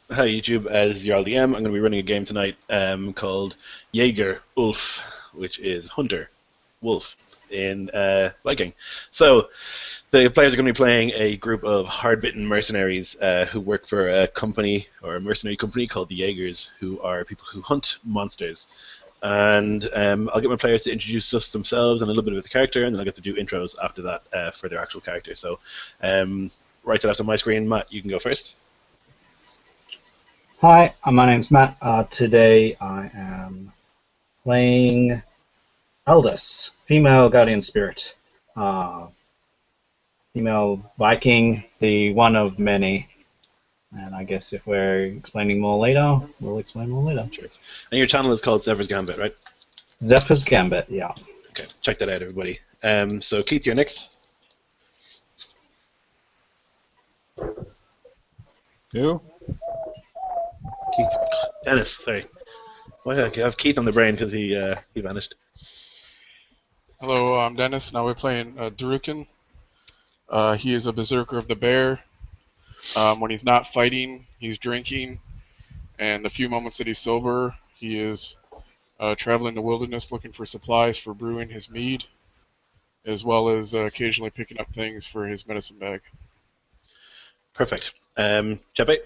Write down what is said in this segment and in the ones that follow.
Hi YouTube, as Jarl DM, I'm going to be running a game tonight called Jaeger Ulf, which is Hunter Wolf in Viking. So the players are going to be playing a group of hard-bitten mercenaries who work for a company or a mercenary company called the Jaegers, who are people who hunt monsters. And I'll get my players to introduce us themselves and a little bit of the character, and then I'll get to do intros after that for their actual character. So right to left on my screen, Matt, you can go first. Hi, my name's Matt. Today I am playing Aldous, female guardian spirit, female Viking, the one of many. And I guess if we're explaining more later, we'll explain more later. Sure. And your channel is called Zephyr's Gambit, right? Zephyr's Gambit, yeah. Okay, check that out, everybody. So Keith, you're next. Who? Keith, Dennis, sorry. Why did I have Keith on the brain because he vanished? Hello, I'm Dennis. Now we're playing Druken. He is a berserker of the bear. When he's not fighting, he's drinking. And the few moments that he's sober, he is traveling the wilderness looking for supplies for brewing his mead, as well as occasionally picking up things for his medicine bag. Perfect. Chepe?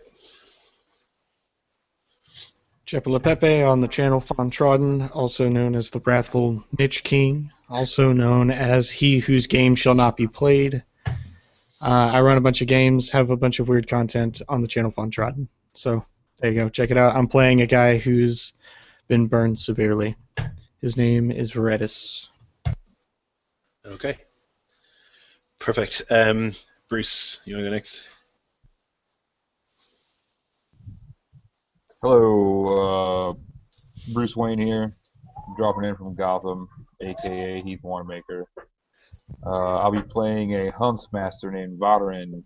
Chepe on the channel FaunTrodden, also known as the Wrathful Niche King, also known as He Whose Game Shall Not Be Played. I run a bunch of games, have a bunch of weird content on the channel FaunTrodden. So there you go, check it out. I'm playing a guy who's been burned severely. His name is Veredis. Okay. Perfect. Bruce, you want to go next? Hello, Bruce Wayne here, dropping in from Gotham, aka Heath Wannemacher. I'll be playing a huntsmaster named Vadarin,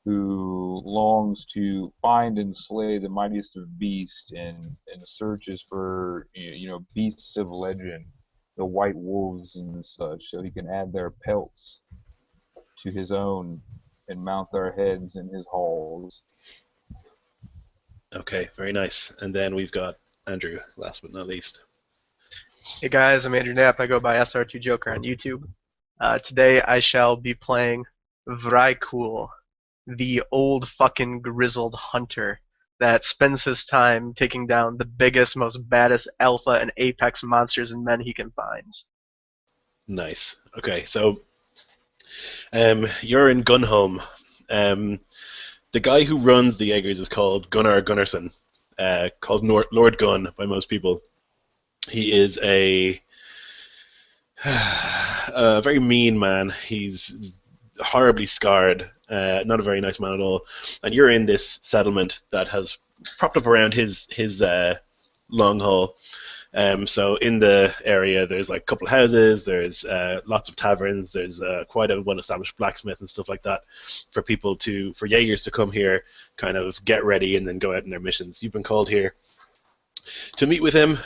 who longs to find and slay the mightiest of beasts and searches for beasts of legend, the white wolves and such, so he can add their pelts to his own and mount their heads in his halls. Okay, very nice. And then we've got Andrew, last but not least. Hey guys, I'm Andrew Knapp. I go by SR2Joker on YouTube. Today I shall be playing Vrykul, the old fucking grizzled hunter that spends his time taking down the biggest, most baddest alpha and apex monsters and men he can find. Nice. Okay, so you're in Gunholm. The guy who runs the Jaegers is called Gunnar Gunnarsen, called Lord Gunn by most people. He is a very mean man. He's horribly scarred, not a very nice man at all. And you're in this settlement that has propped up around his long haul. So in the area, there's like a couple of houses, there's lots of taverns, there's quite a well-established blacksmith and stuff like that for for Jaegers to come here, kind of get ready and then go out on their missions. You've been called here to meet with him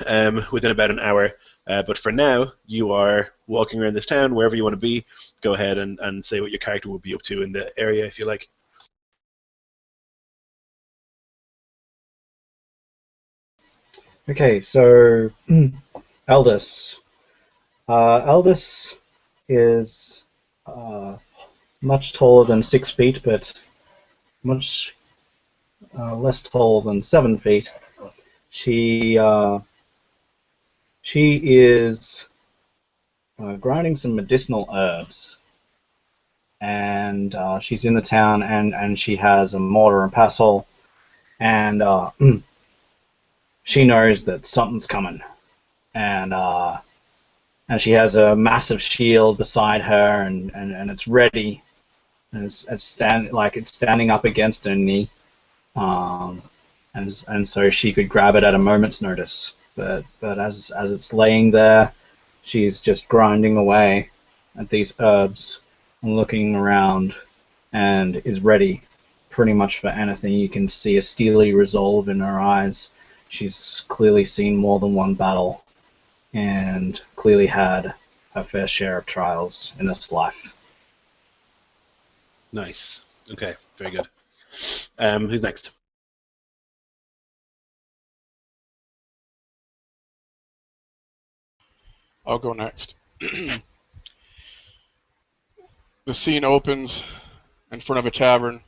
within about an hour. But for now, you are walking around this town, wherever you want to be. Go ahead and say what your character will be up to in the area, if you like. Okay, so Aldous. Aldous is much taller than 6 feet, but much less tall than 7 feet. She is grinding some medicinal herbs, and she's in the town, and she has a mortar and pestle, and she knows that something's coming, and she has a massive shield beside her, and it's ready, and it's standing up against her knee, and so she could grab it at a moment's notice. But as it's laying there, she's just grinding away at these herbs and looking around, and is ready pretty much for anything. You can see a steely resolve in her eyes. She's clearly seen more than one battle, and clearly had her fair share of trials in this life. Nice. Okay, very good. Who's next? I'll go next. The scene opens in front of a tavern.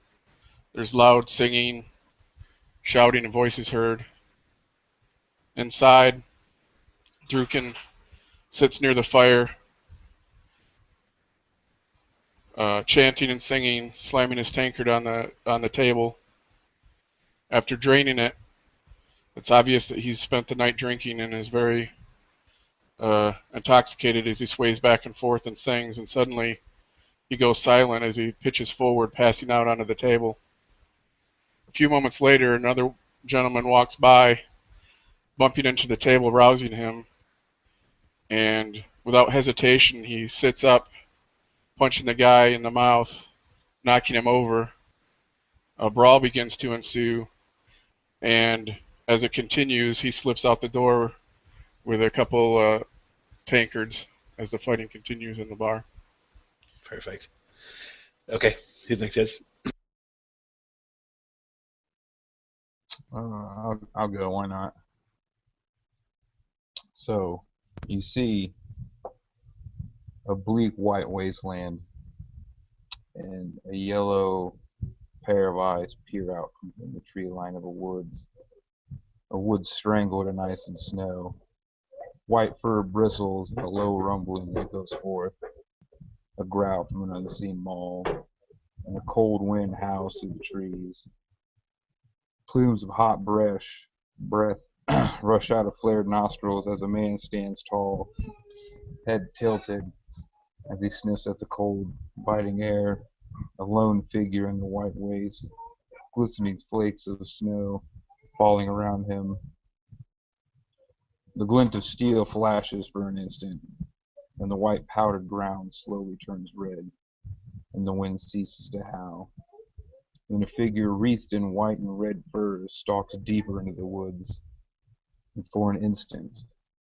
There's loud singing, shouting, and voices heard. Inside, Druken sits near the fire, chanting and singing, slamming his tankard on the table. After draining it, it's obvious that he's spent the night drinking and is very intoxicated as he sways back and forth and sings, and suddenly he goes silent as he pitches forward, passing out onto the table. A few moments later, another gentleman walks by, bumping into the table, rousing him, and without hesitation, he sits up, punching the guy in the mouth, knocking him over. A brawl begins to ensue, and as it continues, he slips out the door with a couple tankards as the fighting continues in the bar. Perfect. Okay, who's next, guys? I'll go. Why not? So, you see a bleak white wasteland, and a yellow pair of eyes peer out from the tree line of a woods. A wood strangled in ice and snow. White fur bristles, and a low rumbling that goes forth. A growl from an unseen maw, and a cold wind howls through the trees. Plumes of hot breath rush out of flared nostrils as a man stands tall, head tilted, as he sniffs at the cold, biting air. A lone figure in the white waste, glistening flakes of snow falling around him. The glint of steel flashes for an instant, and the white powdered ground slowly turns red, and the wind ceases to howl. Then a figure wreathed in white and red furs stalks deeper into the woods, and for an instant,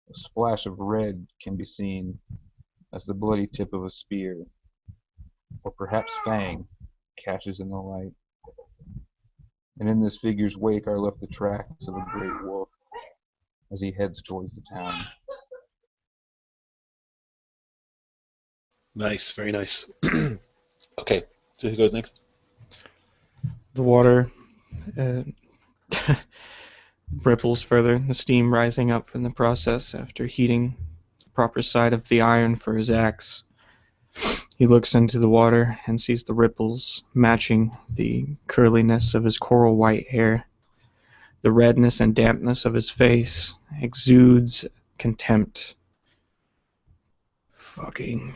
a splash of red can be seen as the bloody tip of a spear, or perhaps fang, catches in the light. And in this figure's wake are left the tracks of a great wolf as he heads towards the town. Nice, very nice. Okay, so who goes next? The water ripples further, the steam rising up from the process after heating the proper side of the iron for his axe. He looks into the water and sees the ripples matching the curliness of his coral white hair. The redness and dampness of his face exudes contempt. Fucking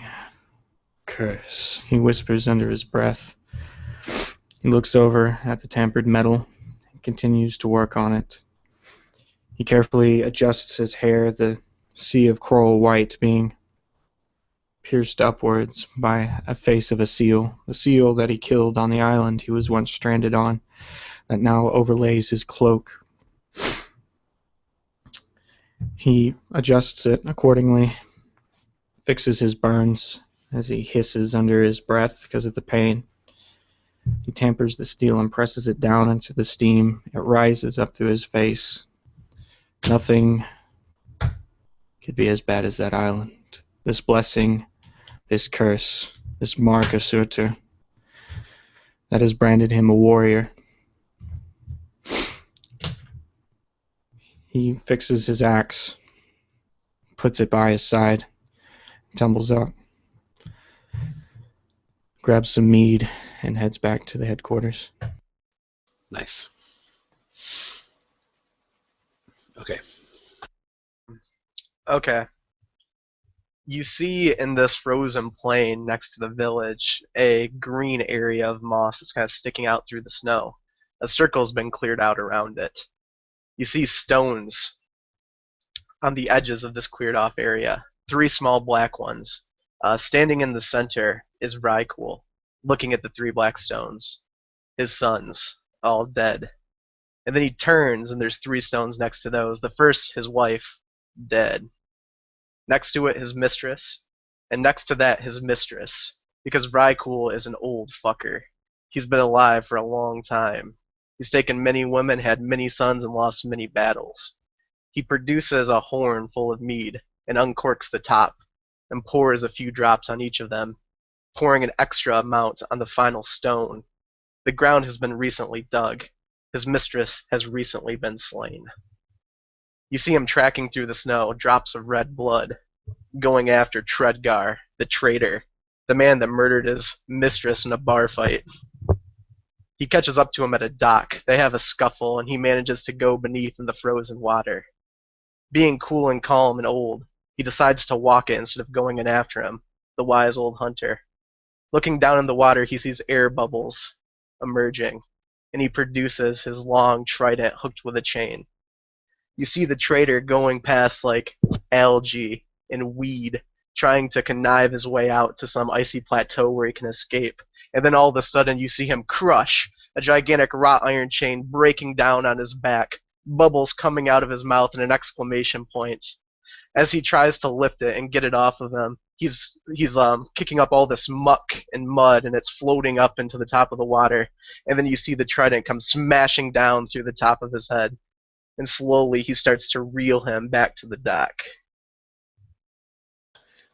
curse, he whispers under his breath. He looks over at the tampered metal and continues to work on it. He carefully adjusts his hair, the sea of coral white being pierced upwards by a face of a seal, the seal that he killed on the island he was once stranded on, that now overlays his cloak. He adjusts it accordingly, fixes his burns as he hisses under his breath because of the pain. He tampers the steel and presses it down into the steam. It rises up through his face. Nothing could be as bad as that island. This blessing, this curse, this mark of Surtur that has branded him a warrior. He fixes his axe, puts it by his side, tumbles up, grabs some mead, and heads back to the headquarters. Nice. Okay. Okay. You see in this frozen plain next to the village a green area of moss that's kind of sticking out through the snow. A circle's been cleared out around it. You see stones on the edges of this cleared off area. 3 small black ones. Standing in the center is Rykul, looking at the 3 black stones. His sons, all dead. And then he turns and there's 3 stones next to those. The first, his wife, dead. Next to it, his mistress. And next to that, his mistress. Because Rykul is an old fucker. He's been alive for a long time. He's taken many women, had many sons, and lost many battles. He produces a horn full of mead and uncorks the top and pours a few drops on each of them, pouring an extra amount on the final stone. The ground has been recently dug. His mistress has recently been slain. You see him tracking through the snow, drops of red blood, going after Treadgar, the traitor, the man that murdered his mistress in a bar fight. He catches up to him at a dock. They have a scuffle, and he manages to go beneath in the frozen water. Being cool and calm and old, he decides to walk it instead of going in after him, the wise old hunter. Looking down in the water, he sees air bubbles emerging, and he produces his long trident hooked with a chain. You see the traitor going past like algae and weed, trying to connive his way out to some icy plateau where he can escape. And then all of a sudden you see him crush a gigantic wrought iron chain breaking down on his back, bubbles coming out of his mouth and an exclamation point. As he tries to lift it and get it off of him, he's kicking up all this muck and mud, and it's floating up into the top of the water. And then you see the trident come smashing down through the top of his head. And slowly he starts to reel him back to the dock.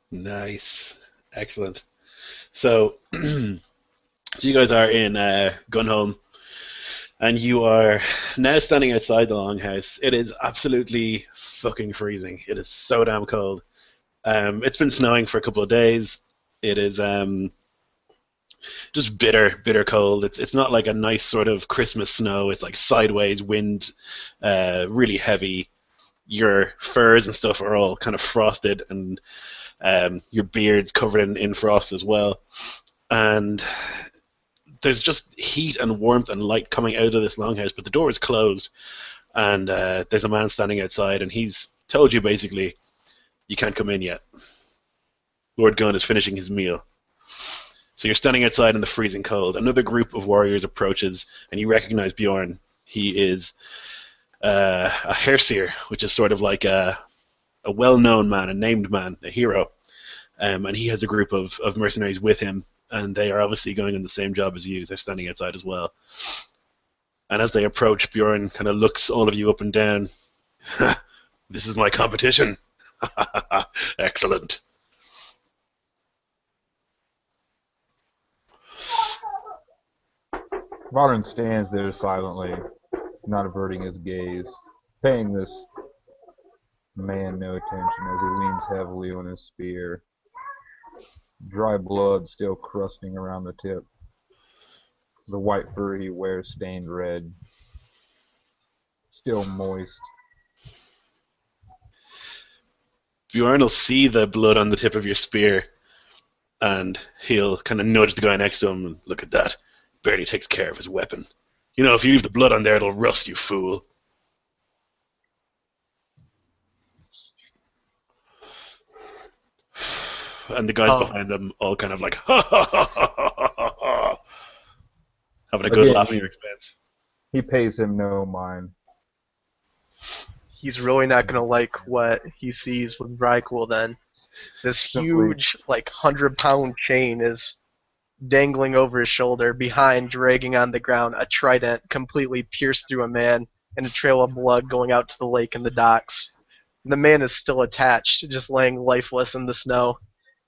Nice. Excellent. So, so you guys are in Gunholm, and you are now standing outside the longhouse. It is absolutely fucking freezing. It is so damn cold. It's been snowing for a couple of days. It is just bitter cold. It's not like a nice sort of Christmas snow. It's like sideways wind, really heavy. Your furs and stuff are all kind of frosted, and your beard's covered in frost as well. And there's just heat and warmth and light coming out of this longhouse, but the door is closed, and there's a man standing outside, and he's told you basically, you can't come in yet. Lord Gunn is finishing his meal. So you're standing outside in the freezing cold. Another group of warriors approaches, and you recognize Bjorn. He is a Herseer, which is sort of like a well-known man, a named man, a hero. And he has a group of mercenaries with him, and they are obviously going on the same job as you. They're standing outside as well. And as they approach, Bjorn kind of looks all of you up and down. This is my competition. Excellent. Modern stands there silently, not averting his gaze, paying this man no attention as he leans heavily on his spear, dry blood still crusting around the tip. The white fur he wears stained red, still moist. Bjorn will see the blood on the tip of your spear, and he'll kind of nudge the guy next to him and look at that. Barely takes care of his weapon. You know, if you leave the blood on there, it'll rust, you fool. And the guys behind him all kind of like, ha ha ha ha ha ha ha, having a good laugh at your expense. He pays him no mind. He's really not going to like what he sees with Vrykul then. This huge, like, 100-pound chain is dangling over his shoulder, behind, dragging on the ground, a trident completely pierced through a man, and a trail of blood going out to the lake and the docks. The man is still attached, just laying lifeless in the snow,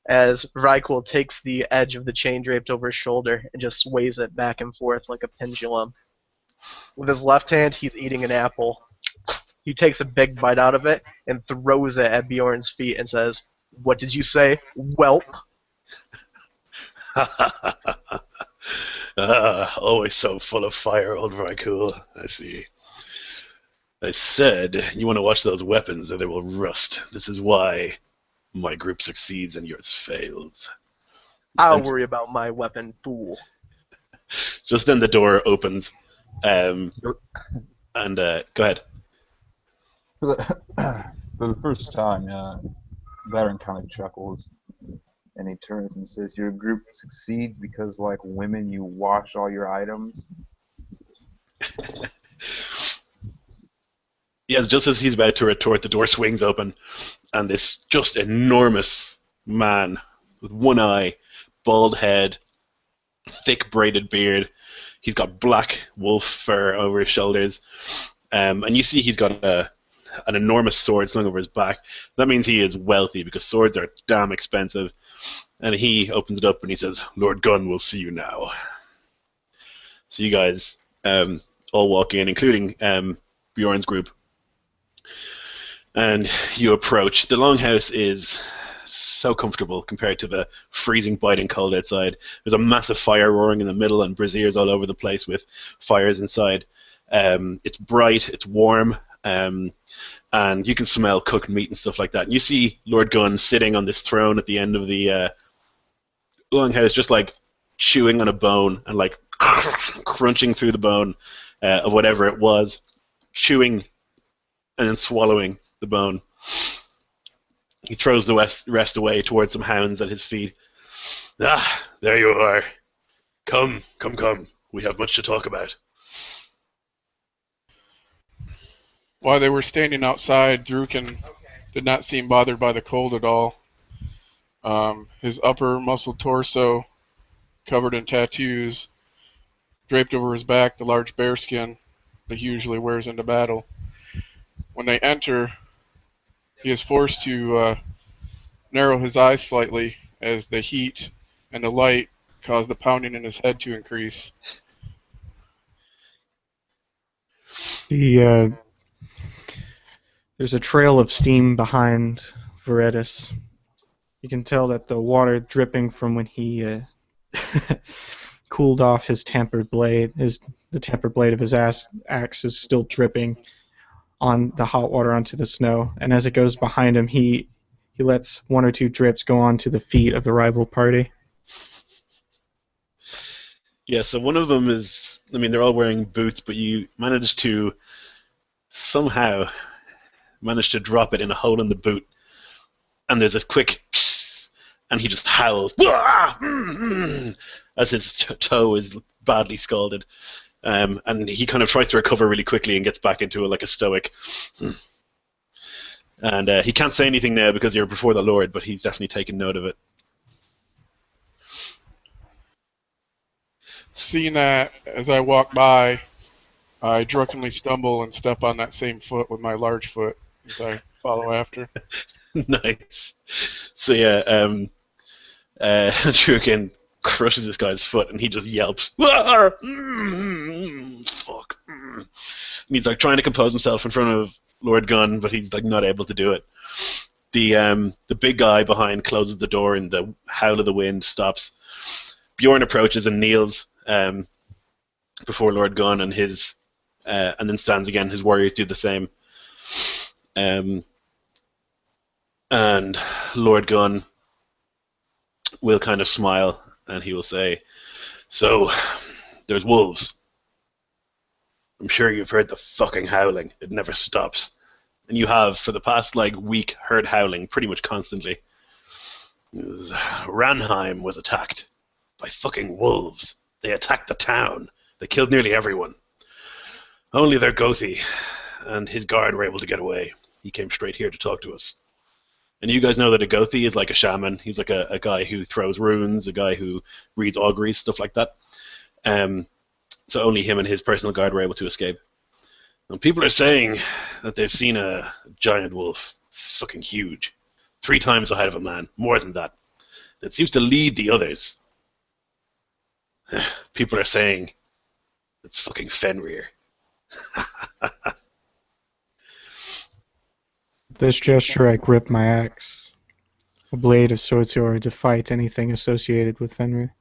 as Vrykul takes the edge of the chain draped over his shoulder and just sways it back and forth like a pendulum. With his left hand, he's eating an apple. He takes a big bite out of it and throws it at Bjorn's feet and says, "What did you say, whelp?" Always so full of fire, old Vrykul. I see. I said, you want to watch those weapons or they will rust. This is why my group succeeds and yours fails. I'll worry about my weapon, fool. Just then the door opens. And go ahead. For the first time, Baron kind of chuckles, and he turns and says, "Your group succeeds because, like women, you wash all your items." Yeah, just as he's about to retort, the door swings open, and this just enormous man with one eye, bald head, thick braided beard. He's got black wolf fur over his shoulders, and you see he's got a an enormous sword slung over his back. That means he is wealthy because swords are damn expensive. And he opens it up and he says, "Lord Gunn will see you now." So you guys all walk in, including Bjorn's group. And you approach. The longhouse is so comfortable compared to the freezing, biting cold outside. There's a massive fire roaring in the middle and braziers all over the place with fires inside. It's bright, it's warm, and you can smell cooked meat and stuff like that. And you see Lord Gunn sitting on this throne at the end of the longhouse, just like chewing on a bone and like crunching through the bone of whatever it was, chewing and then swallowing the bone. He throws the rest away towards some hounds at his feet. "Ah, there you are. Come. We have much to talk about." While they were standing outside, Druken did not seem bothered by the cold at all. His upper muscled torso, covered in tattoos, draped over his back the large bearskin that he usually wears into battle. When they enter, he is forced to narrow his eyes slightly as the heat and the light cause the pounding in his head to increase. There's a trail of steam behind Veretis. You can tell that the water dripping from when he cooled off his tempered blade, the tempered blade of his axe is still dripping on the hot water onto the snow. And as it goes behind him, he lets one or two drips go onto the feet of the rival party. Yeah, so one of them is, I mean, they're all wearing boots, but you managed to somehow drop it in a hole in the boot. And there's a quick and he just howls as his toe is badly scalded. And he kind of tries to recover really quickly and gets back into it like a stoic. And he can't say anything now because you're before the Lord, but he's definitely taken note of it. Seeing that, as I walk by, I drunkenly stumble and step on that same foot with my large foot as I follow after. Nice. So yeah, Druken crushes this guy's foot and he just yelps, fuck. And he's like trying to compose himself in front of Lord Gunn, but he's like not able to do it. The big guy behind closes the door and the howl of the wind stops. Bjorn approaches and kneels before Lord Gunn and his and then stands again. His warriors do the same. And Lord Gunn will kind of smile and he will say, "So, there's wolves. I'm sure you've heard the fucking howling. It never stops. And you have, for the past, week, heard howling pretty much constantly. Ranheim was attacked by fucking wolves. They attacked the town. They killed nearly everyone. Only their Gothi and his guard were able to get away. He came straight here to talk to us. And you guys know that a Gothi is like a shaman. He's like a guy who throws runes, a guy who reads auguries, stuff like that. So only him and his personal guard were able to escape. And people are saying that they've seen a giant wolf, fucking huge, 3 times the height of a man, more than that. It seems to lead the others. People are saying it's fucking Fenrir." This gesture, I grip my axe, a blade of sword to fight anything associated with Fenrir.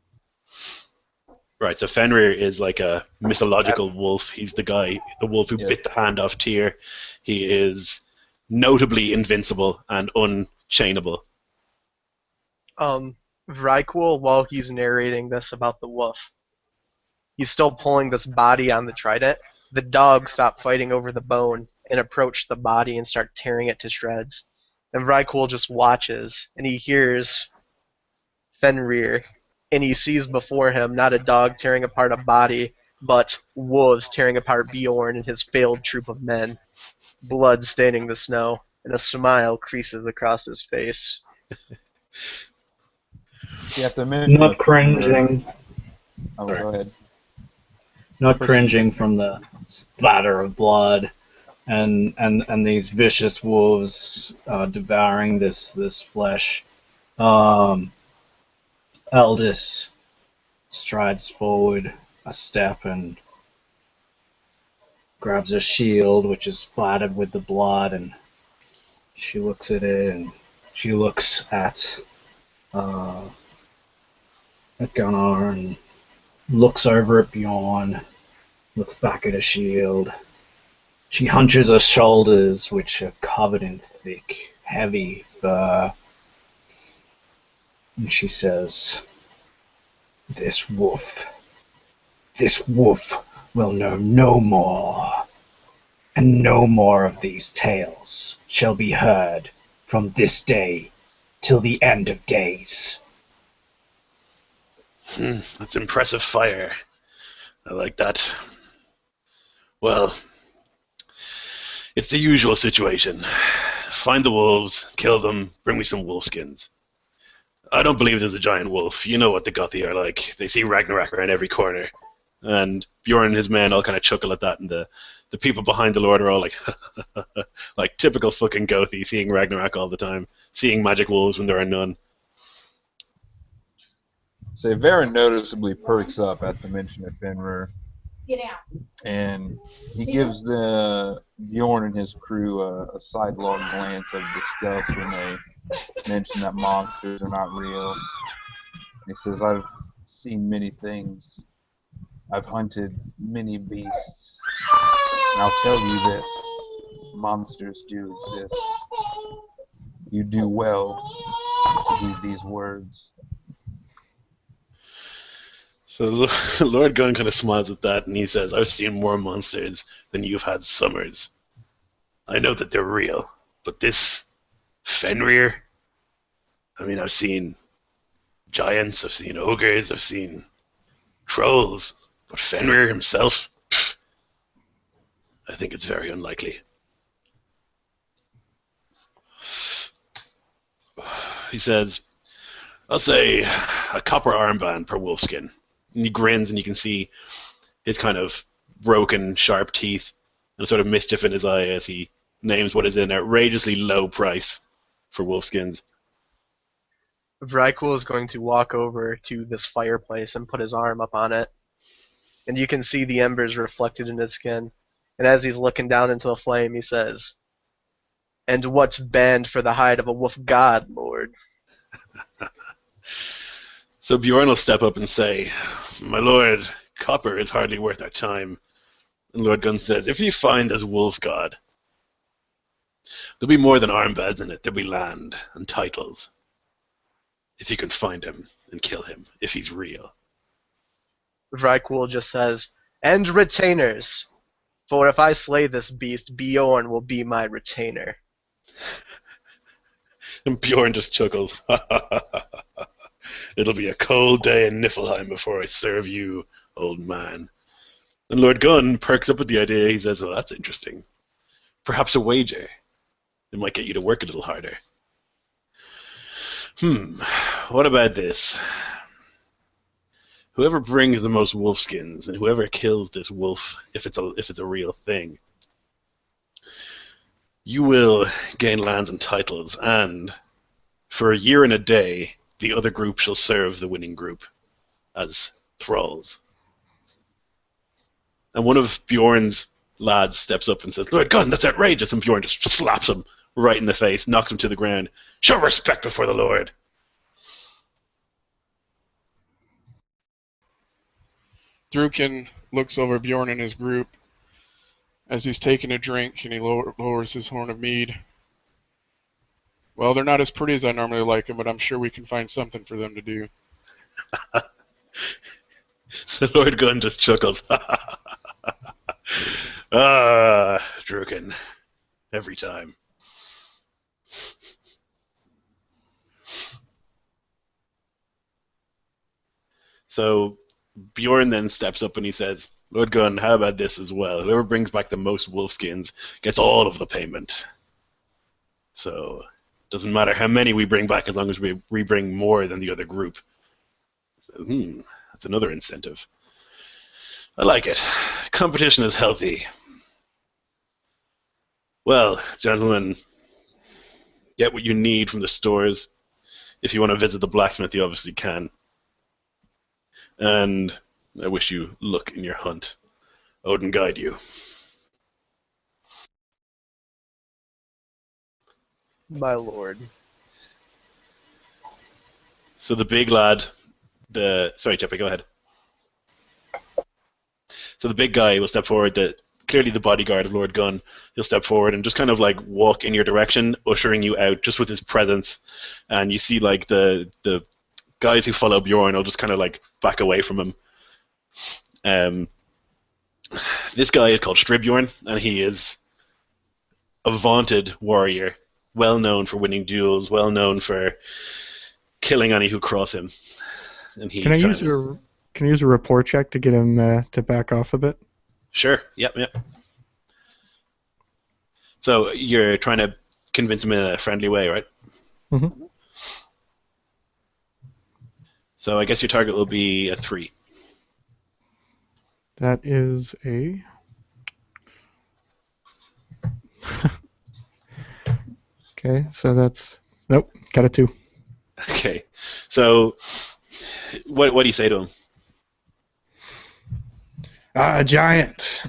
Right, so Fenrir is like a mythological wolf. He's the wolf who bit the hand off Tyr. He is notably invincible and unchainable. Vrykul, while he's narrating this about the wolf, he's still pulling this body on the trident. The dogs stop fighting over the bone and approach the body and start tearing it to shreds. And Vrykul just watches, and he hears Fenrir, and he sees before him not a dog tearing apart a body, but wolves tearing apart Bjorn and his failed troop of men. Blood staining the snow, and a smile creases across his face. You have to mention Not cringing. Oh, go ahead. Not cringing from the splatter of blood and these vicious wolves devouring this flesh. Eldest strides forward a step and grabs a shield, which is splattered with the blood, and she looks at it, and she looks at Gunnar, and looks over at Bjorn, looks back at her shield. She hunches her shoulders, which are covered in thick, heavy fur, and she says, This wolf will know no more, and no more of these tales shall be heard from this day till the end of days. That's impressive fire. I like that. Well, it's the usual situation. Find the wolves, kill them, bring me some wolf skins. I don't believe there's a giant wolf. You know what the Gothi are like. They see Ragnarok around every corner. And Bjorn and his men all kind of chuckle at that, and the people behind the Lord are all like, like typical fucking Gothi, seeing Ragnarok all the time, seeing magic wolves when there are none. So Varen noticeably perks up at the mention of Fenrir, Get out. and he gives the Bjorn and his crew a sidelong glance of disgust when they mention that monsters are not real. He says, I've seen many things. I've hunted many beasts. And I'll tell you this, monsters do exist. You do well to heed these words. So Lord Gunn kind of smiles at that, and he says, I've seen more monsters than you've had summers. I know that they're real, but this Fenrir, I mean, I've seen giants, I've seen ogres, I've seen trolls, but Fenrir himself, I think it's very unlikely. He says, I'll say a copper armband per wolfskin. And he grins, and you can see his kind of broken, sharp teeth and a sort of mischief in his eye as he names what is an outrageously low price for wolfskins. Vrykul is going to walk over to this fireplace and put his arm up on it. And you can see the embers reflected in his skin. And as he's looking down into the flame, he says, And what's banned for the hide of a wolf god, Lord? So Bjorn will step up and say, My lord, copper is hardly worth our time. And Lord Gunn says, If you find this wolf god, there'll be more than armbands in it. There'll be land and titles. If you can find him and kill him, if he's real. Vrykul just says, And retainers, for if I slay this beast, Bjorn will be my retainer. And Bjorn just chuckles. It'll be a cold day in Niflheim before I serve you, old man. And Lord Gunn perks up at the idea. He says, Well, that's interesting. Perhaps a wager. It might get you to work a little harder. What about this? Whoever brings the most wolfskins and whoever kills this wolf, if it's a real thing, you will gain lands and titles, and for a year and a day, the other group shall serve the winning group as thralls. And one of Bjorn's lads steps up and says, Lord Gunn, that's outrageous. And Bjorn just slaps him right in the face, knocks him to the ground. Show respect before the Lord. Druken looks over Bjorn and his group as he's taking a drink, and he lowers his horn of mead. Well, they're not as pretty as I normally like them, but I'm sure we can find something for them to do. The Lord Gunn just chuckles. Druken. Every time. So Bjorn then steps up and he says, Lord Gunn, how about this as well? Whoever brings back the most wolfskins gets all of the payment. So doesn't matter how many we bring back as long as we bring more than the other group. So, that's another incentive. I like it. Competition is healthy. Well, gentlemen, get what you need from the stores. If you want to visit the blacksmith, you obviously can. And I wish you luck in your hunt. Odin guide you. My lord. So the big lad, sorry, Jeppy, go ahead. So the big guy will step forward, clearly the bodyguard of Lord Gunn. He'll step forward and just kind of like walk in your direction, ushering you out just with his presence. And you see like the guys who follow Bjorn will just kind of like back away from him. This guy is called Stribbjorn, and he is a vaunted warrior, well known for winning duels, well known for killing any who cross him. And he's Can I use a rapport check to get him to back off a bit? Sure. Yep. So you're trying to convince him in a friendly way, right? Mm-hmm. So I guess your target will be a 3. That is a... Okay, so that's... Nope, got a 2. Okay. So what do you say to him? A giant.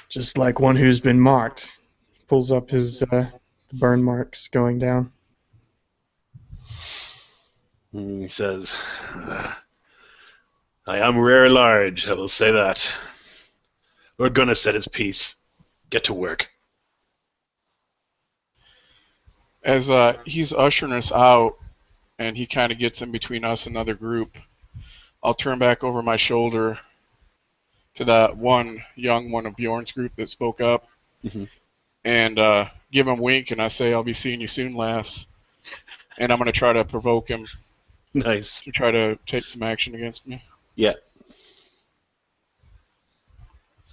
Just like one who's been marked. Pulls up his burn marks going down. He says, I am rare large, I will say that. We're gonna set his piece. Get to work. As he's ushering us out, and he kind of gets in between us and another group, I'll turn back over my shoulder to that one young one of Bjorn's group that spoke up, and give him a wink, and I say, I'll be seeing you soon, lass. And I'm going to try to provoke him. Nice. To try to take some action against me. Yeah.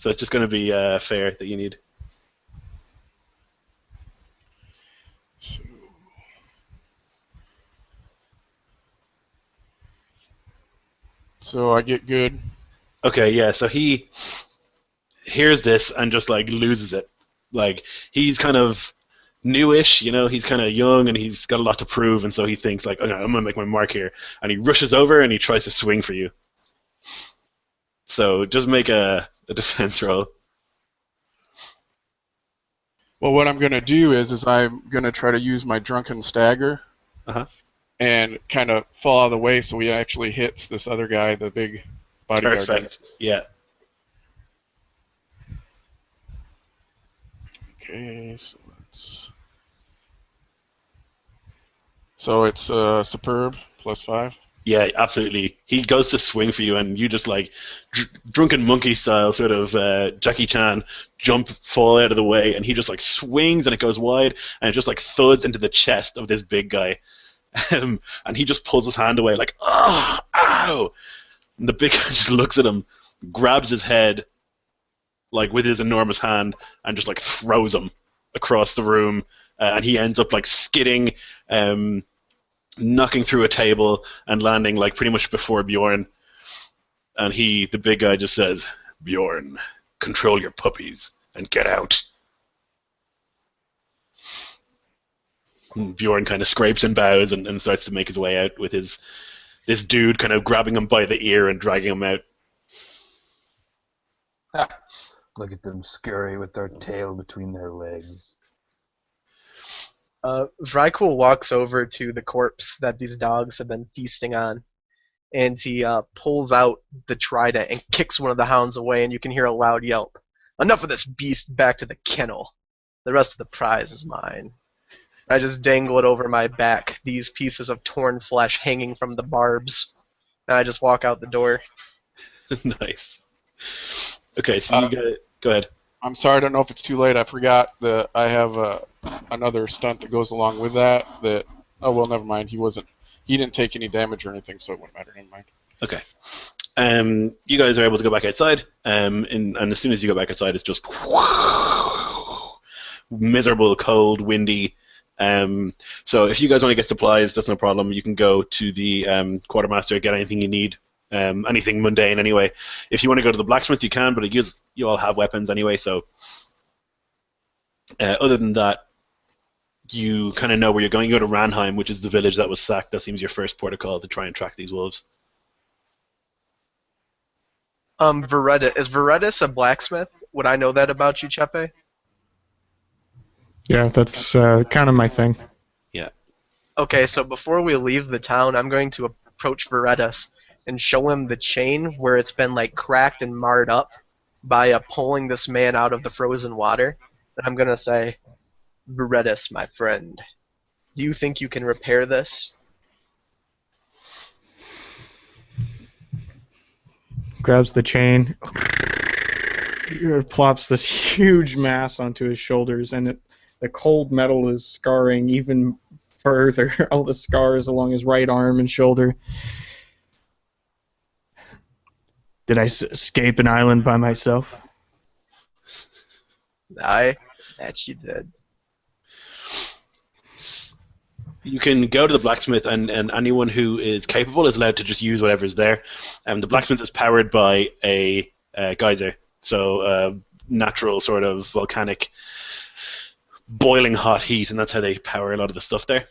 So it's just going to be fair that you need. So I get good. Okay, yeah, so he hears this and just like loses it. Like he's kind of newish, you know, he's kind of young and he's got a lot to prove, and so he thinks like, okay, I'm gonna make my mark here, and he rushes over and he tries to swing for you. So just make a defense roll. Well, what I'm gonna do is I'm gonna try to use my drunken stagger, and kind of fall out of the way so he actually hits this other guy, the big bodyguard. Perfect. Yeah. Okay, so it's superb +5. Yeah, absolutely. He goes to swing for you, and you just like drunken monkey style, sort of Jackie Chan, fall out of the way, and he just like swings, and it goes wide, and it just like thuds into the chest of this big guy, and he just pulls his hand away, like, oh, ow! And the big guy just looks at him, grabs his head, like with his enormous hand, and just like throws him across the room, and he ends up like skidding, knocking through a table and landing like pretty much before Bjorn. And the big guy, just says, Bjorn, control your puppies and get out. And Bjorn kind of scrapes and bows and starts to make his way out with this dude kind of grabbing him by the ear and dragging him out. Look at them scurry with their tail between their legs. Vrykul walks over to the corpse that these dogs have been feasting on, and he pulls out the trident and kicks one of the hounds away, and you can hear a loud yelp. Enough of this beast, back to the kennel. The rest of the prize is mine. I just dangle it over my back, these pieces of torn flesh hanging from the barbs, and I just walk out the door. Nice. Okay, so go ahead. I'm sorry, I don't know if it's too late. I forgot that I have another stunt that goes along with that. Oh well, never mind. He didn't take any damage or anything, so it wouldn't matter. Never mind. Okay. You guys are able to go back outside, and as soon as you go back outside, it's just miserable, cold, windy. So if you guys want to get supplies, that's no problem. You can go to the quartermaster, get anything you need. Anything mundane anyway. If you want to go to the blacksmith, you can, but you all have weapons anyway, so Other than that, you kind of know where you're going. You go to Ranheim, which is the village that was sacked. That seems your first port of call to try and track these wolves. Is Veredus a blacksmith? Would I know that about you, Chepe? Yeah, that's kind of my thing. Yeah. Okay, so before we leave the town, I'm going to approach Veredus and show him the chain where it's been like cracked and marred up by pulling this man out of the frozen water. And I'm gonna say, Veredus, my friend, do you think you can repair this? Grabs the chain, plops this huge mass onto his shoulders, and the cold metal is scarring even further. All the scars along his right arm and shoulder. Did I escape an island by myself? Aye, that you did. You can go to the blacksmith, and anyone who is capable is allowed to just use whatever's there. The blacksmith is powered by a geyser, so natural sort of volcanic boiling hot heat, and that's how they power a lot of the stuff there.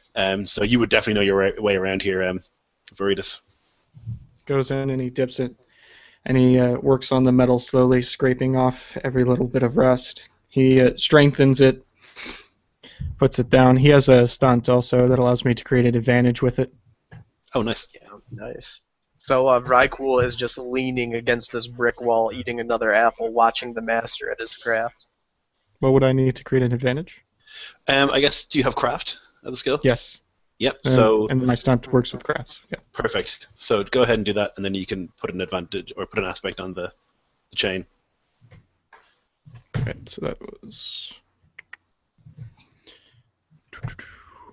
So you would definitely know your way around here, Veredus. Goes in and he dips it, and he works on the metal slowly, scraping off every little bit of rust. He strengthens it, puts it down. He has a stunt also that allows me to create an advantage with it. Oh, nice. Yeah, nice. So Vrykul is just leaning against this brick wall, eating another apple, watching the master at his craft. What would I need to create an advantage? I guess, do you have craft as a skill? Yes. Yep. And my stunt works with crafts. Yeah. Perfect. So go ahead and do that, and then you can put an advantage or put an aspect on the chain. Right. So that was.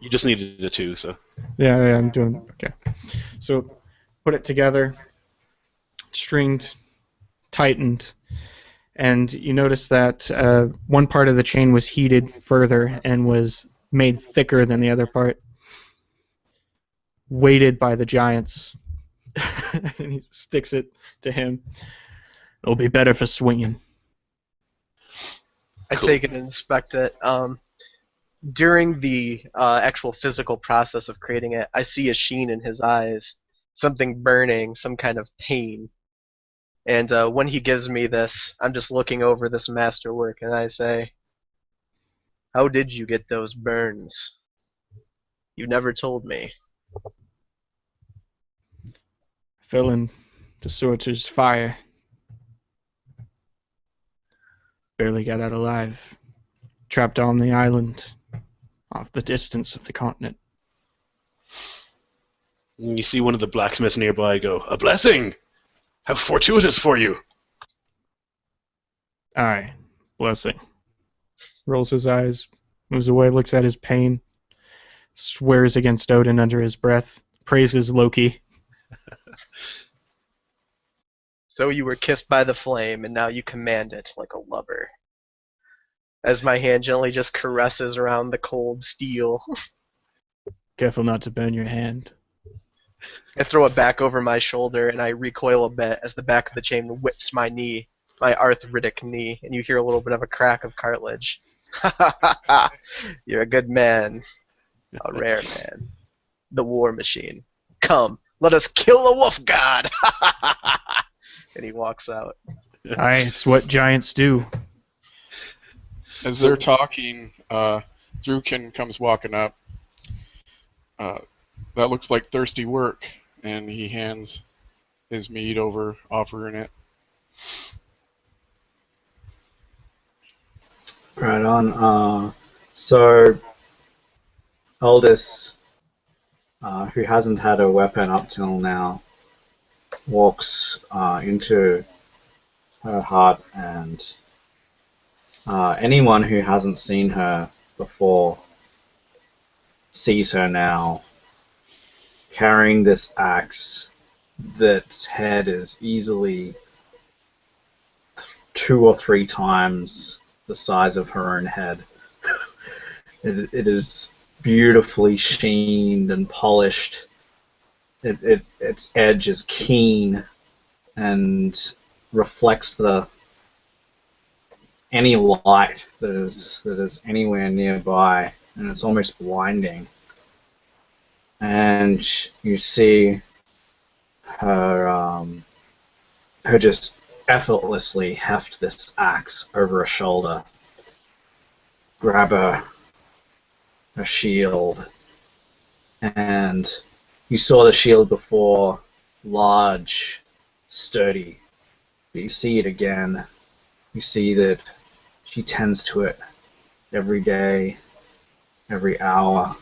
You just needed a 2, so. Yeah, I'm doing okay. So put it together, stringed, tightened, and you notice that one part of the chain was heated further and was made thicker than the other part, weighted by the giants. And he sticks it to him. It'll be better for swinging. I Cool. take it and inspect it. During the actual physical process of creating it, I see a sheen in his eyes, something burning, some kind of pain. And when he gives me this, I'm just looking over this masterwork, and I say, "How did you get those burns? You never told me." Fell in the sorcerer's fire. Barely got out alive. Trapped on the island, off the distance of the continent. And you see one of the blacksmiths nearby go, "A blessing! How fortuitous for you!" Aye, blessing. Rolls his eyes, moves away, looks at his pain, swears against Odin under his breath, praises Loki. So you were kissed by the flame, and now you command it like a lover. As my hand gently just caresses around the cold steel. Careful not to burn your hand. I throw it back over my shoulder, and I recoil a bit as the back of the chain whips my knee, my arthritic knee, and you hear a little bit of a crack of cartilage. Ha ha ha ha! You're a good man. A rare man. The war machine. Come, let us kill the wolf god! Ha ha ha ha! And he walks out. Aye, it's what giants do. As they're talking, Drukin comes walking up. That looks like thirsty work, and he hands his mead over, offering it. Right on. So, Aldous, who hasn't had a weapon up till now, walks into her hut, and anyone who hasn't seen her before sees her now carrying this axe that's head is easily 2 or 3 times the size of her own head. It is beautifully sheened and polished. Its edge is keen and reflects the any light that is anywhere nearby, and it's almost blinding. And you see her just effortlessly heft this axe over her shoulder, grab her shield, and you saw the shield before, large, sturdy, but you see it again. You see that she tends to it every day, every hour,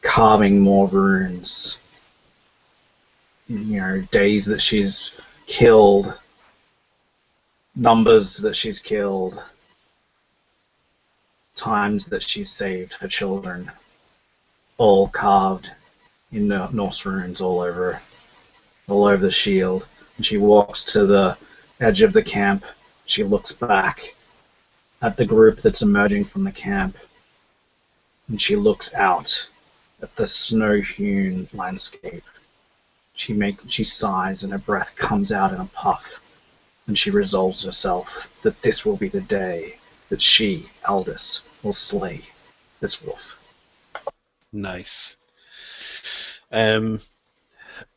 carving more runes, days that she's killed, numbers that she's killed, times that she's saved her children, all carved in Norse runes all over the shield. And she walks to the edge of the camp. She looks back at the group that's emerging from the camp, and she looks out at the snow-hewn landscape. She sighs, and her breath comes out in a puff, and she resolves herself that this will be the day that she, Aldous, will slay this wolf. Nice.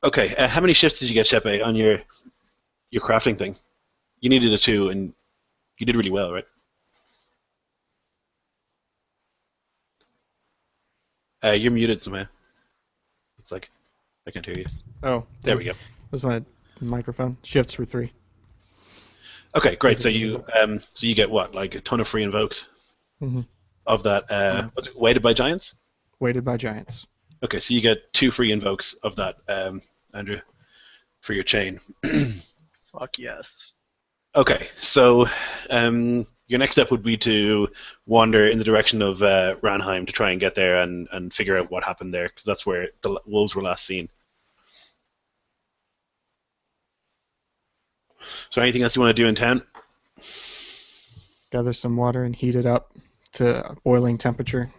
Okay, how many shifts did you get, Shepe, on your crafting thing? You needed a 2, and you did really well, right? You're muted somehow. It's like I can't hear you. Oh, There we go. was my microphone. Shifts were 3. Okay, great. So you get what, like a ton of free invokes Mm-hmm. of that? What's it, weighted by giants? Weighted by giants. Okay, so you get 2 free invokes of that, Andrew, for your chain. Fuck yes. Okay, so your next step would be to wander in the direction of Ranheim to try and get there and figure out what happened there, because that's where the wolves were last seen. So anything else you want to do in town? Gather some water and heat it up to boiling temperature.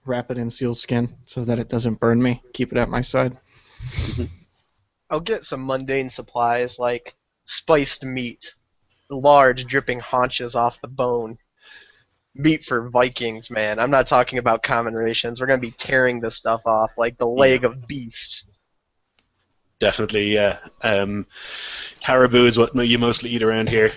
Wrap it in seal's skin so that it doesn't burn me. Keep it at my side. I'll get some mundane supplies like spiced meat, large dripping haunches off the bone. Meat for Vikings, man. I'm not talking about common rations. We're going to be tearing this stuff off like the leg of beast. Definitely, yeah. Caribou is what you mostly eat around here.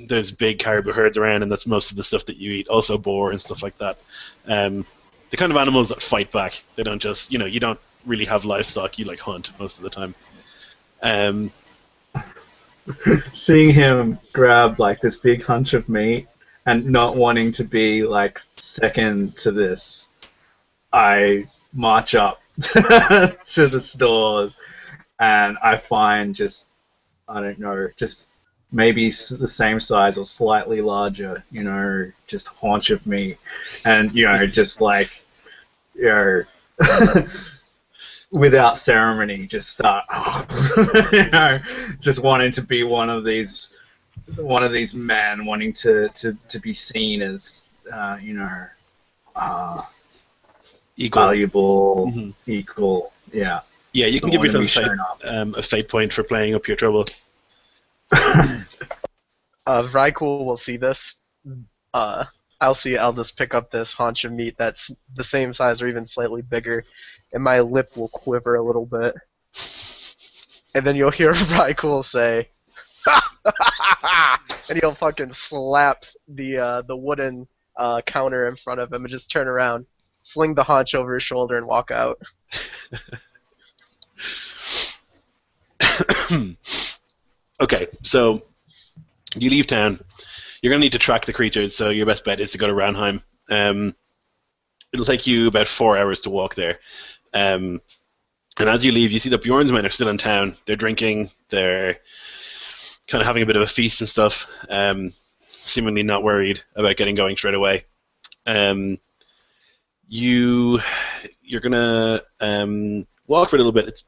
There's big caribou herds around, and that's most of the stuff that you eat. Also boar and stuff like that. The kind of animals that fight back. They don't just, you don't really have livestock. You hunt most of the time. Seeing him grab this big hunch of meat and not wanting to be second to this, I march up to the stores and I find just maybe the same size or slightly larger, just haunch of meat, and without ceremony, just start, just wanting to be one of these men, wanting to be seen as, Equal. valuable, Mm-hmm. equal, yeah. Yeah, you can Don't give wanna yourself be shown a fate point for playing up your trouble. Vrykul will see this. I'll see Aldous pick up this haunch of meat that's the same size or even slightly bigger, and my lip will quiver a little bit. And then you'll hear Vrykul say, and he'll fucking slap the wooden counter in front of him and just turn around, sling the haunch over his shoulder, and walk out. Okay, so you leave town. You're going to need to track the creatures, so your best bet is to go to Ranheim. It'll take you about 4 hours to walk there. And as you leave, you see that Bjorn's men are still in town. They're drinking. They're kind of having a bit of a feast and stuff, seemingly not worried about getting going straight away. You're going to walk for a little bit. It's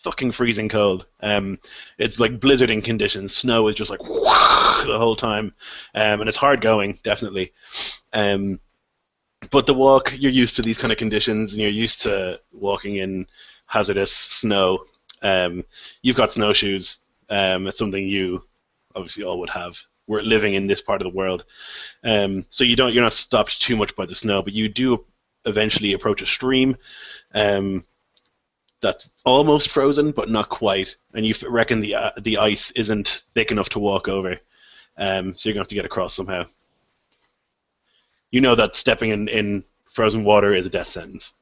fucking freezing cold. It's like blizzarding conditions. Snow is just the whole time, and it's hard going, definitely. But the walk, you're used to these kind of conditions, and you're used to walking in hazardous snow. You've got snowshoes. It's something you obviously all would have. We're living in this part of the world, so you're not stopped too much by the snow, but you do eventually approach a stream that's almost frozen, but not quite, and you reckon the ice isn't thick enough to walk over, so you're gonna have to get across somehow. You know that stepping in frozen water is a death sentence.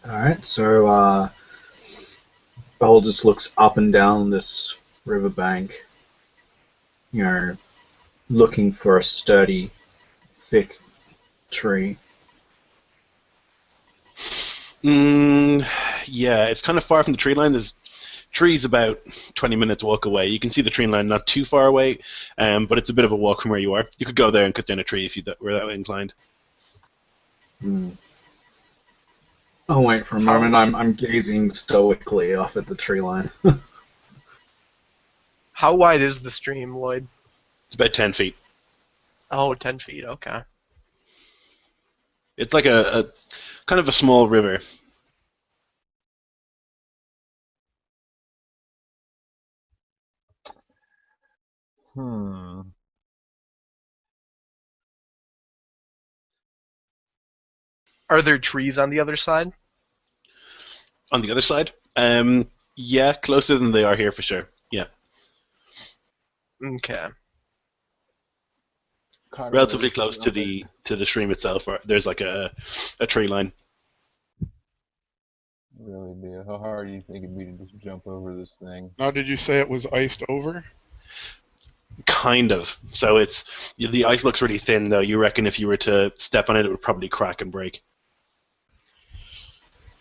Alright, so Behold just looks up and down this riverbank, looking for a sturdy, thick tree. Yeah, it's kind of far from the tree line. There's trees about 20 minutes walk away. You can see the tree line not too far away, but it's a bit of a walk from where you are. You could go there and cut down a tree if you were that way inclined. Oh, wait for a moment. I'm gazing stoically off at the tree line. How wide is the stream, Lloyd? It's about 10 feet. Oh, 10 feet, okay. It's like a kind of a small river. Are there trees on the other side? On the other side? Yeah, closer than they are here for sure. Yeah. Okay. Relatively close to the stream itself. There's like a tree line. Really, dear. How hard do you think it'd be to just jump over this thing? Now, did you say it was iced over? Kind of. So the ice looks really thin, though. You reckon if you were to step on it, it would probably crack and break.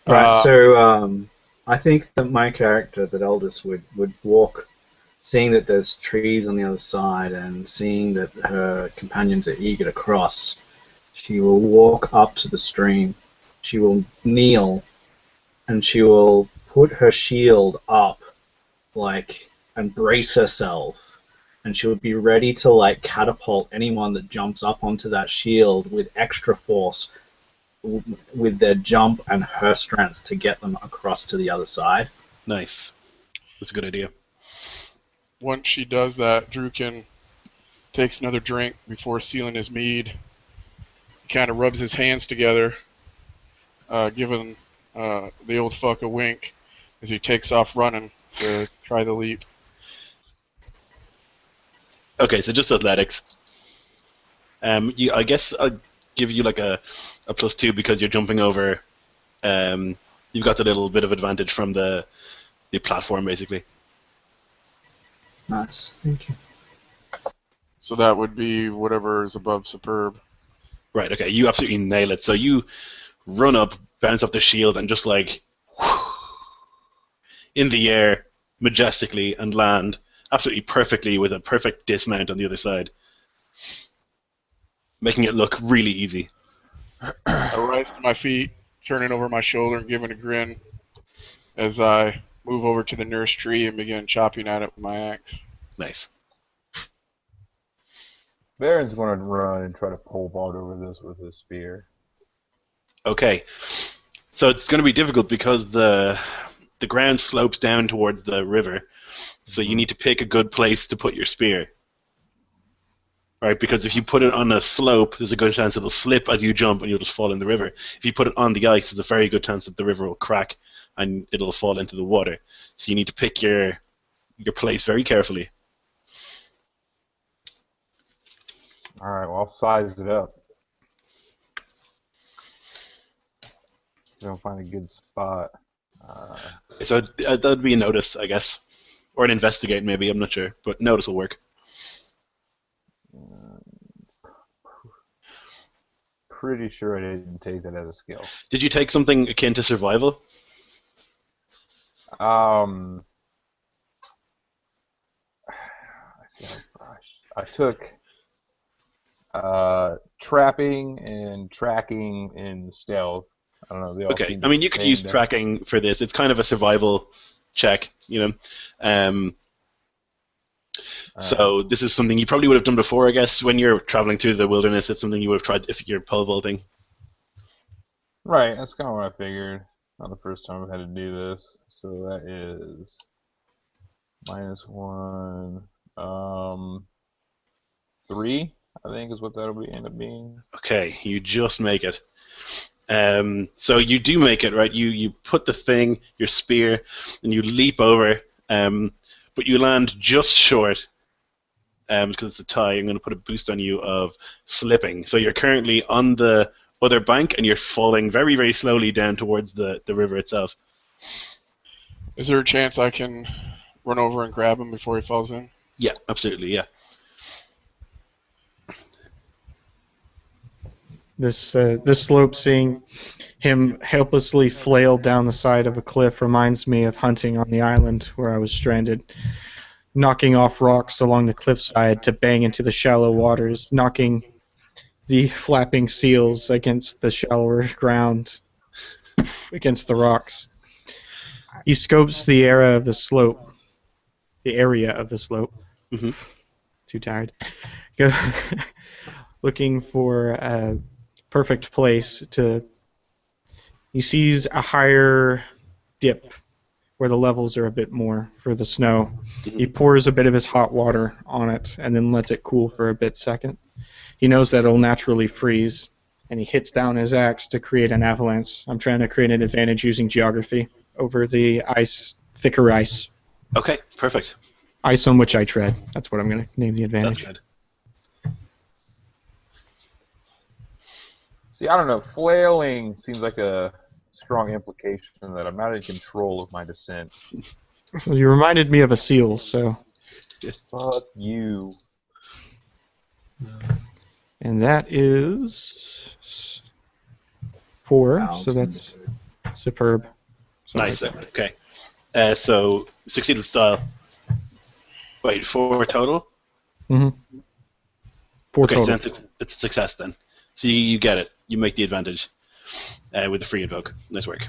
Right, so I think that my character, that Eldest, would walk, seeing that there's trees on the other side and seeing that her companions are eager to cross. She will walk up to the stream. She will kneel, and she will put her shield up, and brace herself. And she would be ready to catapult anyone that jumps up onto that shield with extra force, with their jump and her strength to get them across to the other side. Nice. That's a good idea. Once she does that, Drukin takes another drink before sealing his mead. He kind of rubs his hands together, giving the old fuck a wink as he takes off running to try the leap. Okay, so just athletics. I guess I'll give you a +2 because you're jumping over. You've got the little bit of advantage from the platform, basically. Nice, thank you. So that would be whatever is above superb. Right, okay, you absolutely nail it. So you run up, bounce off the shield, and just in the air, majestically, and land absolutely perfectly with a perfect dismount on the other side. Making it look really easy. I rise to my feet, turning over my shoulder and giving a grin as I move over to the nearest tree and begin chopping at it with my axe. Nice. Baron's going to run and try to pole vault over this with his spear. Okay. So it's going to be difficult because the ground slopes down towards the river, so you need to pick a good place to put your spear. Right, because if you put it on a slope, there's a good chance it'll slip as you jump and you'll just fall in the river. If you put it on the ice, there's a very good chance that the river will crack and it'll fall into the water. So you need to pick your place very carefully. Alright, well, I'll size it up. So I don't find a good spot. So that'd be a notice, I guess. Or an investigate, maybe, I'm not sure. But notice will work. Pretty sure I didn't take that as a skill. Did you take something akin to survival? I took trapping and tracking and stealth. I don't know. They all Okay, seem I mean, you could use down. tracking for this. It's kind of a survival check, So this is something you probably would have done before, I guess, when you're traveling through the wilderness. It's something you would have tried if you're pole vaulting. Right, that's kind of what I figured. Not the first time I've had to do this. So that is -1. 3, I think, is what that'll be end up being. Okay, you just make it. So you do make it, right? You put the thing, your spear, and you leap over, but you land just short. Because it's a tie, I'm going to put a boost on you of slipping. So you're currently on the other bank, and you're falling very, very slowly down towards the river itself. Is there a chance I can run over and grab him before he falls in? Yeah, absolutely, yeah. This slope, seeing him helplessly flail down the side of a cliff, reminds me of hunting on the island where I was stranded. Knocking off rocks along the cliffside to bang into the shallow waters, knocking the flapping seals against the shallower ground, against the rocks. He scopes the area of the slope. Mm-hmm. Too tired. Looking for a perfect place to... He sees a higher dip where the levels are a bit more for the snow. He pours a bit of his hot water on it and then lets it cool for a bit second. He knows that it'll naturally freeze, and he hits down his axe to create an avalanche. I'm trying to create an advantage using geography over the ice, thicker ice. Okay, perfect. Ice on which I tread. That's what I'm going to name the advantage. That's good. See, I don't know. Flailing seems like a strong implication that I'm not in control of my descent. Well, you reminded me of a seal, so... Fuck you. And that is 4, so that's superb. Nice. Okay. So succeed with style. Wait, 4 total? Mm-hmm. 4 okay, total. so it's a success then. So you get it. You make the advantage with the free invoke. Nice work.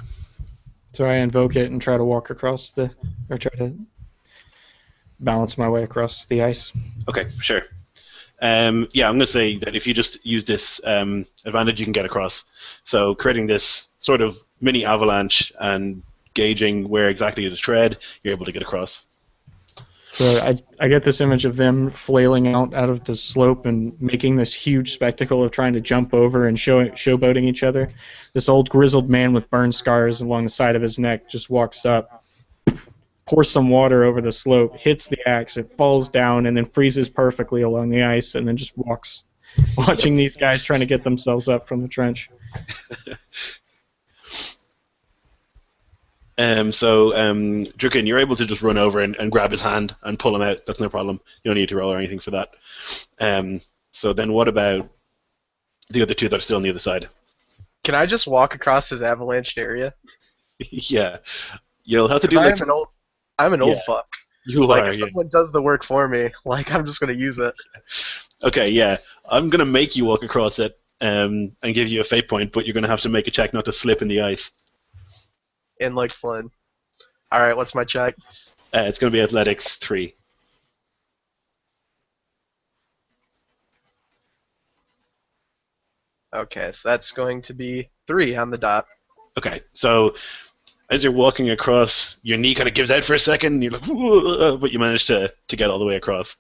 So I invoke it and try to walk across or try to balance my way across the ice. Okay, sure. Yeah, I'm going to say that if you just use this advantage, you can get across. So creating this sort of mini avalanche and gauging where exactly to tread, you're able to get across. So I get this image of them flailing out of the slope and making this huge spectacle of trying to jump over and showboating each other. This old grizzled man with burn scars along the side of his neck just walks up, pours some water over the slope, hits the axe, it falls down, and then freezes perfectly along the ice, and then just walks, watching these guys trying to get themselves up from the trench. Drukin, you're able to just run over and grab his hand and pull him out. That's no problem. You don't need to roll or anything for that. So then what about the other two that are still on the other side? Can I just walk across his avalanched area? Yeah. You'll have to do I'm an old fuck. You like, are, if yeah. someone does the work for me, like, I'm just going to use it. Okay, yeah. I'm going to make you walk across it and give you a fate point, but you're going to have to make a check not to slip in the ice. In like Flynn. Alright, what's my check? It's going to be athletics 3. Okay, so that's going to be 3 on the dot. Okay, so as you're walking across, your knee kind of gives out for a second, and you're like, "Whoa," but you manage to get all the way across.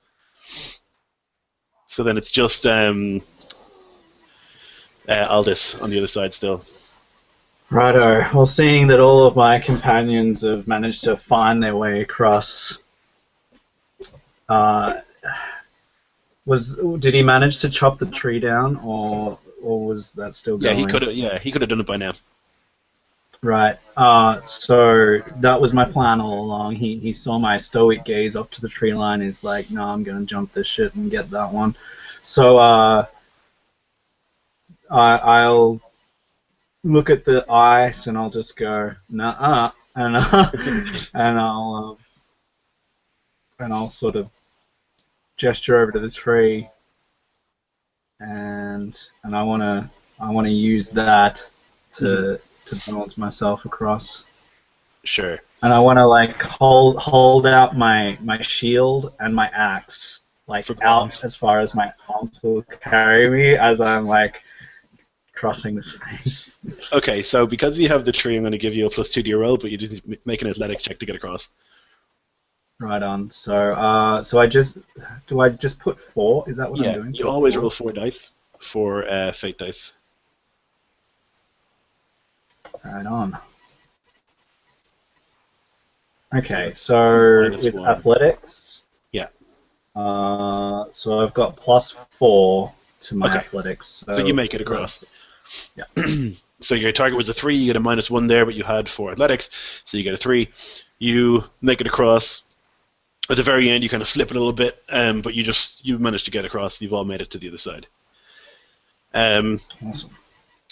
So then it's just Aldous on the other side still. Righto. Well, seeing that all of my companions have managed to find their way across, did he manage to chop the tree down, or was that still going? Yeah, he could have done it by now. Right. So that was my plan all along. He saw my stoic gaze up to the tree line. He's like, no, I'm gonna jump this shit and get that one. So I'll look at the ice and I'll just go nah, and I'll sort of gesture over to the tree, and I wanna use that to balance myself across. Sure. And I wanna like hold out my shield and my axe like out as far as my arms will carry me as I'm like trusting this thing. Okay, so because you have the tree, I'm going to give you a +2 to your roll, but you just need to make an athletics check to get across. Right on. So, so I just put 4? Is that what I'm doing? You Put always 4? roll 4 dice for fate dice. Right on. Okay, so with -1. athletics. Yeah. So I've got +4 to my Okay. athletics. So you make it across. Yeah. So your target was a 3, you get a -1 there, but you had 4 athletics, so you get a 3. You make it across. At the very end, you kind of slip it a little bit, but you managed to get across. You've all made it to the other side. Awesome.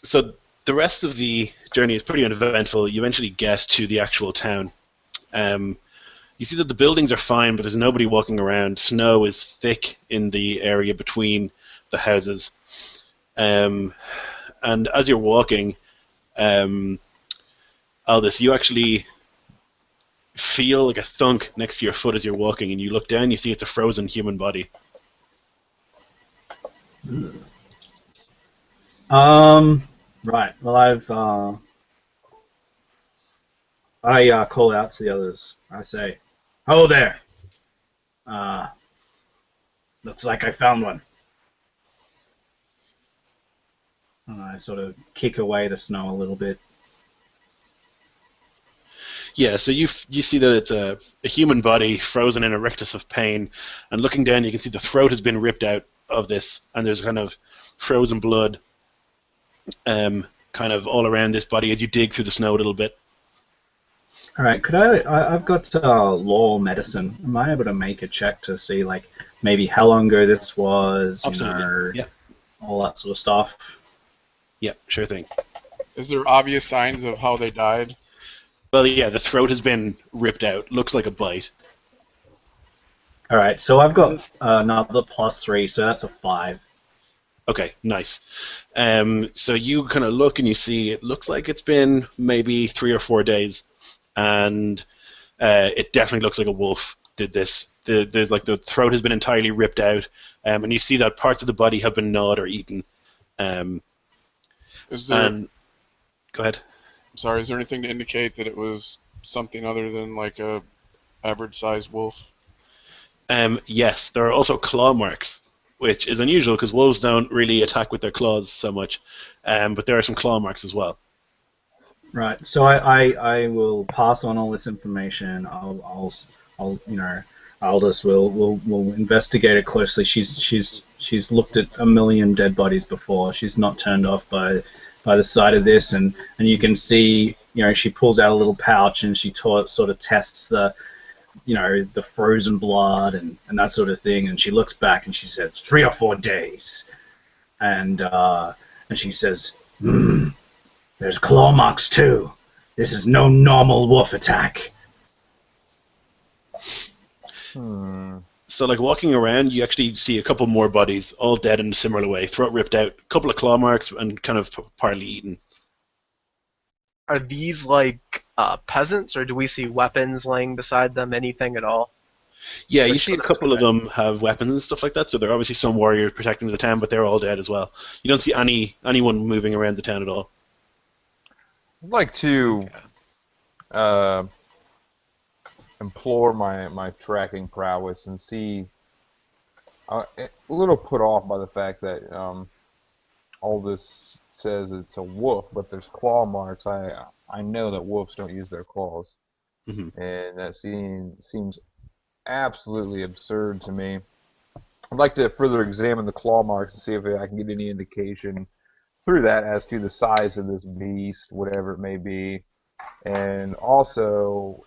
So the rest of the journey is pretty uneventful. You eventually get to the actual town. You see that the buildings are fine, but there's nobody walking around. Snow is thick in the area between the houses. And as you're walking, Aldous, you actually feel like a thunk next to your foot as you're walking, and you look down, you see it's a frozen human body. Right. Well, I call out to the others. I say, "Ho there! Looks like I found one." And I sort of kick away the snow a little bit. Yeah, so you see that it's a human body frozen in a rictus of pain, and looking down you can see the throat has been ripped out of this, and there's kind of frozen blood kind of all around this body as you dig through the snow a little bit. All right. Could I've got law medicine. Am I able to make a check to see, like, maybe how long ago this was? Absolutely. Yeah. All that sort of stuff. Yeah, sure thing. Is there obvious signs of how they died? Well, yeah, the throat has been ripped out. Looks like a bite. All right. So I've got another +3, so that's a 5. Okay, nice. So you kind of look and you see it looks like it's been maybe 3 or 4 days, and it definitely looks like a wolf did this. There's like the throat has been entirely ripped out, and you see that parts of the body have been gnawed or eaten. Is there? Go ahead. Sorry, is there anything to indicate that it was something other than like a average-sized wolf? Yes, there are also claw marks, which is unusual because wolves don't really attack with their claws so much, but there are some claw marks as well. Right. So I will pass on all this information. I'll Aldous will investigate it closely. She's looked at a million dead bodies before. She's not turned off by the sight of this, and you can see, she pulls out a little pouch and she sort of tests the frozen blood and that sort of thing, and she looks back and she says 3 or 4 days, and she says, there's claw marks too. This is no normal wolf attack. So, like, walking around, you actually see a couple more bodies, all dead in a similar way. Throat ripped out, a couple of claw marks, and kind of partly eaten. Are these like peasants, or do we see weapons laying beside them? Anything at all? Yeah, you see a couple of them have weapons and stuff like that, so there are obviously some warriors protecting the town, but they're all dead as well. You don't see anyone moving around the town at all. I'd like to implore my tracking prowess and see. A little put off by the fact that all this says it's a wolf, but there's claw marks. I know that wolves don't use their claws, and that seems absolutely absurd to me. I'd like to further examine the claw marks and see if I can get any indication through that as to the size of this beast, whatever it may be, and also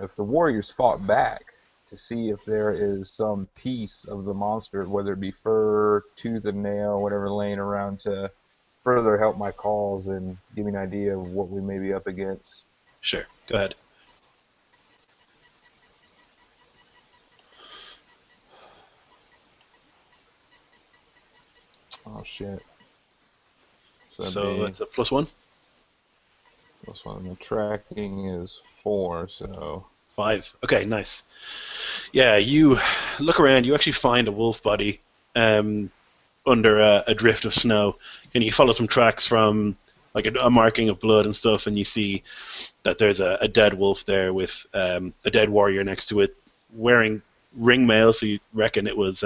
if the warriors fought back, to see if there is some piece of the monster, whether it be fur, tooth and nail, whatever, laying around to further help my cause and give me an idea of what we may be up against. Sure, go ahead. Oh shit. So that's a +1? +1. The tracking is 4, so 5. Okay, nice. Yeah, you look around, you actually find a wolf body. under a drift of snow, and you follow some tracks from like a marking of blood and stuff, and you see that there's a dead wolf there with a dead warrior next to it, wearing ring mail. So you reckon it was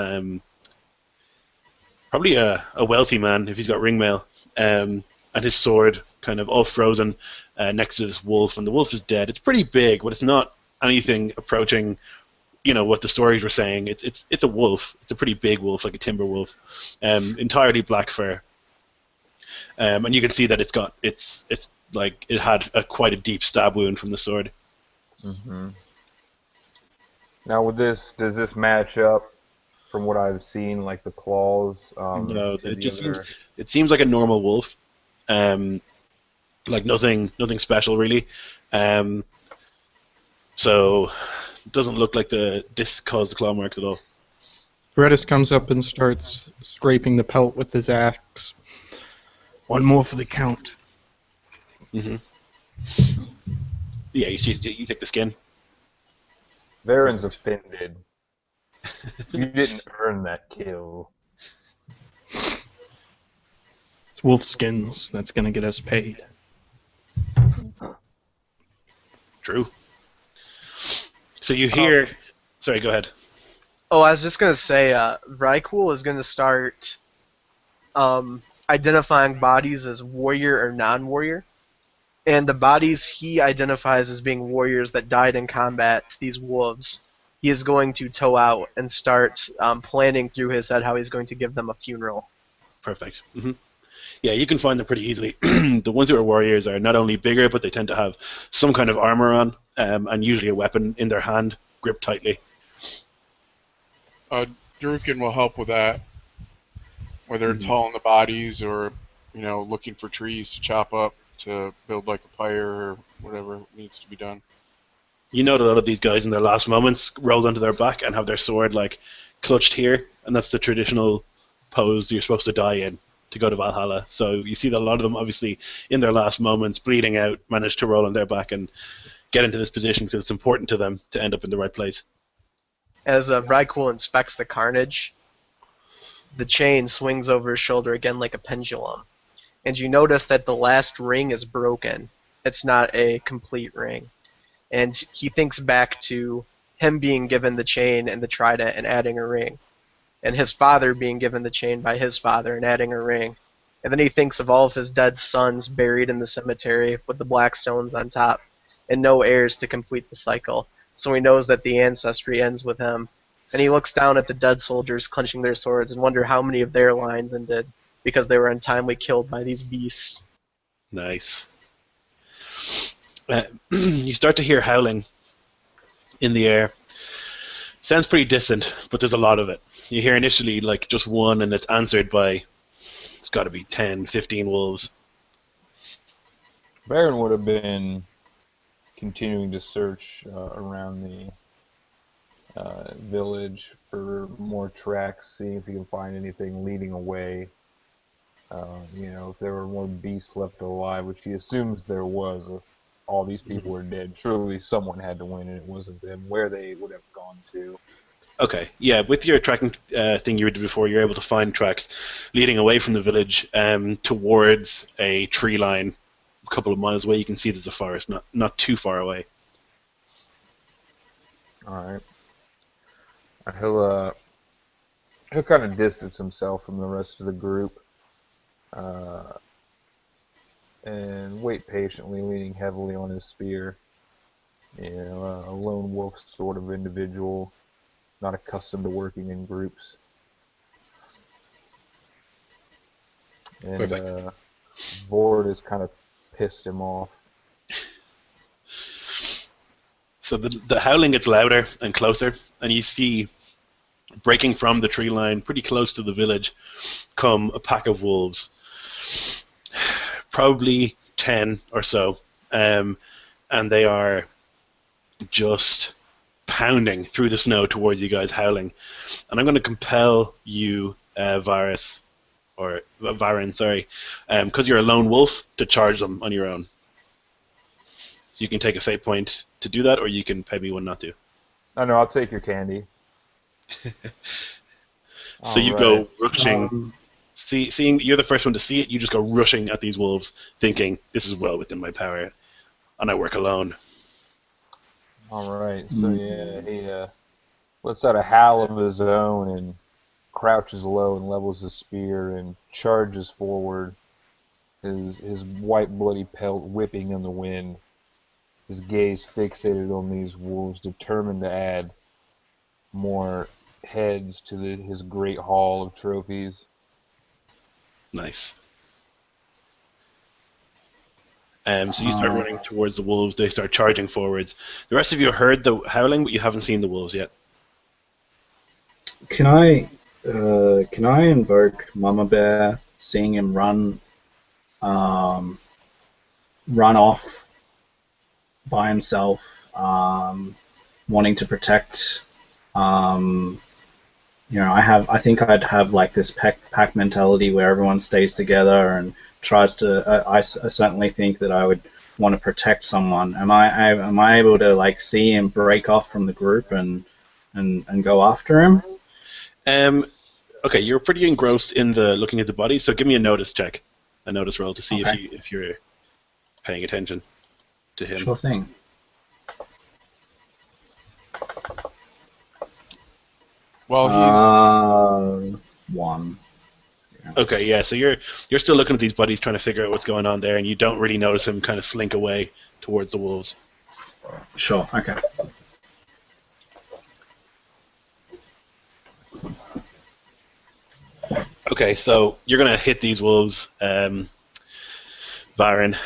probably a wealthy man if he's got ring mail, and his sword kind of all frozen next to this wolf, and the wolf is dead. It's pretty big, but it's not anything approaching, what the stories were saying. It's a wolf. It's a pretty big wolf, like a timber wolf, entirely black fur, and you can see that it's like it had quite a deep stab wound from the sword. Mm-hmm. Now, does this match up from what I've seen, like the claws? No, it seems like a normal wolf, like nothing special really. So it doesn't look like this caused the claw marks at all. Redis comes up and starts scraping the pelt with his axe. One more for the count. Mm-hmm. Yeah, you take the skin. Varen's offended. You didn't earn that kill. It's wolf skins. That's going to get us paid. True. So you hear... Sorry, go ahead. Oh, I was just going to say, Vrykul is going to start identifying bodies as warrior or non-warrior. And the bodies he identifies as being warriors that died in combat, these wolves, he is going to tow out and start planning through his head how he's going to give them a funeral. Perfect. Mm-hmm. Yeah, you can find them pretty easily. The ones who are warriors are not only bigger, but they tend to have some kind of armor on, and usually a weapon in their hand, gripped tightly. Drukin will help with that, whether it's hauling the bodies or, looking for trees to chop up to build like a pyre or whatever needs to be done. You know that a lot of these guys in their last moments rolled onto their back and have their sword like clutched here, and that's the traditional pose you're supposed to die in to go to Valhalla. So you see that a lot of them, obviously, in their last moments, bleeding out, manage to roll on their back and get into this position because it's important to them to end up in the right place. As Vrykul inspects the carnage, the chain swings over his shoulder again like a pendulum. And you notice that the last ring is broken. It's not a complete ring. And he thinks back to him being given the chain and the trident and adding a ring. And his father being given the chain by his father and adding a ring. And then he thinks of all of his dead sons buried in the cemetery with the black stones on top and no heirs to complete the cycle. So he knows that the ancestry ends with him. And he looks down at the dead soldiers clenching their swords and wonder how many of their lines ended because they were untimely killed by these beasts. Nice. You start to hear howling in the air. Sounds pretty distant, but there's a lot of it. You hear initially like just one, and it's answered by, it's got to be 10, 15 wolves. Varen would have been continuing to search around the village for more tracks, seeing if he can find anything leading away. If there were more beasts left alive, which he assumes there was. If all these people were dead, surely someone had to win, and it wasn't them. Where they would have gone to. Okay, yeah, with your tracking thing you did before, you're able to find tracks leading away from the village towards a tree line a couple of miles away. You can see there's a forest, not too far away. Alright. He'll kind of distance himself from the rest of the group and wait patiently, leaning heavily on his spear. A lone wolf sort of individual, not accustomed to working in groups. And Vord has kind of pissed him off. So the howling gets louder and closer, and you see, breaking from the tree line, pretty close to the village, come a pack of wolves. Probably 10 or so, and they are just pounding through the snow towards you guys, howling. And I'm going to compel you, Varen, because you're a lone wolf, to charge them on your own. So you can take a fate point to do that, or you can pay me one not to. No, I'll take your candy. So you go rushing seeing you're the first one to see it, you just go rushing at these wolves, thinking this is well within my power, and I work alone. All right. So yeah, he lets out a howl of his own and crouches low and levels his spear and charges forward. His white bloody pelt whipping in the wind. His gaze fixated on these wolves, determined to add more heads to his great haul of trophies. Nice. So you start running towards the wolves. They start charging forwards. The rest of you heard the howling, but you haven't seen the wolves yet. Can I invoke Mama Bear, seeing him run off by himself, wanting to protect? I think I'd have like this pack mentality where everyone stays together and tries to. I certainly think that I would want to protect someone. Am I able to like see him break off from the group and go after him? Okay, you're pretty engrossed in the looking at the body, so give me a notice check, a notice roll to see if you're paying attention to him. Sure thing. Well, he's 1. Okay, yeah. So you're still looking at these bodies, trying to figure out what's going on there, and you don't really notice him kind of slink away towards the wolves. Sure. Okay. Okay, so you're gonna hit these wolves, Baron.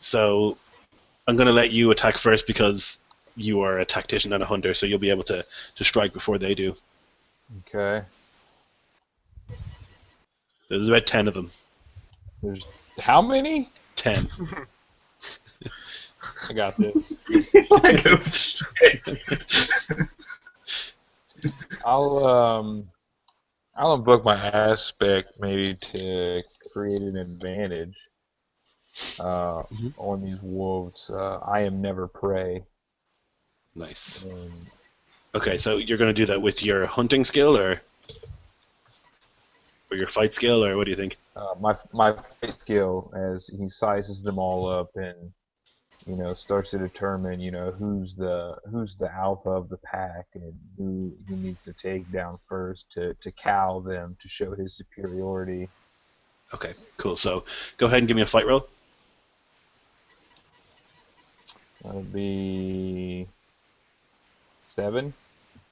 So I'm gonna let you attack first because you are a tactician and a hunter, so you'll be able to strike before they do. Okay. There's about 10 of them. There's how many? 10. I got this. Like, oh, shit. I'll invoke my aspect maybe to create an advantage on these wolves. I am never prey. Nice. Okay, so you're going to do that with your hunting skill or your fight skill, or what do you think? My fight skill, as he sizes them all up and starts to determine who's the alpha of the pack and who he needs to take down first to cow them to show his superiority. Okay, cool. So go ahead and give me a fight roll. That'll be 7.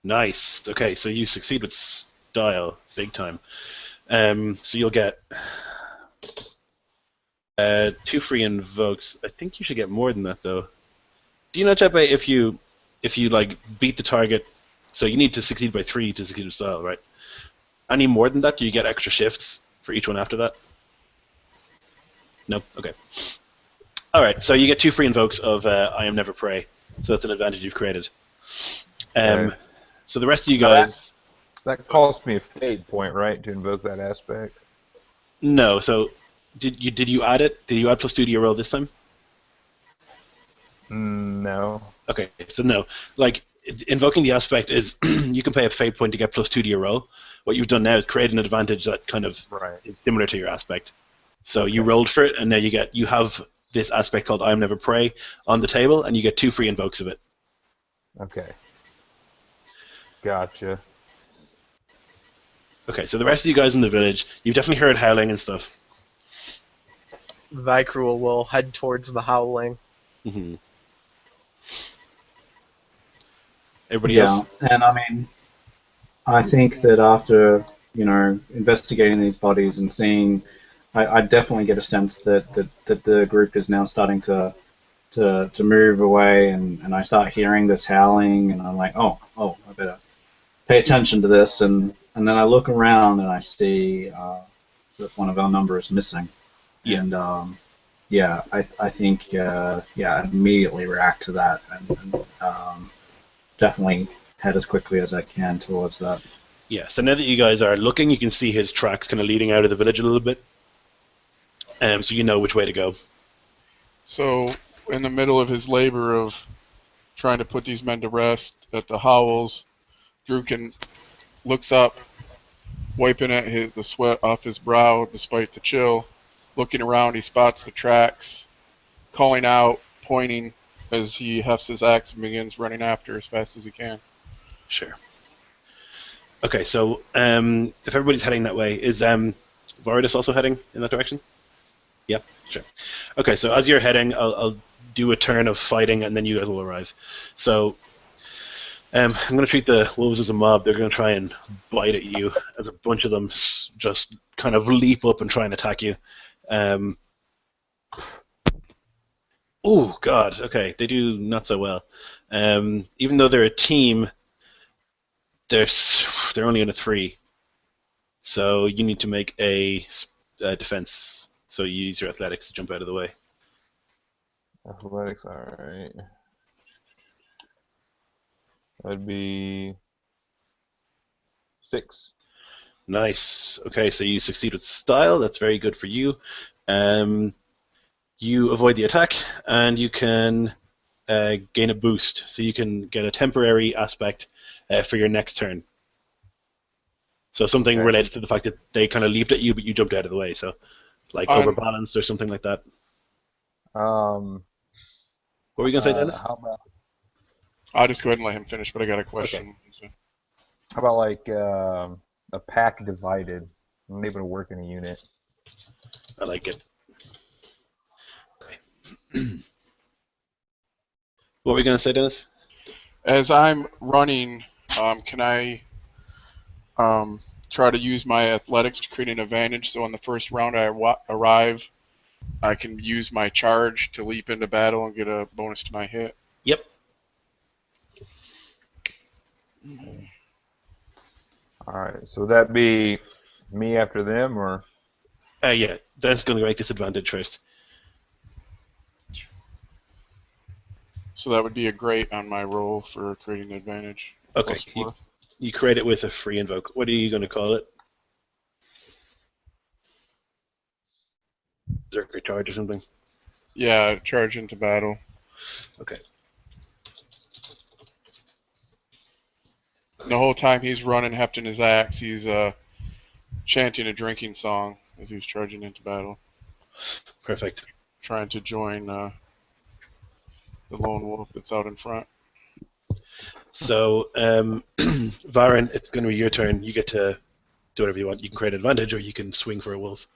Nice. Okay, so you succeed with style, big time. So you'll get 2 free invokes. I think you should get more than that, though. Do you know, Chepe, if you like beat the target, so you need to succeed by 3 to succeed with style, right? Any more than that, do you get extra shifts for each one after that? No? Okay. Alright, so you get 2 free invokes of I Am Never Prey. So that's an advantage you've created. Okay. So the rest of you guys... That cost me a fate point, right, to invoke that aspect? No, so did you add it? Did you add +2 to your roll this time? No. Okay, so no. Like, invoking the aspect is you can pay a fate point to get +2 to your roll. What you've done now is create an advantage that kind of is similar to your aspect. So you rolled for it, and now you have this aspect called I Am Never Prey on the table, and you get 2 free invokes of it. Okay. Gotcha. Okay, so the rest of you guys in the village, you've definitely heard howling and stuff. Vicruel will head towards the howling. Mm-hmm. Everybody else? And I mean, I think that after, investigating these bodies and seeing, I definitely get a sense that the group is now starting to move away, and I start hearing this howling, and I'm like, oh, I better pay attention to this, and then I look around and I see that one of our number is missing. Yeah. And I think immediately react to that and definitely head as quickly as I can towards that. Yeah, so now that you guys are looking, you can see his tracks kind of leading out of the village a little bit. So you know which way to go. So, in the middle of his labor of trying to put these men to rest at the howls, Druken looks up, wiping at the sweat off his brow despite the chill. Looking around, he spots the tracks, calling out, pointing as he hefts his axe and begins running after as fast as he can. Sure. Okay, so if everybody's heading that way, is Varadis also heading in that direction? Yep, sure. Okay, so as you're heading, I'll do a turn of fighting, and then you guys will arrive. So I'm going to treat the wolves as a mob. They're going to try and bite at you as a bunch of them just kind of leap up and try and attack you. Oh, God. Okay, they do not so well. Even though they're a team, they're only in a 3. So you need to make a defense. So you use your athletics to jump out of the way. Athletics, alright. That'd be 6. Nice. Okay, so you succeed with style. That's very good for you. You avoid the attack, and you can gain a boost. So you can get a temporary aspect for your next turn. So something related to the fact that they kind of leaped at you, but you jumped out of the way. So, like overbalanced or something like that. What were you going to say, Dennis? How about... I'll just go ahead and let him finish, but I got a question. Okay. How about like a pack divided? I'm able to work in a unit. I like it. Okay. What were you going to say, Dennis? As I'm running, can I try to use my athletics to create an advantage? So on the first round I arrive, I can use my charge to leap into battle and get a bonus to my hit. Yep. Alright, so that'd be me after them, or? Yeah, that's going to make disadvantage first. So that would be a great on my roll for creating an advantage. Okay, you create it with a free invoke. What are you going to call it? Berserker charge or something? Yeah, charge into battle. Okay. The whole time he's running, hefting his axe, he's chanting a drinking song as he's charging into battle. Perfect. Trying to join the lone wolf that's out in front. So, Varen, it's going to be your turn. You get to do whatever you want. You can create an advantage, or you can swing for a wolf.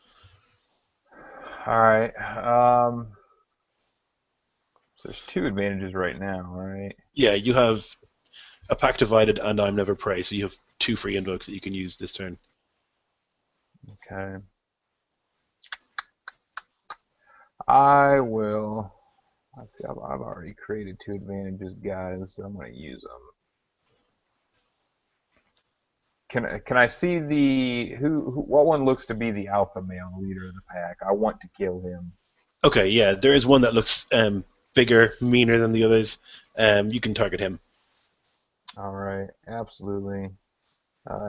Alright. So there's 2 advantages right now, right? Yeah, you have a pack divided and I'm never prey, so you have 2 free invokes that you can use this turn. Okay. I will... Let's see, I've already created 2 advantages, guys, so I'm going to use them. Can I see what one looks to be the alpha male leader of the pack? I want to kill him. Okay, yeah, there is one that looks bigger, meaner than the others. You can target him. Alright, absolutely.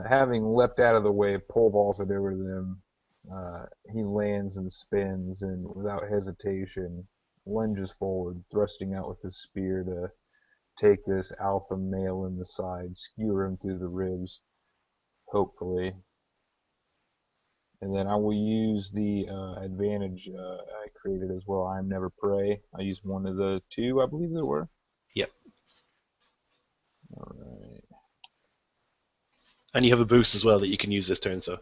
Having leapt out of the way, pole vaulted over them, he lands and spins, and without hesitation, lunges forward, thrusting out with his spear to take this alpha male in the side, skewer him through the ribs, hopefully. And then I will use the advantage I created as well. I am never prey. I used one of the 2, I believe there were. Yep. Alright. And you have a boost as well that you can use this turn, so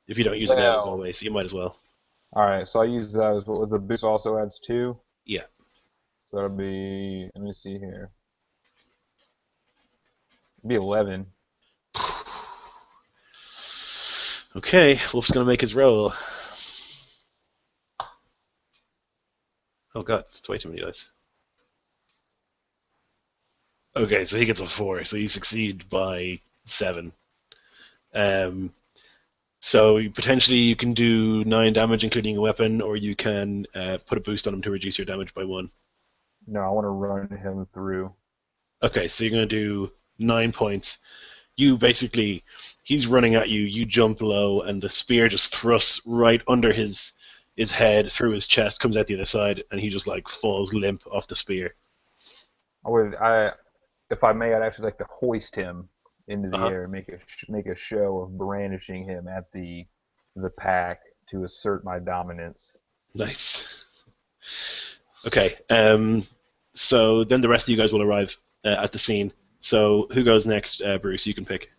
if you don't use it now, it'll go away, so you might as well. Alright, so I use that as well. The boost also adds 2? Yeah. So that'll be, let me see here. It'll be 11. Okay, Wolf's going to make his roll. Oh god, it's way too many dice. Okay, so he gets a 4, so you succeed by 7. So potentially you can do 9 damage, including a weapon, or you can put a boost on him to reduce your damage by 1. No, I want to run him through. Okay, so you're going to do 9 points. You basically, he's running at you, you jump low, and the spear just thrusts right under his head, through his chest, comes out the other side, and he just like falls limp off the spear. If I may, I'd actually like to hoist him into the air, make a show of brandishing him at the pack to assert my dominance. Nice. Okay. So then the rest of you guys will arrive at the scene. So who goes next, Bruce? You can pick.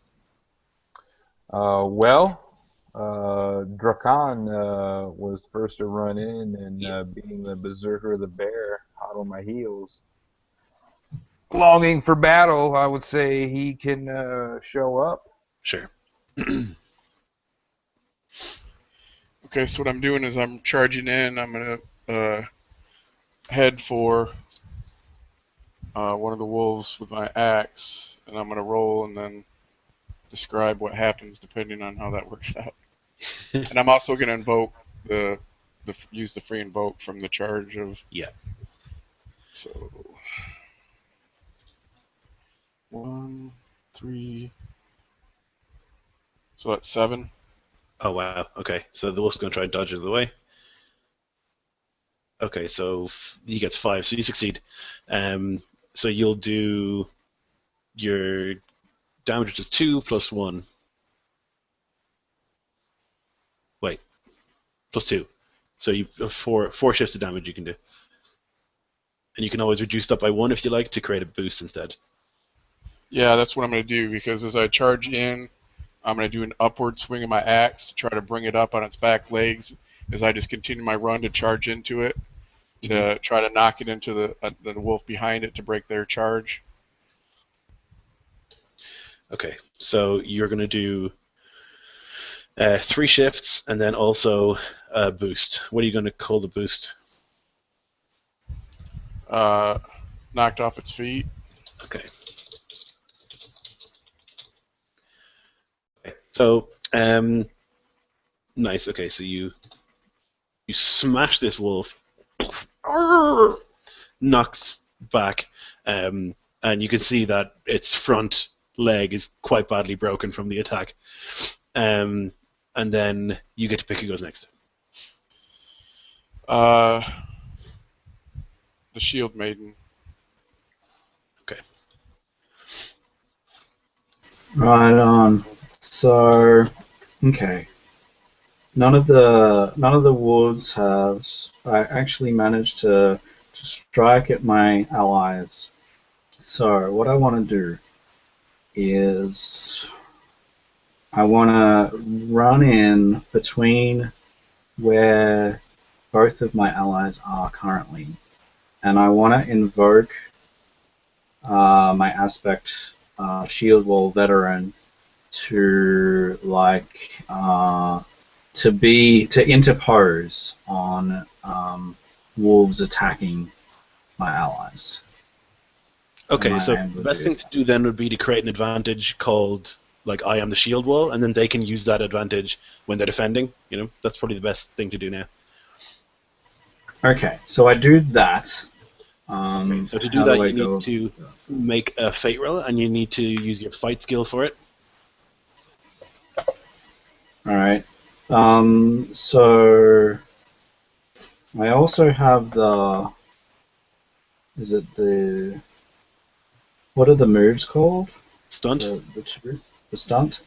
Drakan was first to run in, and being the berserker of the bear, hot on my heels, longing for battle, I would say he can show up. Sure. Okay, so what I'm doing is I'm charging in. I'm going to head for one of the wolves with my axe, and I'm going to roll and then describe what happens depending on how that works out. And I'm also going to invoke use the free invoke from the charge of... Yeah. So... 1, 3... So that's 7. Oh, wow. Okay, so the wolf's going to try and dodge it out of the way. Okay, so he gets 5, so you succeed. So you'll do your damage, which is 2 plus 1. Wait, plus 2. So you have four shifts of damage you can do. And you can always reduce that by 1 if you like to create a boost instead. Yeah, that's what I'm going to do, because as I charge in, I'm going to do an upward swing of my axe to try to bring it up on its back legs as I just continue my run to charge into it, to try to knock it into the wolf behind it to break their charge. Okay, so you're going to do 3 shifts and then also a boost. What are you going to call the boost? Knocked off its feet. Okay. So, nice. Okay, so you smash this wolf, knocks back, and you can see that its front leg is quite badly broken from the attack. And then you get to pick who goes next. The Shield Maiden. Okay. Right on. So, okay. None of the wolves have. I actually managed to strike at my allies. So what I want to do is I want to run in between where both of my allies are currently, and I want to invoke my aspect shield wall veteran to to interpose on wolves attacking my allies. Okay, so the best thing to do then would be to create an advantage called like I am the shield wall, and then they can use that advantage when they're defending. You know, that's probably the best thing to do now. Okay, so I do that. Okay, so to do that, you need to make a fate roll, and you need to use your fight skill for it. All right. So I also have the. Is it the? What are the moves called? Stunt. The stunt.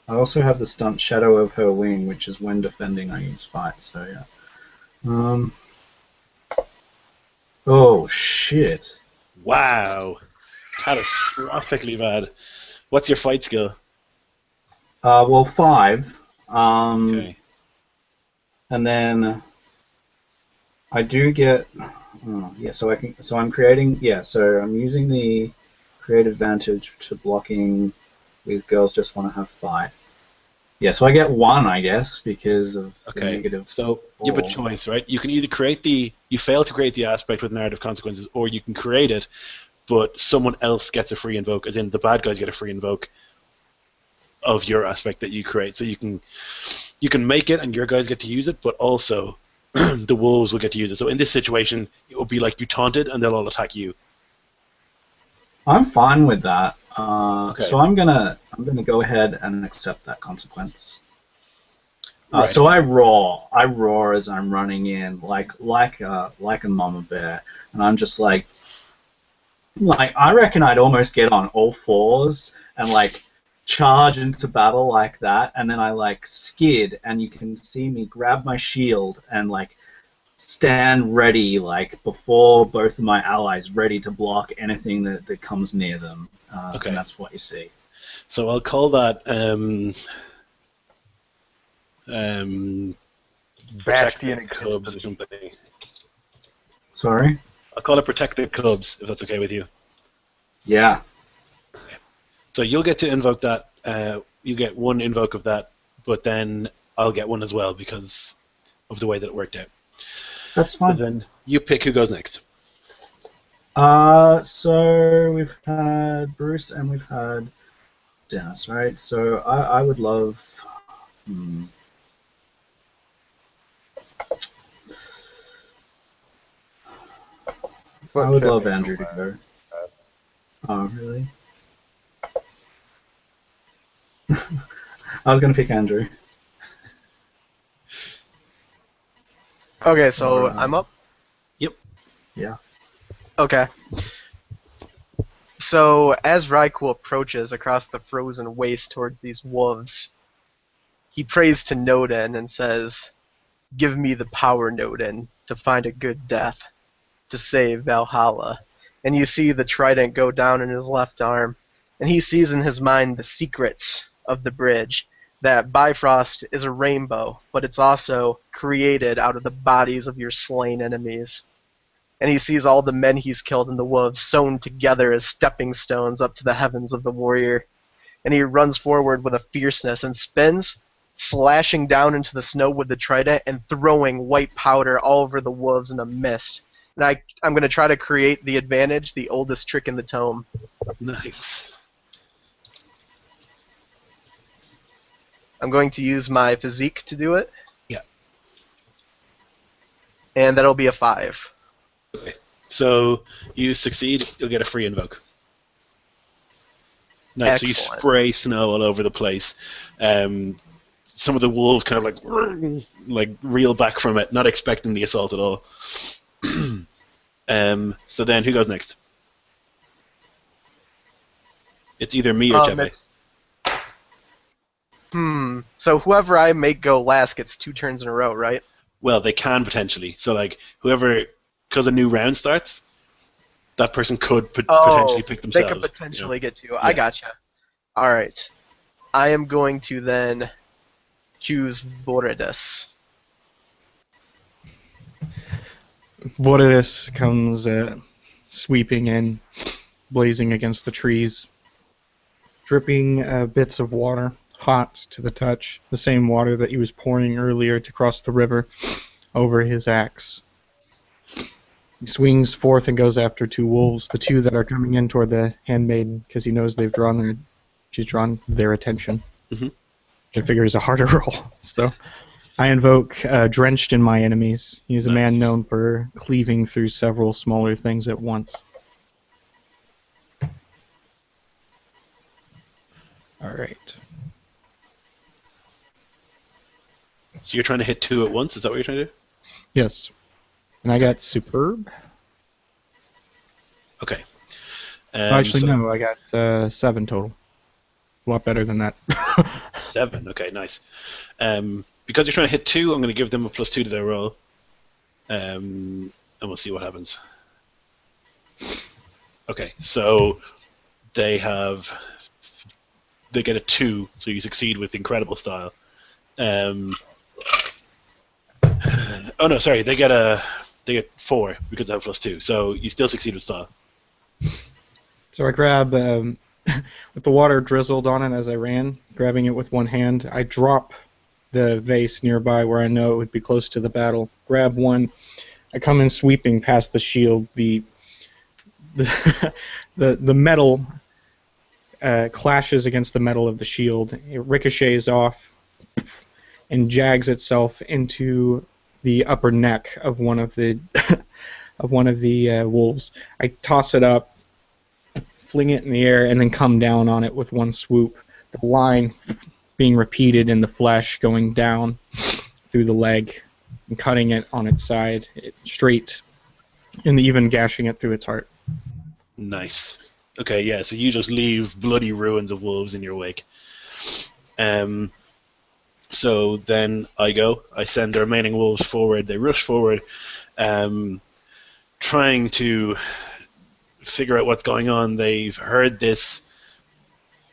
I also have the stunt Shadow of Her Wing, which is when defending I use fight. So yeah. Oh shit! Wow, catastrophically bad. What's your fight skill? Well, 5. Okay. And then I do get. Oh, yeah, so I can. So I'm creating. Yeah, so I'm using the create advantage to blocking with girls just want to have fight. Yeah, so I get 1, I guess, because of the negative. So you have a choice, right? You can either you fail to create the aspect with narrative consequences, or you can create it, but someone else gets a free invoke, as in the bad guys get a free invoke of your aspect that you create. So you can make it, and your guys get to use it, but also the wolves will get to use it. So in this situation, it will be like you taunted, and they'll all attack you. I'm fine with that. So I'm gonna go ahead and accept that consequence. Right. So I roar as I'm running in, like a mama bear, and I'm just like I reckon I'd almost get on all fours and like charge into battle like that, and then I like skid, and you can see me grab my shield and like stand ready, like before both of my allies, ready to block anything that comes near them. Okay. And that's what you see. So I'll call that Bastion protect the cubs or something. Sorry? I'll call it protect the cubs, if that's okay with you. Yeah. So you'll get to invoke that. You get one invoke of that, but then I'll get one as well because of the way that it worked out. That's So fine. then you pick who goes next. So we've had Bruce and we've had Dennis, right? So I would love... I would love Andrew to go. Oh, really? I was going to pick Andrew. Okay, so I'm up? Yep. Yeah. Okay. So, as Raikou approaches across the frozen waste towards these wolves, he prays to Nodin and says, "Give me the power, Nodin, to find a good death, to save Valhalla." And you see the trident go down in his left arm, and he sees in his mind the secrets of the bridge, that Bifrost is a rainbow, but it's also created out of the bodies of your slain enemies. And he sees all the men he's killed in the wolves sewn together as stepping stones up to the heavens of the warrior. And he runs forward with a fierceness and spins, slashing down into the snow with the trident and throwing white powder all over the wolves in a mist. And I'm going to try to create the advantage, the oldest trick in the tome. Nice. I'm going to use my physique to do it. Yeah. And that'll be a 5. Okay. So you succeed, you'll get a free invoke. Nice. Excellent. So you spray snow all over the place. Some of the wolves kind of like reel back from it, not expecting the assault at all. So then who goes next? It's either me or Jeppe. So whoever I make go last gets 2 turns in a row, right? Well, they can potentially. So like whoever, because a new round starts, that person could potentially pick themselves. They could potentially get 2. Yeah. I gotcha. All right. I am going to then choose Boredas. Boredas comes sweeping in, blazing against the trees, dripping bits of water, hot to the touch, the same water that he was pouring earlier to cross the river over his axe. He swings forth and goes after 2 wolves, the 2 that are coming in toward the handmaiden, because he knows she's drawn their attention. Mm-hmm. Which I figure is a harder roll. So I invoke Drenched in My Enemies. He is a man known for cleaving through several smaller things at once. Alright. So you're trying to hit 2 at once? Is that what you're trying to do? Yes. And I got Superb. Okay. Actually, no, I got 7 total. A lot better than that. 7, okay, nice. Because you're trying to hit 2, I'm going to give them a +2 to their roll. And we'll see what happens. Okay, so they get a 2, so you succeed with incredible style. Oh no, sorry, they get 4 because I have +2, so you still succeed with style. So I grab, with the water drizzled on it as I ran, grabbing it with one hand, I drop the vase nearby where I know it would be close to the battle, grab one, I come in sweeping past the shield, the metal clashes against the metal of the shield, it ricochets off and jags itself into the upper neck of one of the wolves. I toss it up, fling it in the air, and then come down on it with one swoop. The line being repeated in the flesh, going down through the leg and cutting it on its side straight, and even gashing it through its heart. Nice. Okay, yeah. So you just leave bloody ruins of wolves in your wake. So then I go. I send the remaining wolves forward. They rush forward, trying to figure out what's going on. They've heard this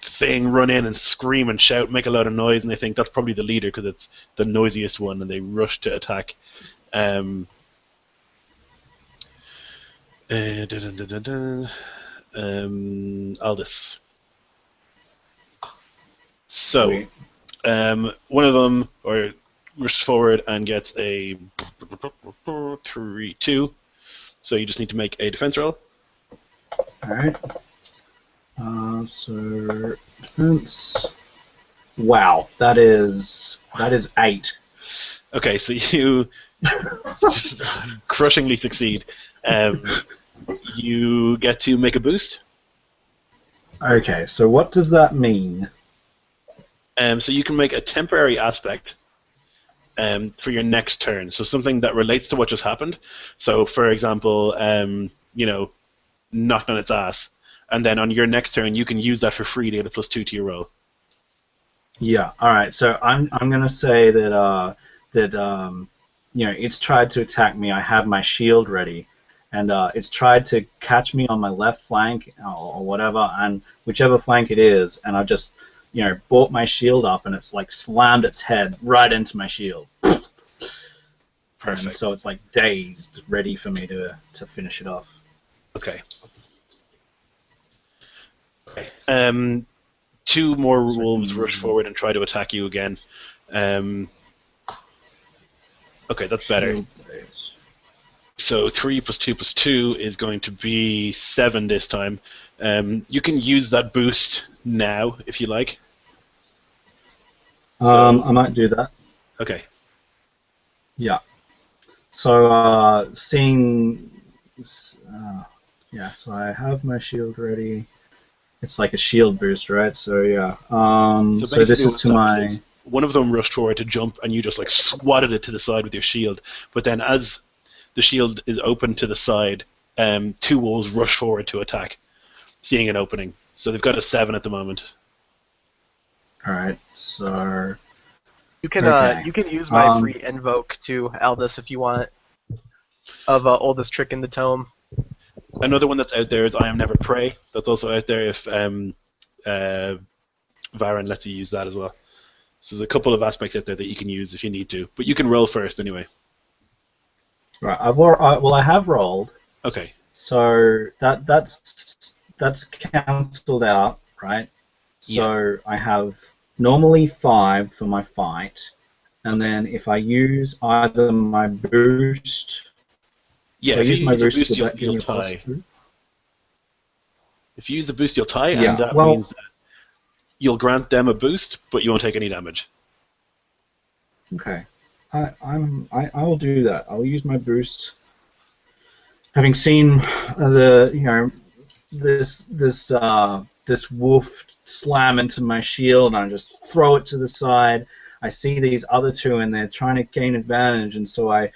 thing run in and scream and shout, make a lot of noise, and they think that's probably the leader because it's the noisiest one, and they rush to attack. Aldous. So, Sweet. one of them rushes forward and gets a 3-2. So you just need to make a defense roll. Alright. So defense. Wow, that is 8. Okay, so you crushingly succeed. You get to make a boost. Okay, so what does that mean? So you can make a temporary aspect for your next turn. So something that relates to what just happened. So, for example, knocked on its ass, and then on your next turn you can use that for free to get a +2 to your roll. Yeah. All right. So I'm gonna say that it's tried to attack me. I have my shield ready, and it's tried to catch me on my left flank or whatever, and whichever flank it is, and I just brought my shield up, and it's like slammed its head right into my shield. Perfect. And so it's like dazed, ready for me to finish it off. Okay. Two more wolves rush forward and try to attack you again. Okay, that's better. So 3 + 2 + 2 is going to be 7 this time. You can use that boost now if you like. I might do that. Okay. Yeah. So seeing, so I have my shield ready. It's like a shield boost, right? So yeah. So this is to my. One of them rushed forward to jump, and you just like swatted it to the side with your shield. But then, as the shield is open to the side, 2 wolves rush forward to attack, seeing an opening. So they've got a 7 at the moment. All right. So. You can you can use my free invoke to Aldous if you want. Of oldest trick in the tome. Another one that's out there is I Am Never Prey. That's also out there if Varen lets you use that as well. So there's a couple of aspects out there that you can use if you need to, but you can roll first anyway. Right. I have rolled. Okay. So that's cancelled out, right? So I have normally 5 for my fight, and then if I use either my boost. Yeah, if I use my boost, you'll tie. If you use the boost, you'll tie, Yeah, and that means that you'll grant them a boost, but you won't take any damage. Okay, I will do that. I'll use my boost. Having seen this wolf slam into my shield, and I just throw it to the side. I see these other 2, and they're trying to gain advantage, and so I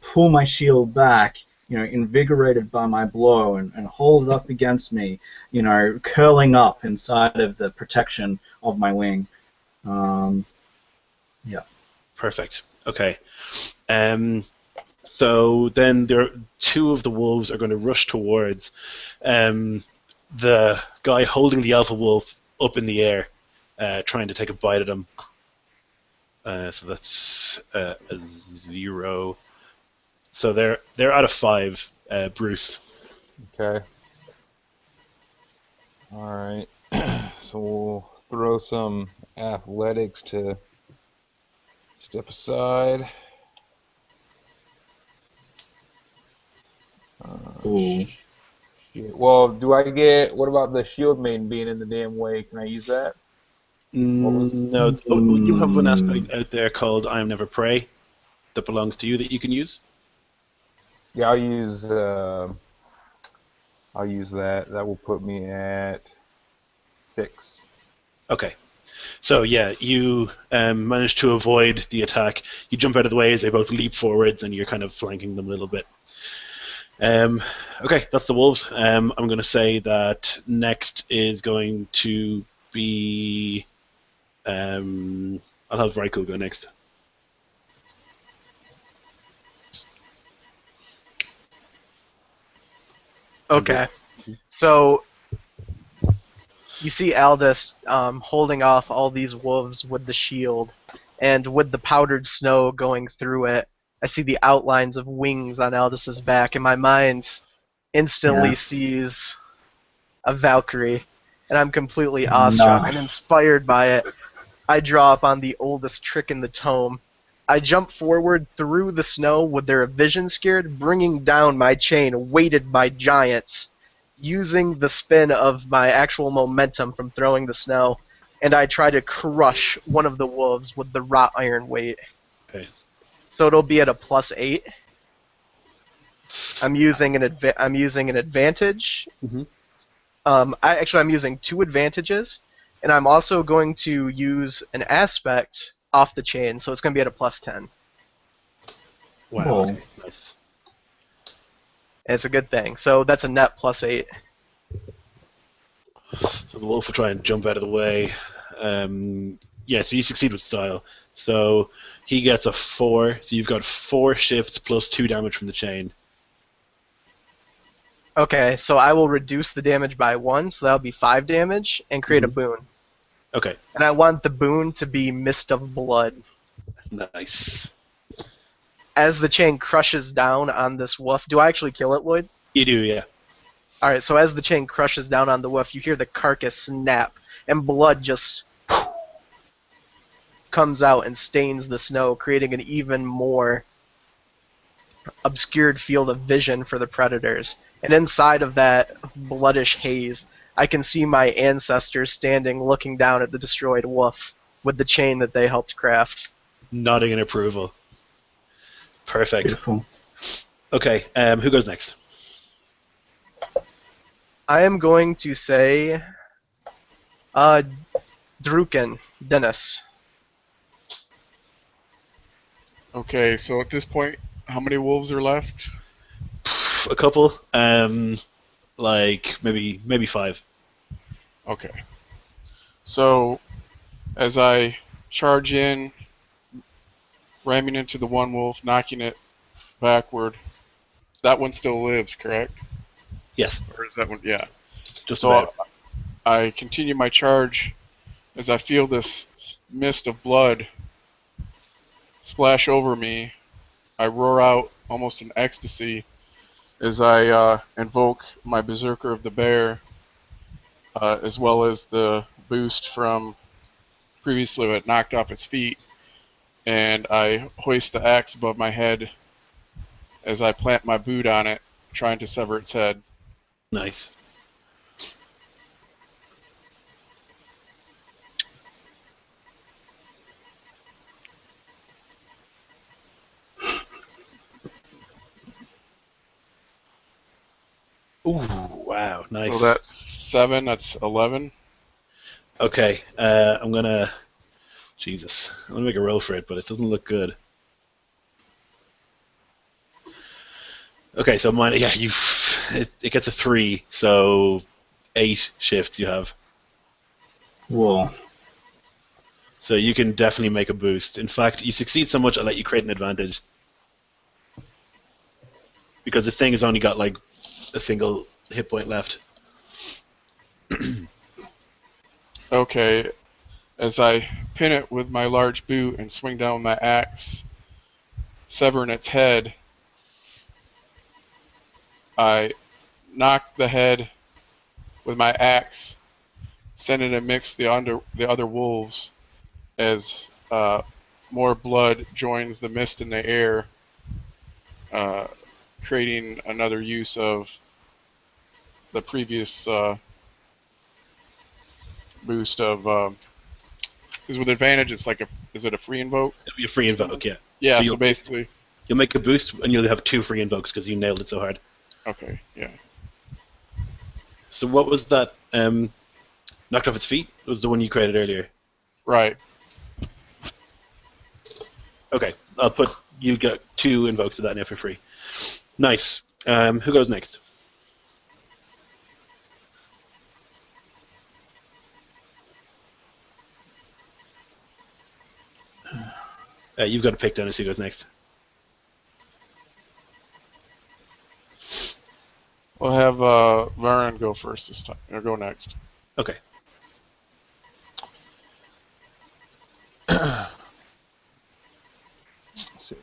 pull my shield back, invigorated by my blow, and hold it up against me, curling up inside of the protection of my wing. Yeah. Perfect. Okay. So then 2 of the wolves are going to rush towards the guy holding the alpha wolf up in the air, trying to take a bite at him. So that's a 0. So they're out of 5, Bruce. Okay. All right. So we'll throw some athletics to step aside. Ooh. Shit. Well, do I get? What about the shield maiden being in the damn way? Can I use that? No. Oh, you have one aspect out there called I Am Never Prey that belongs to you that you can use. Yeah, I'll use that. That will put me at 6. Okay. So yeah, you manage to avoid the attack. You jump out of the way as they both leap forwards, and you're kind of flanking them a little bit. Okay, that's the wolves. I'm going to say that next is going to be. I'll have Ryko go next. Okay. So you see Aldous holding off all these wolves with the shield, and with the powdered snow going through it, I see the outlines of wings on Aldous' back, and my mind instantly sees a Valkyrie, and I'm completely awestruck and inspired by it. I draw up on the oldest trick in the tome. I jump forward through the snow with their vision scared, bringing down my chain weighted by giants, using the spin of my actual momentum from throwing the snow, and I try to crush one of the wolves with the wrought iron weight. Okay. So it'll be at a +8. I'm using an advantage. Mm-hmm. I'm using 2 advantages, and I'm also going to use an aspect off the chain, so it's going to be at a +10. Wow. Cool. Okay, nice. And it's a good thing. So that's a net +8. So the wolf will try and jump out of the way. Yeah, so you succeed with style. So he gets a 4. So you've got 4 shifts plus 2 damage from the chain. Okay, so I will reduce the damage by 1, so that'll be 5 damage, and create a boon. Okay. And I want the boon to be Mist of Blood. Nice. As the chain crushes down on this wolf, do I actually kill it, Lloyd? You do, yeah. Alright, so as the chain crushes down on the wolf, you hear the carcass snap, and blood just comes out and stains the snow, creating an even more obscured field of vision for the predators. And inside of that bloodish haze, I can see my ancestors standing looking down at the destroyed wolf with the chain that they helped craft. Nodding in approval. Perfect. Beautiful. Okay, who goes next? I am going to say Druken, Dennis. Okay, so at this point, how many wolves are left? A couple. Like maybe 5. Okay. So, as I charge in, ramming into the one wolf, knocking it backward, that one still lives, correct? Yes. Or is that one? Yeah. Just So about. I continue my charge as I feel this mist of blood splash over me. I roar out almost in ecstasy as I invoke my Berserker of the Bear, as well as the boost from previously what knocked off its feet, and I hoist the axe above my head as I plant my boot on it, trying to sever its head. Nice. Ooh, wow, nice. So that's 7, that's 11. Okay, I'm gonna... Jesus. I'm gonna make a roll for it, but it doesn't look good. Okay, so mine... Yeah, it gets a 3, so 8 shifts you have. Whoa. So you can definitely make a boost. In fact, you succeed so much, I'll let you create an advantage. Because this thing has only got, like, a single hit point left. Okay, as I pin it with my large boot and swing down my axe, severing its head, I knock the head with my axe, sending it amidst the other wolves as more blood joins the mist in the air, creating another use of the previous boost of because with advantage it's like is it a free invoke? It'll be a free invoke, yeah. Yeah, So so basically you'll make a boost and you'll have 2 free invokes because you nailed it so hard. okay, yeah. So what was that knocked off its feet? It was the one you created earlier. Right. Okay, I'll put you got 2 invokes of that now for free. Nice. Who goes next? You've got to pick Dennis who goes next. We'll have Varan go first this time, or go next. Okay.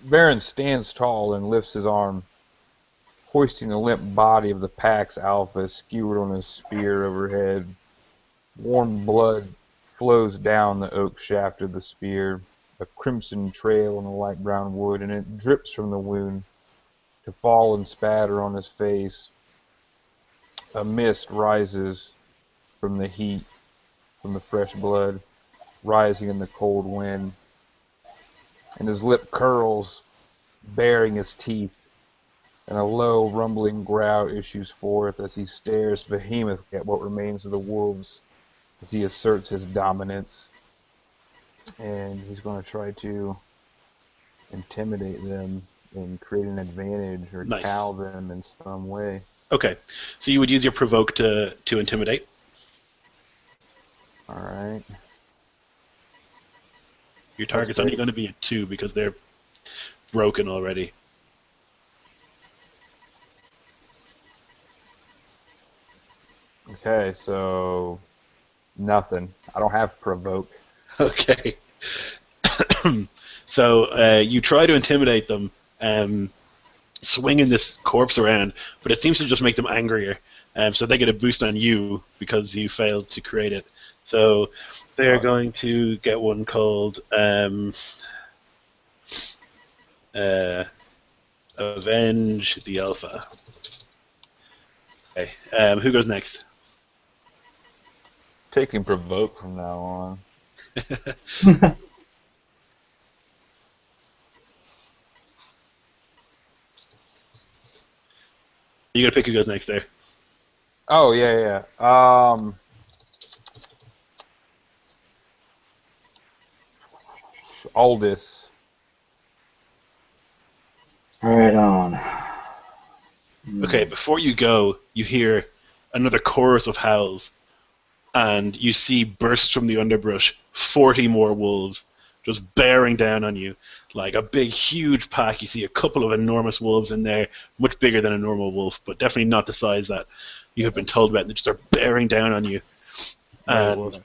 Baron stands tall and lifts his arm, hoisting the limp body of the pack's alpha skewered on his spear overhead. Warm blood flows down the oak shaft of the spear, a crimson trail on the light brown wood, and it drips from the wound to fall and spatter on his face. A mist rises from the heat, from the fresh blood, rising in the cold wind, and his lip curls, baring his teeth, and a low, rumbling growl issues forth as he stares vehemently at what remains of the wolves as he asserts his dominance. And he's going to try to intimidate them and create an advantage or Nice. cow them in some way. Okay. So you would use your provoke to intimidate? Alright. Your target's only going to be a 2 because they're broken already. Okay, so nothing. I don't have provoke. Okay. So you try to intimidate them, swinging this corpse around, but it seems to just make them angrier. So they get a boost on you because you failed to create it. So they're going to get one called Avenge the Alpha. Okay. Who goes next? Taking provoke from now on. You gotta pick who goes next there. Oh, yeah. Aldous. Right on. Okay, before you go, you hear another chorus of howls, and you see burst from the underbrush 40 more wolves just bearing down on you like a big, huge pack. You see a couple of enormous wolves in there, much bigger than a normal wolf, but definitely not the size that you have been told about. They just are bearing down on you. And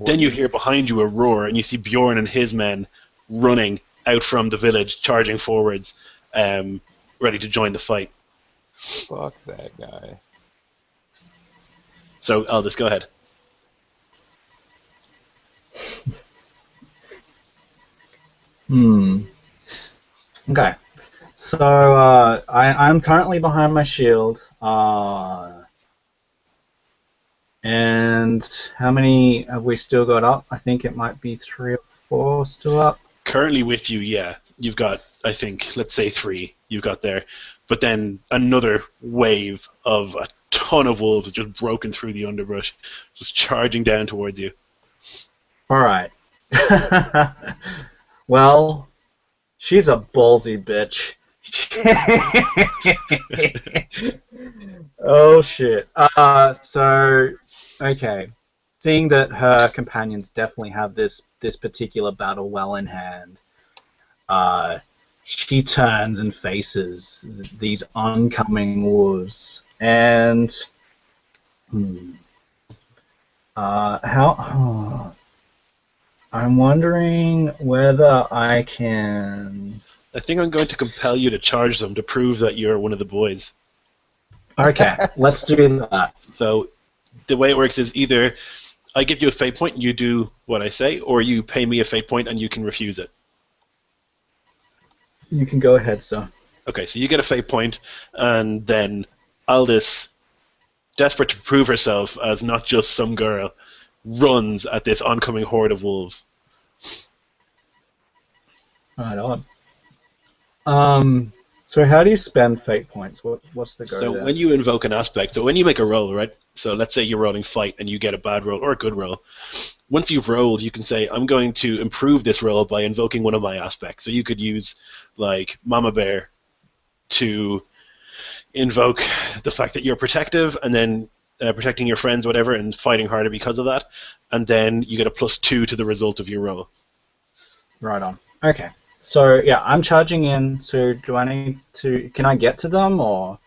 then you hear behind you a roar, and you see Bjorn and his men running out from the village, charging forwards, ready to join the fight. Fuck that guy. So, Aldous, go ahead. Okay. So I'm currently behind my shield. And how many have we still got up? I think it might be 3 or 4 still up. Currently with you, yeah. You've got, I think, let's say 3 you've got there. But then another wave of a ton of wolves have just broken through the underbrush, just charging down towards you. All right. Well, she's a ballsy bitch. Oh shit. Okay. Seeing that her companions definitely have this particular battle well in hand, she turns and faces these oncoming wolves. And I'm wondering whether I can. I think I'm going to compel you to charge them to prove that you're one of the boys. Okay, let's do that. So the way it works is either I give you a fate point and you do what I say, or you pay me a fate point and you can refuse it. You can go ahead, sir. Okay, so you get a fate point, and then Aldous, desperate to prove herself as not just some girl, runs at this oncoming horde of wolves. Right on. So how do you spend fate points? What's the go So there? when you invoke an aspect, so when you make a roll, right? So let's say you're rolling fight and you get a bad roll or a good roll. Once you've rolled, you can say, I'm going to improve this roll by invoking one of my aspects. So you could use, like, Mama Bear to invoke the fact that you're protective, and then protecting your friends, whatever, and fighting harder because of that, and then you get a +2 to the result of your roll. Right on. Okay. So yeah, I'm charging in. So do I need to? Can I get to them or?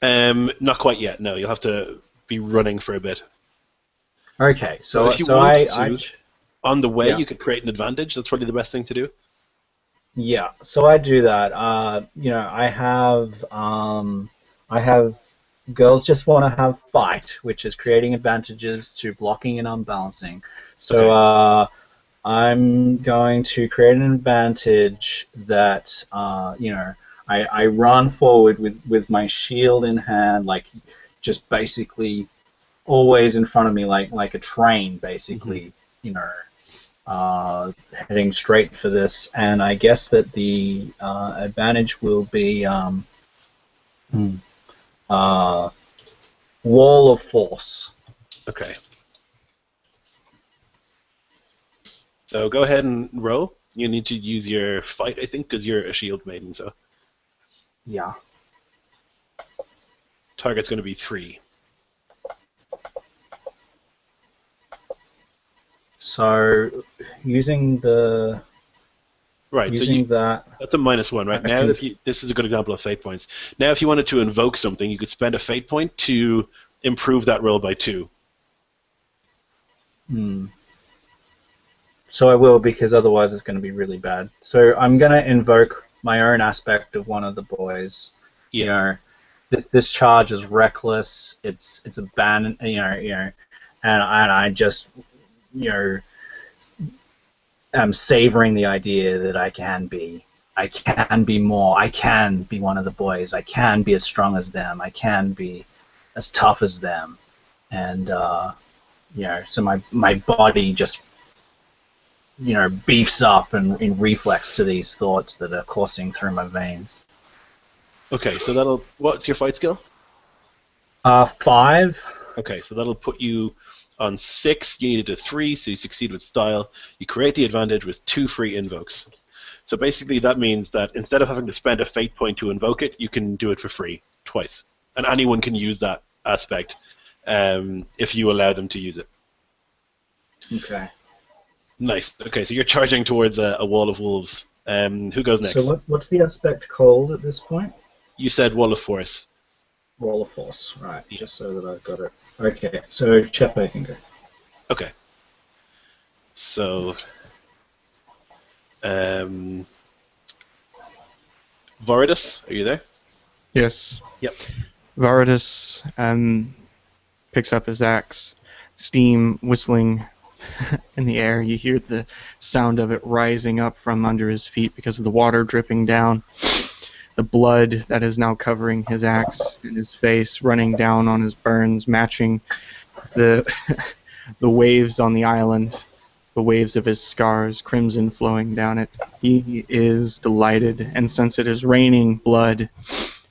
Not quite yet. No, you'll have to be running for a bit. Okay. So if you so want I to, on the way, yeah. you could create an advantage. That's probably the best thing to do. Yeah. So I do that. I have girls just want to have fight, which is creating advantages to blocking and unbalancing. So Okay. I'm going to create an advantage that I run forward with my shield in hand, like just basically always in front of me, like a train, basically. Heading straight for this, and I guess that the advantage will be wall of force. Okay. So go ahead and roll. You need to use your fight, I think, because you're a shield maiden. So Yeah. target's going to be 3. So using the Right. using that. That's a -1, right? I Now, can- this is a good example of fate points. Now, if you wanted to invoke something, you could spend a fate point to improve that roll by 2. So I will, because otherwise it's going to be really bad. So I'm going to invoke my own aspect of one of the boys. Yeah. You know, this charge is reckless. It's abandoned. And I just am savoring the idea that I can be more. I can be one of the boys. I can be as strong as them. I can be as tough as them. And so my body just beefs up in reflex to these thoughts that are coursing through my veins. Okay, so what's your fight skill? 5. Okay, so that'll put you on 6. You needed a 3, so you succeed with style. You create the advantage with 2 free invokes. So basically that means that instead of having to spend a fate point to invoke it, you can do it for free twice. And anyone can use that aspect if you allow them to use it. Okay. Nice. Okay, so you're charging towards a wall of wolves. Who goes next? So what's the aspect called at this point? You said wall of force. Wall of force. Right. Just so that I've got it. Okay. So Chepe can go. Okay. So, Voridus, are you there? Yes. Yep. Varadus picks up his axe, steam whistling in the air. You hear the sound of it rising up from under his feet because of the water dripping down. The blood that is now covering his axe and his face running down on his burns, matching the the waves on the island, the waves of his scars, crimson flowing down it. He is delighted, and since it is raining blood,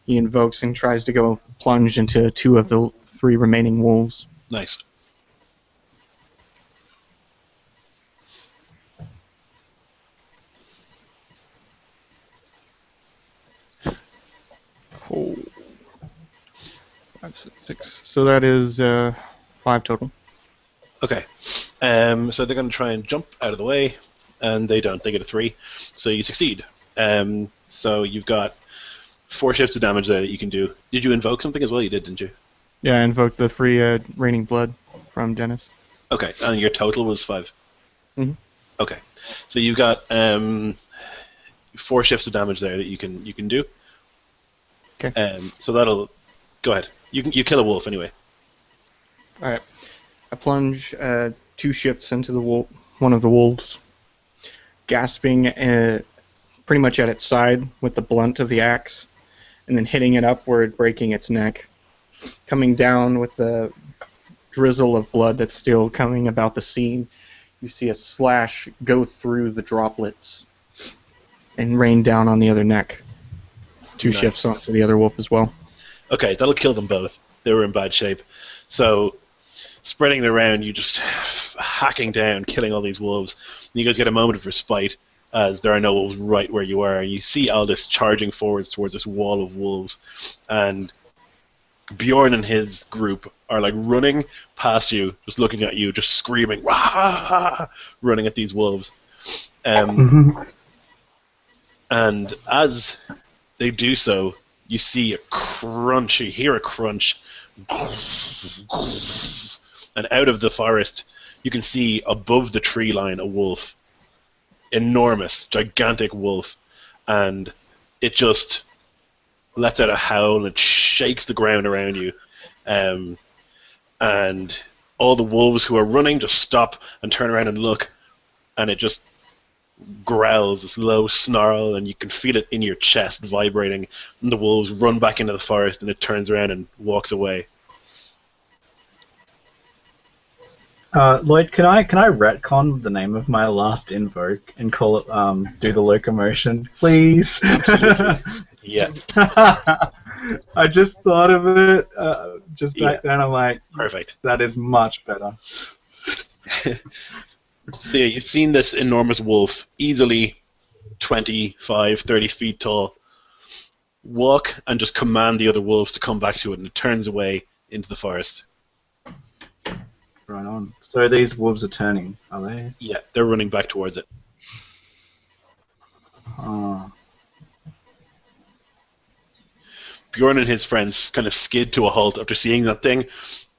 he invokes and tries to go plunge into 2 of the 3 remaining wolves. Nice. Oh. 5, 6. So that is 5 total. Okay. So they're going to try and jump out of the way, and they don't. They get a 3. So you succeed. So you've got 4 shifts of damage there that you can do. Did you invoke something as well? You did, didn't you? Yeah, I invoked the free raining blood from Dennis. Okay, and your total was 5? Mhm. Okay. So you've got 4 shifts of damage there that you can do. Okay. So that'll... Go ahead. You kill a wolf anyway. Alright. I plunge 2 shifts into one of the wolves, gasping pretty much at its side with the blunt of the axe, and then hitting it upward, breaking its neck. Coming down with the drizzle of blood that's still coming about the scene, you see a slash go through the droplets and rain down on the other neck. 2 Nice. shifts onto the other wolf as well. Okay, that'll kill them both. They were in bad shape. So, spreading it around, you just hacking down, killing all these wolves. You guys get a moment of respite, as there are no wolves right where you are. You see Aldous charging forwards towards this wall of wolves, and Bjorn and his group are like running past you, just looking at you, just screaming, "Wah!" running at these wolves. And as they do so, you see a crunch, you hear a crunch, and out of the forest, you can see above the tree line a wolf. Enormous, gigantic wolf, and it just lets out a howl and shakes the ground around you, and all the wolves who are running just stop and turn around and look, and it just growls, this low snarl, and you can feel it in your chest vibrating, and the wolves run back into the forest, and it turns around and walks away. Lloyd, can I retcon the name of my last invoke and call it do the locomotion, please? Yeah. I just thought of it just back then. I'm like, perfect. That is much better. So yeah, you've seen this enormous wolf, easily 25, 30 feet tall, walk and just command the other wolves to come back to it, and it turns away into the forest. Right on. So these wolves are turning, are they? Yeah, they're running back towards it. Bjorn and his friends kind of skid to a halt after seeing that thing,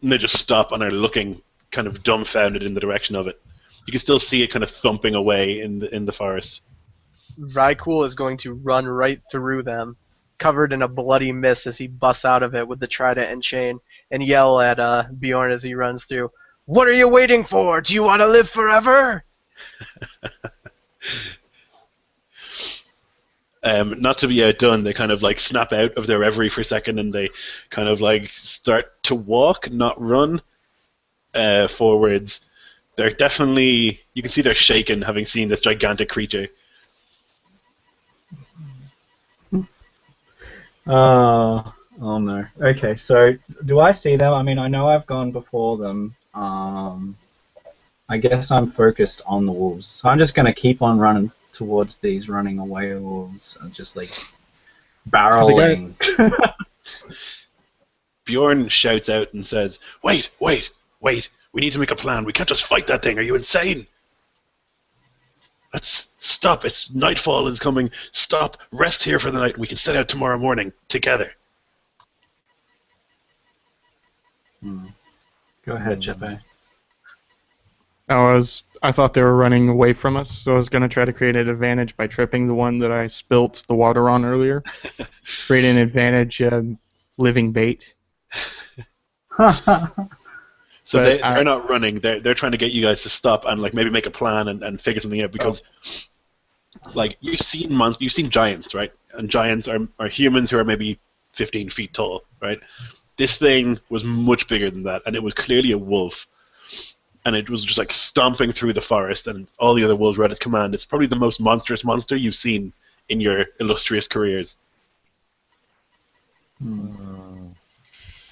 and they just stop and are looking kind of dumbfounded in the direction of it. You can still see it kind of thumping away in the forest. Vrykul is going to run right through them, covered in a bloody mist as he busts out of it with the trident and chain, and yell at Bjorn as he runs through, "What are you waiting for? Do you want to live forever?" Not to be outdone, they kind of like snap out of their reverie for a second, and they kind of like start to walk, not run, forwards. They're definitely, you can see they're shaken having seen this gigantic creature. Oh no. Okay, so do I see them? I mean, I know I've gone before them. I guess I'm focused on the wolves. So I'm just going to keep on running towards these running away wolves and just like barreling. Bjorn shouts out and says, "Wait, wait, wait. We need to make a plan. We can't just fight that thing. Are you insane? Let's stop. It's nightfall is coming. Stop. Rest here for the night, and we can set out tomorrow morning together." Go ahead, Jeppe. I thought they were running away from us, so I was going to try to create an advantage by tripping the one that I spilt the water on earlier. Create an advantage, living bait. So they're not running. They're trying to get you guys to stop and like maybe make a plan and figure something out, because like you've seen giants, right? And giants are humans who are maybe 15 feet tall, right? This thing was much bigger than that, and it was clearly a wolf. And it was just like stomping through the forest, and all the other wolves were at its command. It's probably the most monstrous monster you've seen in your illustrious careers.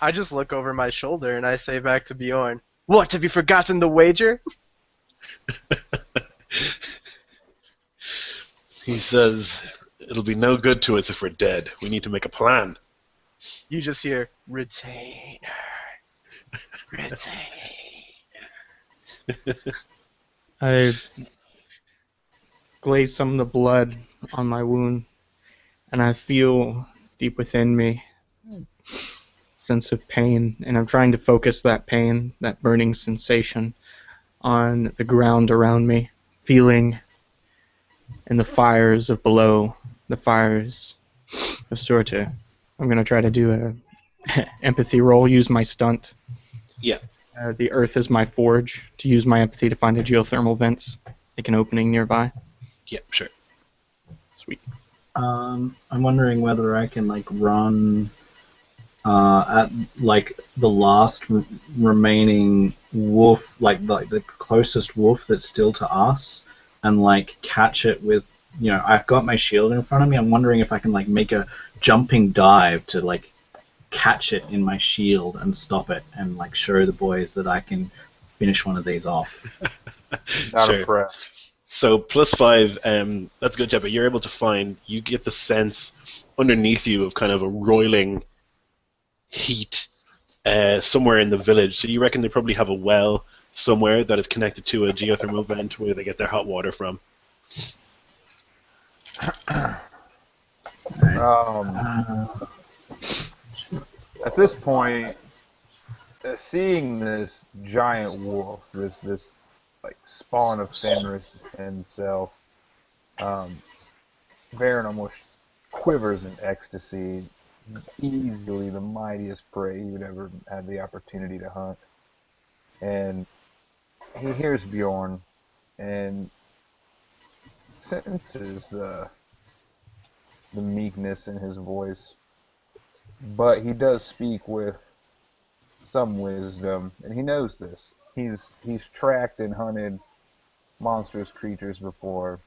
I just look over my shoulder and I say back to Bjorn, "What, have you forgotten the wager?" He says, "It'll be no good to us if we're dead. We need to make a plan." You just hear, "Retainer. Retainer." I glaze some of the blood on my wound, and I feel deep within me a sense of pain, and I'm trying to focus that pain, that burning sensation, on the ground around me, feeling in the fires of below, the fires of Surtur. I'm going to try to do a empathy roll, use my stunt. Yeah. The earth is my forge, to use my empathy to find a geothermal vents, like an opening nearby. Yeah, sure. Sweet. I'm wondering whether I can like run at like the last remaining wolf, like the closest wolf that's still to us, and like catch it with, you know, I've got my shield in front of me. I'm wondering if I can like make a jumping dive to like catch it in my shield and stop it, and like show the boys that I can finish one of these off. Not Sure. impressed. So +5, that's a good job, but you're able to find, you get the sense underneath you of kind of a roiling heat somewhere in the village. So you reckon they probably have a well somewhere that is connected to a geothermal vent where they get their hot water from. At this point, seeing this giant wolf, this like spawn of Fenrir himself, Baron almost quivers in ecstasy. Easily the mightiest prey he would ever have the opportunity to hunt. And he hears Bjorn and senses the meekness in his voice. But he does speak with some wisdom, and he knows this. He's tracked and hunted monstrous creatures before.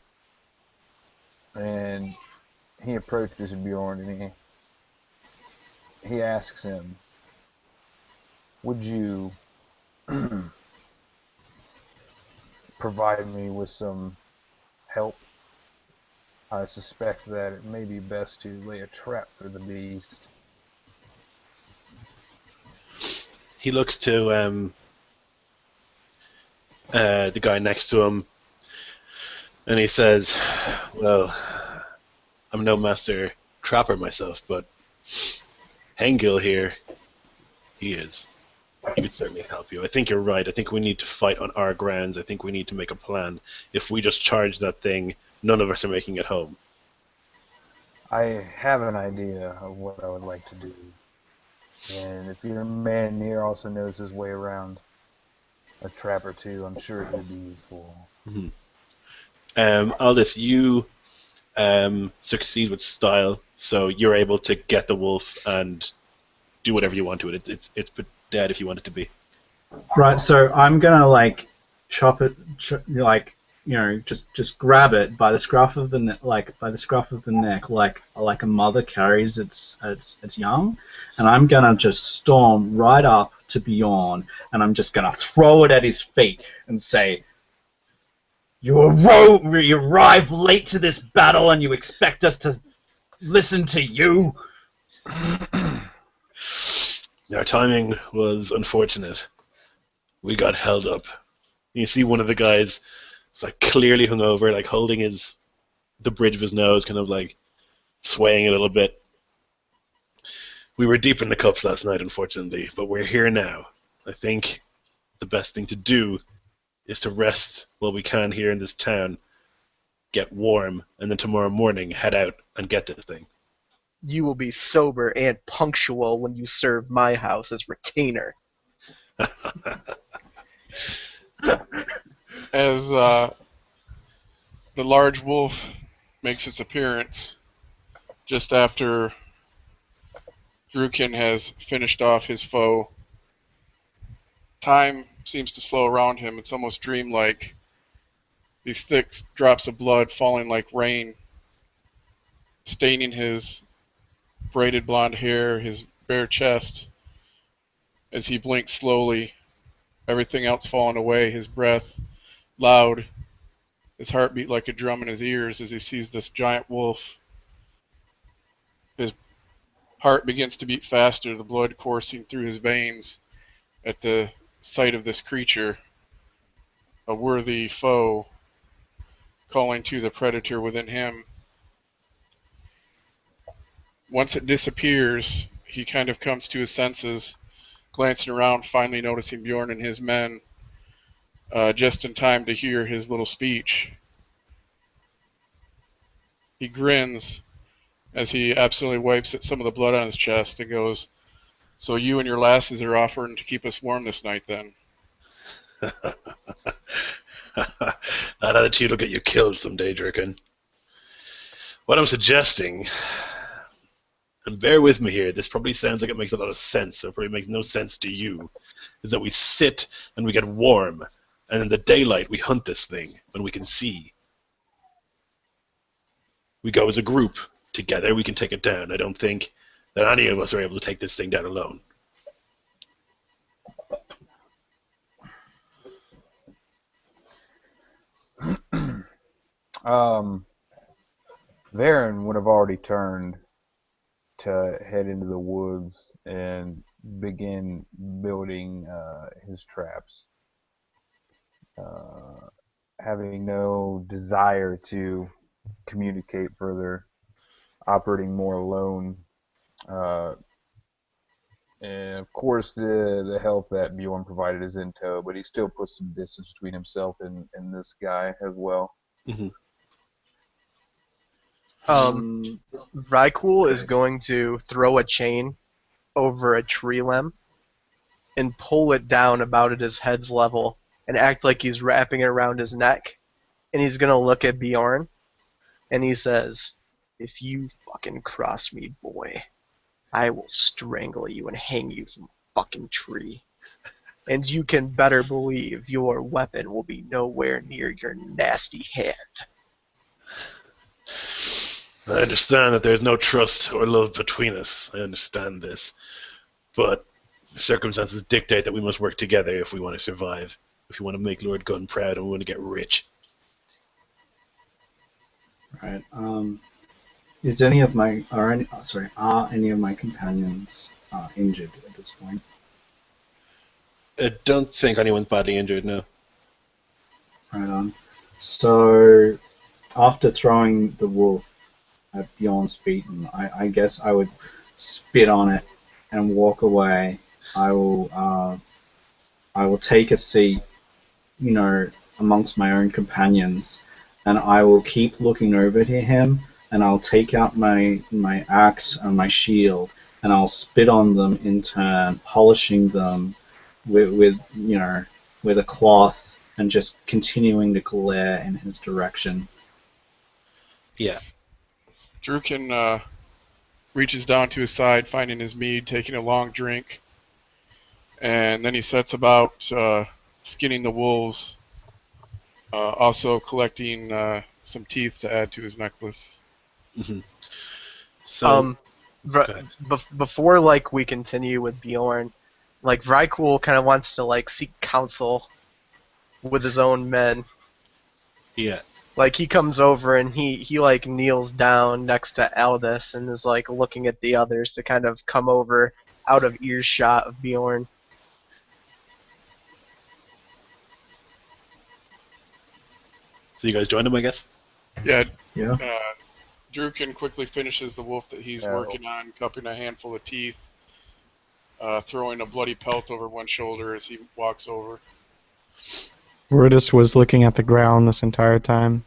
And he approaches Bjorn and he asks him, would you provide me with some help? I suspect that it may be best to lay a trap for the beast. He looks to the guy next to him, and he says, well, I'm no master trapper myself, but Hengil here, he is. He would certainly help you. I think you're right. I think we need to fight on our grounds. I think we need to make a plan. If we just charge that thing, none of us are making it home. I have an idea of what I would like to do. And if your man near also knows his way around a trap or two, I'm sure it would be useful. Mm-hmm. Aldous, you succeed with style, so you're able to get the wolf and do whatever you want to it. It's dead if you want it to be. Right, so I'm gonna like chop it, like, you know, just grab it by the scruff of the neck, like a mother carries its young, and I'm gonna just storm right up to Bjorn, and I'm just gonna throw it at his feet and say, "You arrive late to this battle, and you expect us to listen to you?" Our timing was unfortunate. We got held up. You see one of the guys, like clearly hungover, like holding the bridge of his nose, kind of like swaying a little bit. We were deep in the cups last night, unfortunately, but we're here now. I think the best thing to do is to rest while we can here in this town, get warm, and then tomorrow morning head out and get this thing. You will be sober and punctual when you serve my house as retainer. As the large wolf makes its appearance just after Drukin has finished off his foe, time seems to slow around him. It's almost dreamlike. These thick drops of blood falling like rain, staining his braided blonde hair, his bare chest. As he blinks slowly, everything else falling away, his breath loud, his heartbeat like a drum in his ears as he sees this giant wolf. His heart begins to beat faster, the blood coursing through his veins at the sight of this creature, a worthy foe calling to the predator within him. Once it disappears, he kind of comes to his senses, glancing around, finally noticing Bjorn and his men, just in time to hear his little speech. He grins as he absolutely wipes at some of the blood on his chest and goes, "So you and your lasses are offering to keep us warm this night, then?" That attitude will get you killed someday, Drukin. What I'm suggesting, and bear with me here, this probably sounds like it makes a lot of sense, so it probably makes no sense to you, is that we sit and we get warm, and in the daylight we hunt this thing when we can see. We go as a group. Together we can take it down. I don't think that any of us are able to take this thing down alone. Varen would have already turned to head into the woods and begin building his traps, having no desire to communicate further, operating more alone. And of course, the help that Bjorn provided is in tow, but he still puts some distance between himself and this guy as well. Mm-hmm. Vrykul is going to throw a chain over a tree limb and pull it down about at his head's level and act like he's wrapping it around his neck. And he's going to look at Bjorn and he says, "If you fucking cross me, boy, I will strangle you and hang you from a fucking tree. And you can better believe your weapon will be nowhere near your nasty hand." I understand that there's no trust or love between us. I understand this. But circumstances dictate that we must work together if we want to survive. If we want to make Lord Gunn proud and we want to get rich. Right. Is any of my are any of my companions injured at this point? I don't think anyone's badly injured, no. Right on. So after throwing the wolf at Bjorn's feet, and I guess I would spit on it and walk away. I will take a seat, amongst my own companions, and I will keep looking over to him, and I'll take out my axe and my shield, and I'll spit on them in turn, polishing them with a cloth, and just continuing to glare in his direction. Yeah. Druken reaches down to his side, finding his mead, taking a long drink, and then he sets about skinning the wolves, also collecting some teeth to add to his necklace. Mm-hmm. So, before we continue with Bjorn, Vrykul kind of wants to seek counsel with his own men. Yeah. He comes over and he kneels down next to Aldous and is looking at the others to kind of come over out of earshot of Bjorn. So you guys joined him, I guess? Yeah. Yeah. Druken quickly finishes the wolf that he's working on, cupping a handful of teeth, throwing a bloody pelt over one shoulder as he walks over. Rudis was looking at the ground this entire time,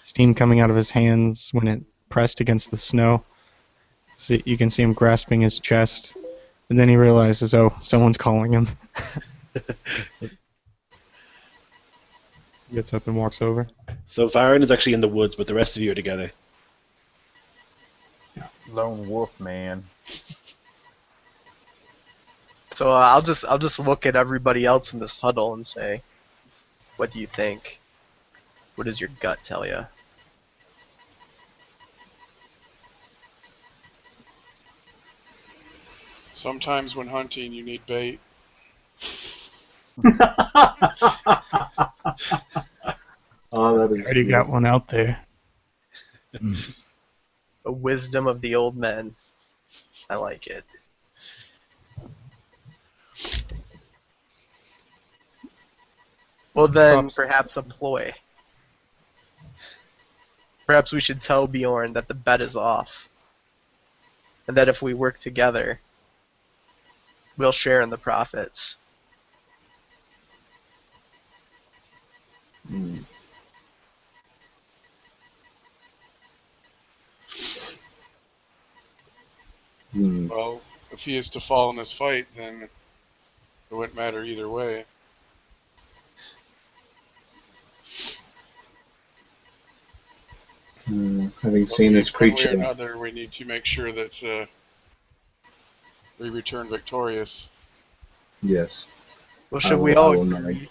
steam coming out of his hands when it pressed against the snow. So you can see him grasping his chest, and then he realizes, oh, someone's calling him. Gets up and walks over. So Varen is actually in the woods, but the rest of you are together. Lone wolf man. So I'll just look at everybody else in this huddle and say, "What do you think? What does your gut tell you?" Sometimes when hunting, you need bait. Oh, that is Already got one out there. The wisdom of the old men. I like it. Well then, perhaps a ploy. Perhaps we should tell Bjorn that the bet is off. And that if we work together, we'll share in the profits. Well, if he is to fall in this fight, then it wouldn't matter either way. Having seen this creature, One way or another, we need to make sure that we return victorious. yes. Well, should we all agree?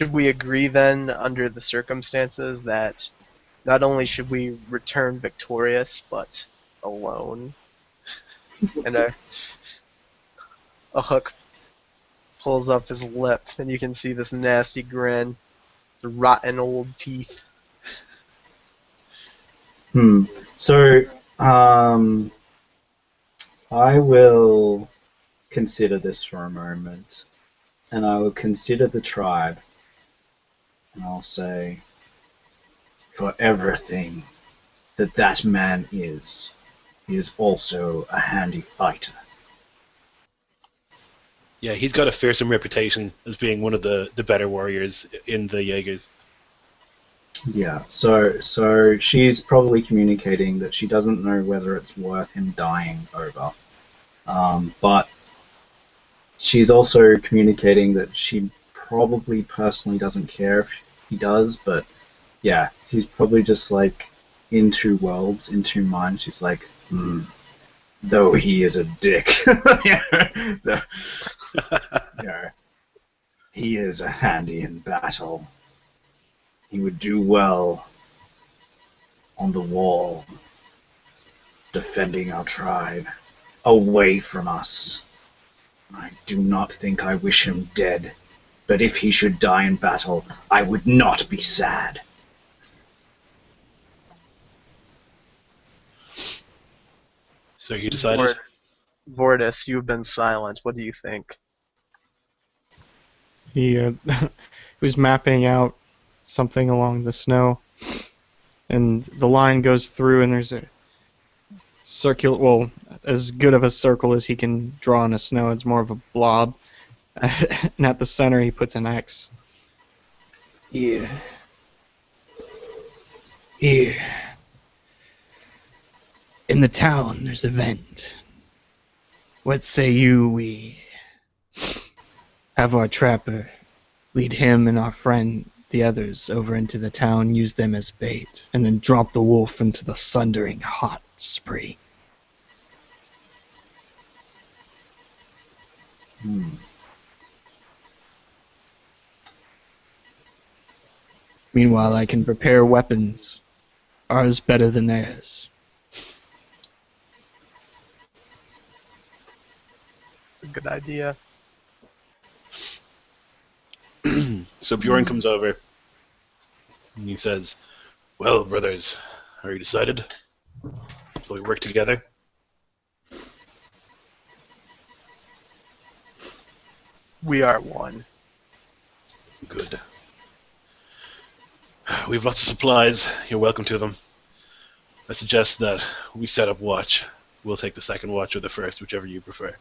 Should we agree then, under the circumstances, that not only should we return victorious, but alone? And a hook pulls up his lip, and you can see this nasty grin, the rotten old teeth. So, I will consider this for a moment, and I will consider the tribe, and I'll say, for everything that man is, he is also a handy fighter. Yeah, he's got a fearsome reputation as being one of the better warriors in the Jaegers. Yeah, so she's probably communicating that she doesn't know whether it's worth him dying over. But she's also communicating that she probably personally doesn't care if he does, but yeah, she's probably just like in two worlds, in two minds. She's like, though he is a dick. He is a handy in battle. He would do well on the wall, defending our tribe, away from us. I do not think I wish him dead, but if he should die in battle, I would not be sad. So you decided? Vortis, you've been silent. What do you think? He was mapping out something along the snow, and the line goes through, and there's a circular, well, as good of a circle as he can draw in the snow. It's more of a blob. And at the center, he puts an X. Here. In the town, there's a vent. What say you we have our trapper lead him and our friend, the others, over into the town, use them as bait, and then drop the wolf into the sundering hot spree. Meanwhile, I can prepare weapons, ours better than theirs. A good idea. So Bjorn comes over and he says, "Well, brothers, are you decided? Shall we work together?" We are one. Good. We have lots of supplies. You're welcome to them. I suggest that we set up watch. We'll take the second watch or the first, whichever you prefer.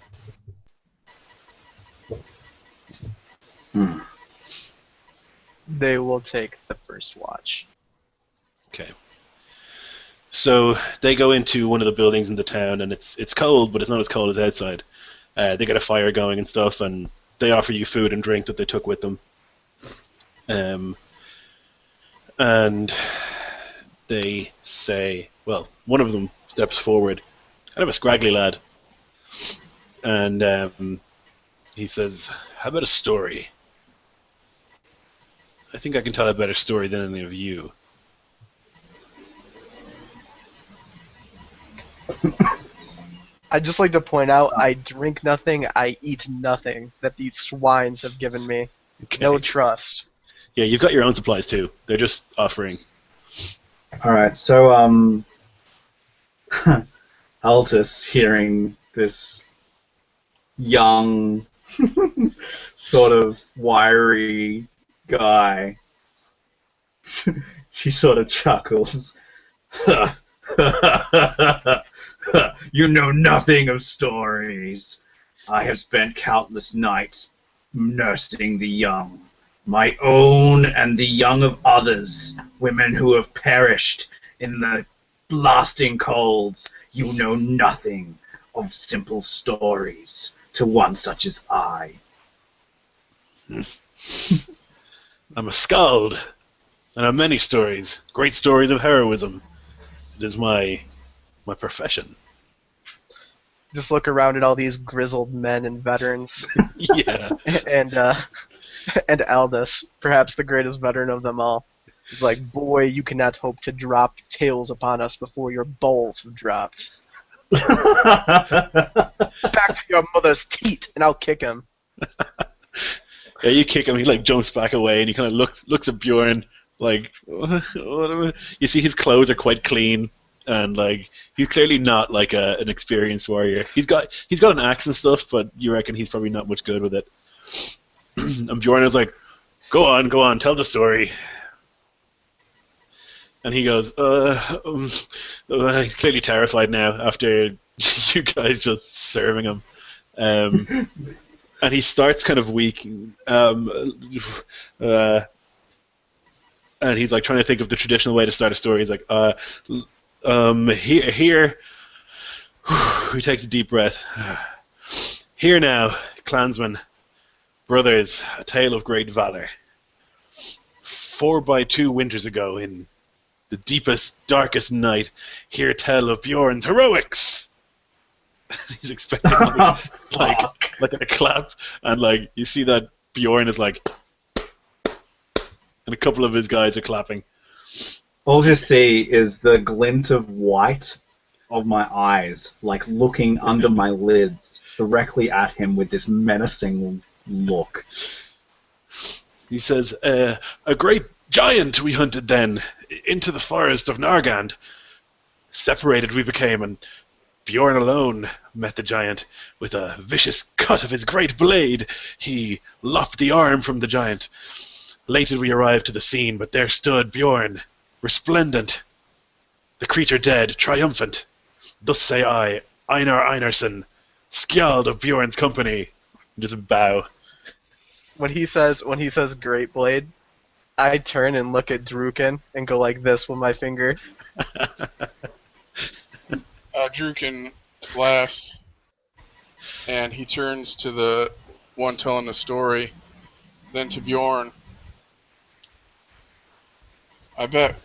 They will take the first watch. Okay. So they go into one of the buildings in the town, and it's cold, but it's not as cold as outside. They get a fire going and stuff, and they offer you food and drink that they took with them. And they say, well, one of them steps forward, kind of a scraggly lad, and he says, "How about a story? I think I can tell a better story than any of you." I'd just like to point out, I drink nothing, I eat nothing that these swines have given me. Okay. No trust. Yeah, you've got your own supplies too. They're just offering. Alright, so, Altus, hearing this young, sort of wiry guy, she sort of chuckles. You know nothing of stories. I have spent countless nights nursing the young, my own and the young of others, women who have perished in the blasting colds. You know nothing of simple stories to one such as I. I'm a skald, and I have many stories, great stories of heroism. It is my profession. Just look around at all these grizzled men and veterans. Yeah. And Aldous, perhaps the greatest veteran of them all. He's like, "Boy, you cannot hope to drop tails upon us before your balls have dropped. Back to your mother's teat, and I'll kick him." Yeah, you kick him, he like jumps back away, and he kind of looks at Bjorn like, what you see his clothes are quite clean. and like he's clearly not like an experienced warrior. He's got an axe and stuff, but you reckon he's probably not much good with it. And Bjorn is like, go on, tell the story. And he goes, he's clearly terrified now after you guys just serving him. And he starts kind of weak. And he's like trying to think of the traditional way to start a story. He's like, here. He takes a deep breath. Here now, clansmen, brothers, a tale of great valor. 4x2 winters ago, in the deepest, darkest night, hear tell of Bjorn's heroics. He's expecting like a clap, and like you see that Bjorn is like, and a couple of his guys are clapping. All you see is the glint of white of my eyes, like looking under my lids directly at him with this menacing look. He says, a great giant we hunted then, into the forest of Nargand. Separated we became, and Bjorn alone met the giant. With a vicious cut of his great blade, he lopped the arm from the giant. Late did we arrive to the scene, but there stood Bjorn, resplendent, the creature dead, triumphant. Thus say I, Einar Einarsson, skjald of Bjorn's company. Just bow. When he says Great Blade, I turn and look at Druken and go like this with my finger. Druken laughs, and he turns to the one telling the story, then to Bjorn. I bet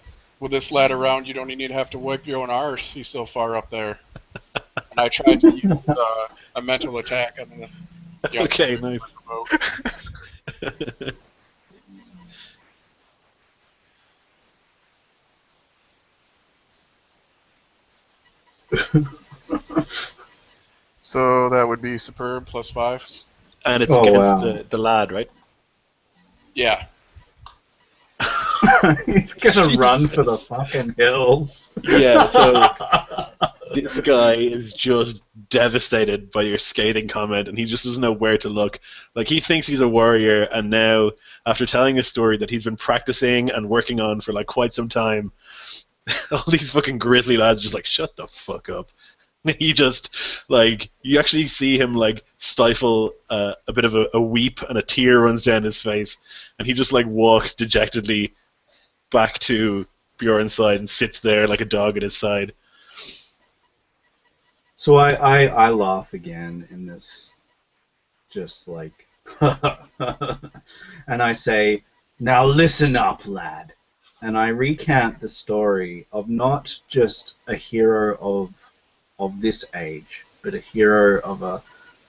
with this lad around, you don't even have to wipe your own arse. He's so far up there. And I tried to use a mental attack on the young Okay, nice. So that would be superb +5. And it's Oh, against wow. the lad, right? Yeah. He's gonna run for the fucking hills. Yeah, so this guy is just devastated by your scathing comment, and he just doesn't know where to look. Like, he thinks he's a warrior, and now, after telling a story that he's been practicing and working on for like quite some time, all these fucking grizzly lads just like, shut the fuck up. He just, like, you actually see him, like, stifle a bit of a weep, and a tear runs down his face, and he just, like, walks dejectedly back to Bjorn's side and sits there like a dog at his side. So I laugh again in this, just like, and I say, now listen up, lad. And I recant the story of not just a hero of this age, but a hero of a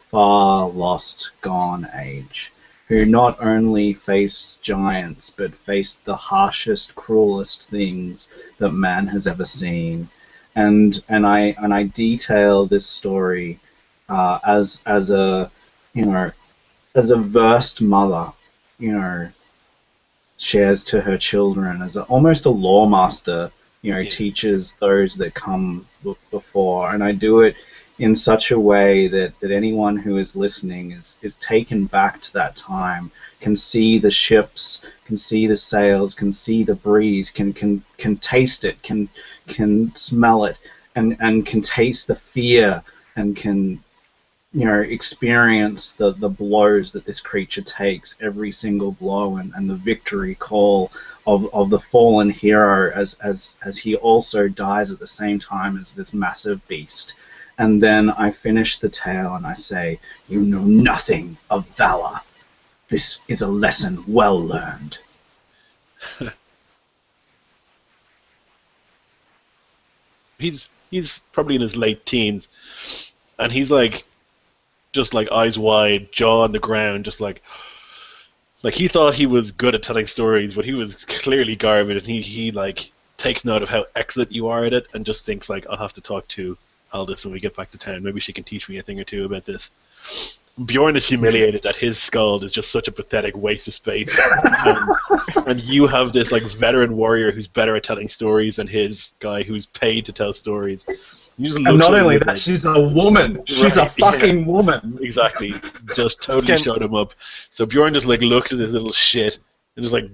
far lost, gone age, who not only faced giants, but faced the harshest, cruelest things that man has ever seen. And I detail this story as a as a versed mother, shares to her children, as almost a lawmaster, teaches those that come before. And I do it in such a way that anyone who is listening is taken back to that time, can see the ships, can see the sails, can see the breeze, can taste it, can smell it, and can taste the fear, and can experience the blows that this creature takes, every single blow, and the victory call of the fallen hero as he also dies at the same time as this massive beast. And then I finish the tale and I say, you know nothing of valor. This is a lesson well learned. He's probably in his late teens, and he's like, just like eyes wide, jaw on the ground, just like he thought he was good at telling stories, but he was clearly garbage, and he like takes note of how excellent you are at it, and just thinks like, I'll have to talk to Aldous when we get back to town. Maybe she can teach me a thing or two about this. Bjorn is humiliated that his skull is just such a pathetic waste of space, and you have this like veteran warrior who's better at telling stories than his guy who's paid to tell stories. And not only that, she's a woman. She's a fucking woman. Exactly. Just totally showed him up. So Bjorn just like looks at this little shit and just like,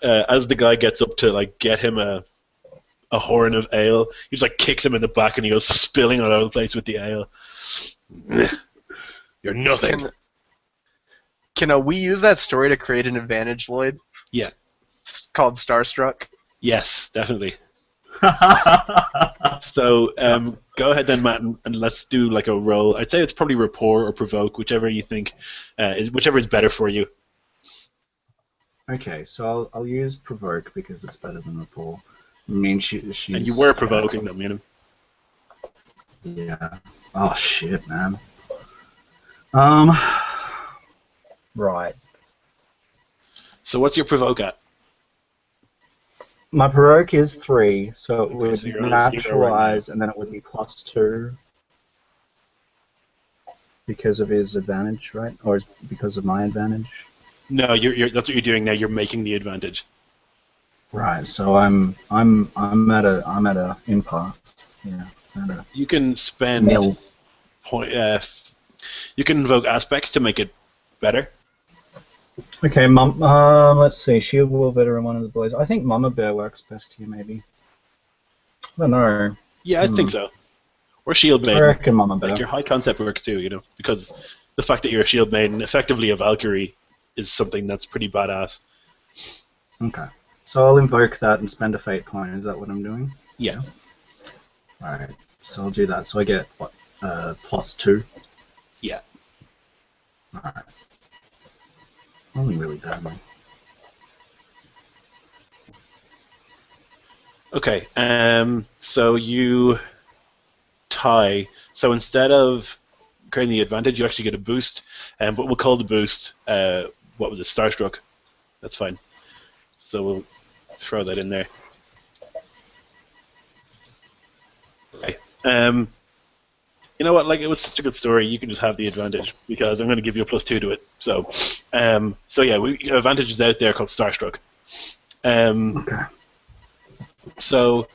as the guy gets up to like get him a horn of ale, he just like kicks him in the back and he goes spilling all over the place with the ale. You're nothing. Can we use that story to create an advantage, Lloyd? Yeah. It's called Starstruck. Yes, definitely. So go ahead then, Matt, and let's do like a roll. I'd say it's probably rapport or provoke, whichever you think whichever is better for you. Okay, so I'll use provoke because it's better than rapport. I mean, she's. And you were provoking them, you know. Yeah. Oh shit, man. Right. So what's your provoke at? My provoke is 3, so it would so you're on 0 naturalize, and then it would be +2 because of his advantage, right? Or because of my advantage? No, that's what you're doing now. You're making the advantage. Right. So I'm at a impasse. Yeah. You can spend nil. You can invoke aspects to make it better. Okay, let's see. Shield Will Veteran, one of the boys. I think Mama Bear works best here, maybe. I don't know. Yeah, I think so. Or Shield Maiden. I reckon Mama Bear. Like your high concept works too, you know, because the fact that you're a Shield Maiden, effectively a Valkyrie, is something that's pretty badass. Okay. So I'll invoke that and spend a fate point. Is that what I'm doing? Yeah. Alright. So I'll do that. So I get, what, +2? Yeah. Alright. Only really badly. Okay, so you tie. So instead of creating the advantage, you actually get a boost. But we'll call the boost, what was it, Starstruck? That's fine. So we'll throw that in there. Okay. You know what? Like, it was such a good story. You can just have the advantage because I'm going to give you a +2 to it. So yeah, advantage is out there called Starstruck. Okay. So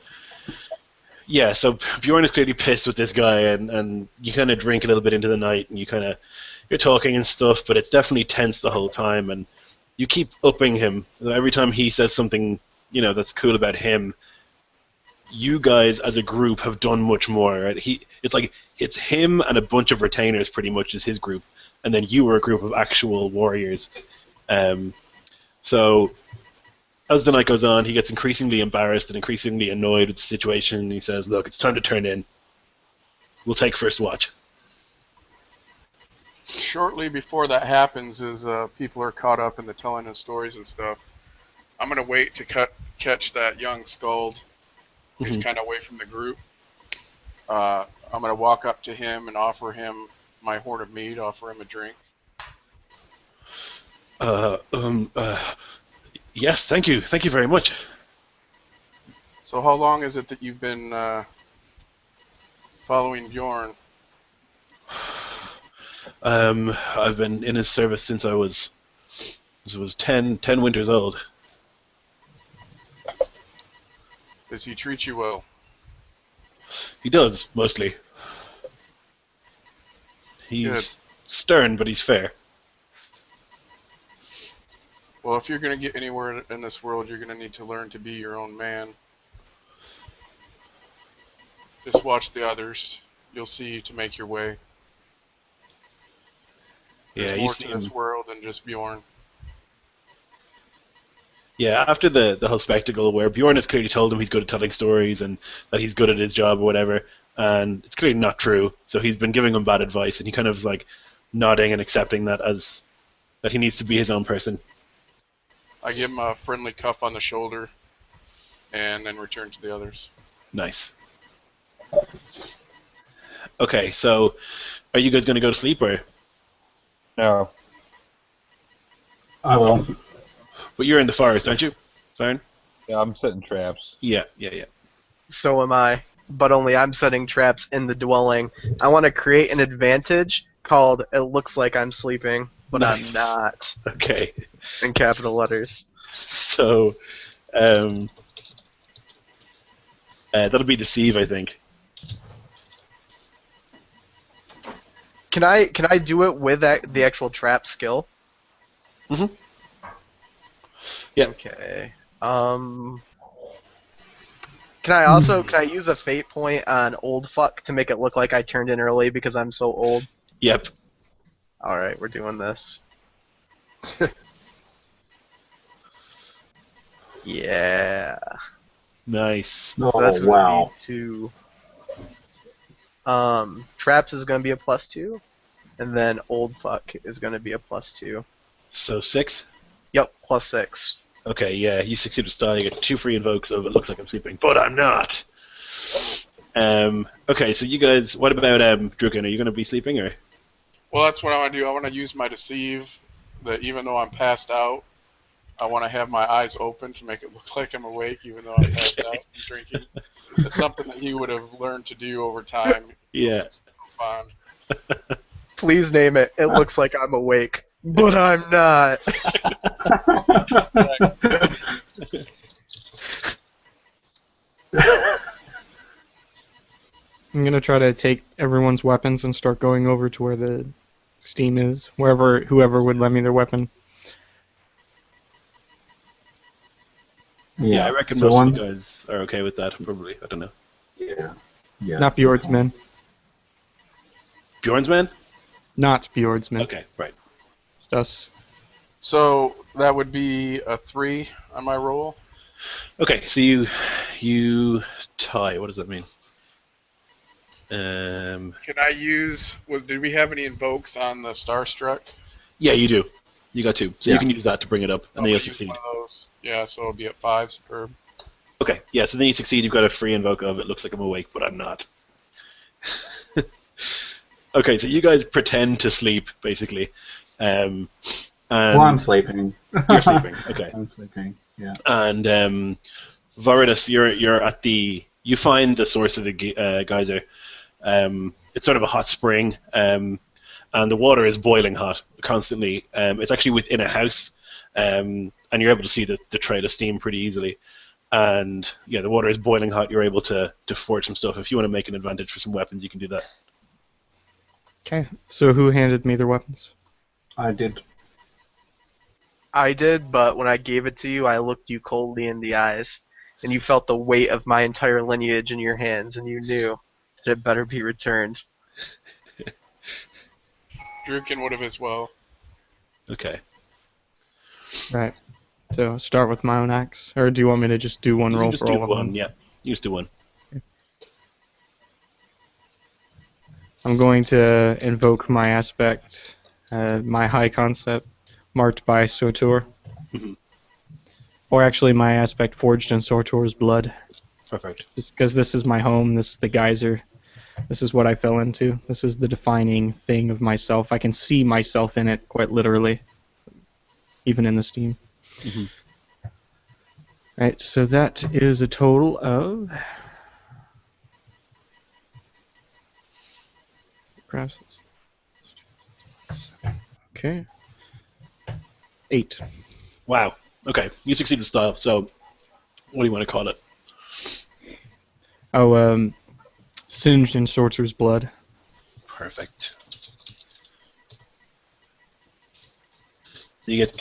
yeah, so Bjorn is clearly pissed with this guy, and you kind of drink a little bit into the night, and you're talking and stuff, but it's definitely tense the whole time, and you keep upping him. Every time he says something, you know, that's cool about him, you guys as a group have done much more. Right? It's him and a bunch of retainers pretty much is his group, and then you were a group of actual warriors. So as the night goes on, he gets increasingly embarrassed and increasingly annoyed with the situation, and he says, "Look, it's time to turn in. We'll take first watch." Shortly before that happens, as people are caught up in the telling of stories and stuff, I'm going to wait to catch that young Skald. He's kind of away from the group. I'm going to walk up to him and offer him my horn of mead, offer him a drink. Yes, thank you. Thank you very much. So how long is it that you've been following Bjorn? I've been in his service since I was 10 winters old. Does he treat you well? He does, mostly. He's stern, but he's fair. Well, if you're going to get anywhere in this world, you're going to need to learn to be your own man. Just watch the others. You'll see to make your way. There's more to this world than just Bjorn. Yeah, after the whole spectacle where Bjorn has clearly told him he's good at telling stories and that he's good at his job or whatever, and it's clearly not true, so he's been giving him bad advice, and he kind of is like nodding and accepting that as that he needs to be his own person. I give him a friendly cuff on the shoulder and then return to the others. Nice. Okay, so are you guys going to go to sleep or? No. I will. But you're in the forest, aren't you, Siren? Yeah, I'm setting traps. Yeah. So am I, but only I'm setting traps in the dwelling. I want to create an advantage called "It Looks Like I'm Sleeping, but Nice. I'm Not" Okay. in capital letters. So, that'll be deceive, I think. Can I do it with the actual trap skill? Mhm. Yeah. Okay. Can I use a fate point on old fuck to make it look like I turned in early because I'm so old? Yep. All right, we're doing this. Yeah. Nice. Oh, So that's gonna wow. be 2. Traps is gonna be a +2, and then old fuck is gonna be a +2. So 6. Yep, +6. Okay, yeah, you succeed with style. You get 2 free invokes of it looks like I'm sleeping, but I'm not. Okay, so you guys, what about Druken? Are you going to be sleeping or? Well, that's what I want to do. I want to use my deceive. That even though I'm passed out, I want to have my eyes open to make it look like I'm awake, even though I'm passed out and drinking. It's something that he would have learned to do over time. Yeah. Fond. Please name it. It looks like I'm awake, but I'm not. I'm gonna try to take everyone's weapons and start going over to where the steam is, whoever would lend me their weapon. Yeah, I reckon so most of you guys are okay with that, probably. I don't know. Yeah. Yeah. Not Bjord's men. Bjorn's man? Not Bjord's men. Okay, right. It's us. So that would be a 3 on my roll. Okay, so you tie. What does that mean? Can I use? Did we have any invokes on the Starstruck? Yeah, you do. You got 2, so Yeah. you can use that to bring it up, and then you'll succeed. One of those. Yeah, so it'll be at 5. Superb. Okay, yeah, so then you succeed. You've got a free invoke of it looks like I'm awake, but I'm not. Okay, so you guys pretend to sleep, basically. And Well, I'm sleeping. You're sleeping. Okay. I'm sleeping. Yeah. And Voridus, you're at the. You find the source of the geyser. It's sort of a hot spring, and the water is boiling hot constantly. It's actually within a house, and you're able to see the trail of steam pretty easily. And yeah, the water is boiling hot. You're able to forge some stuff. If you want to make an advantage for some weapons, you can do that. Okay. So who handed me their weapons? I did. I did, but when I gave it to you, I looked you coldly in the eyes, and you felt the weight of my entire lineage in your hands, and you knew that it better be returned. Druken would have as well. Okay. Right. So start with my own axe, or do you want me to just do one You roll just for do all of one. them? Yeah, you just do one. I'm going to invoke my aspect, my high concept, marked by Sotor. Mhm. Or actually my aspect forged in Sotor's blood. Perfect. Just because this is my home, this is the geyser. This is what I fell into. This is the defining thing of myself. I can see myself in it, quite literally. Even in the steam. Mhm. Right, so that is a total of... Perhaps it's... Okay. 8. Wow. Okay, you succeed with style. So, what do you want to call it? Oh, singed in Sorcerer's blood. Perfect. So you get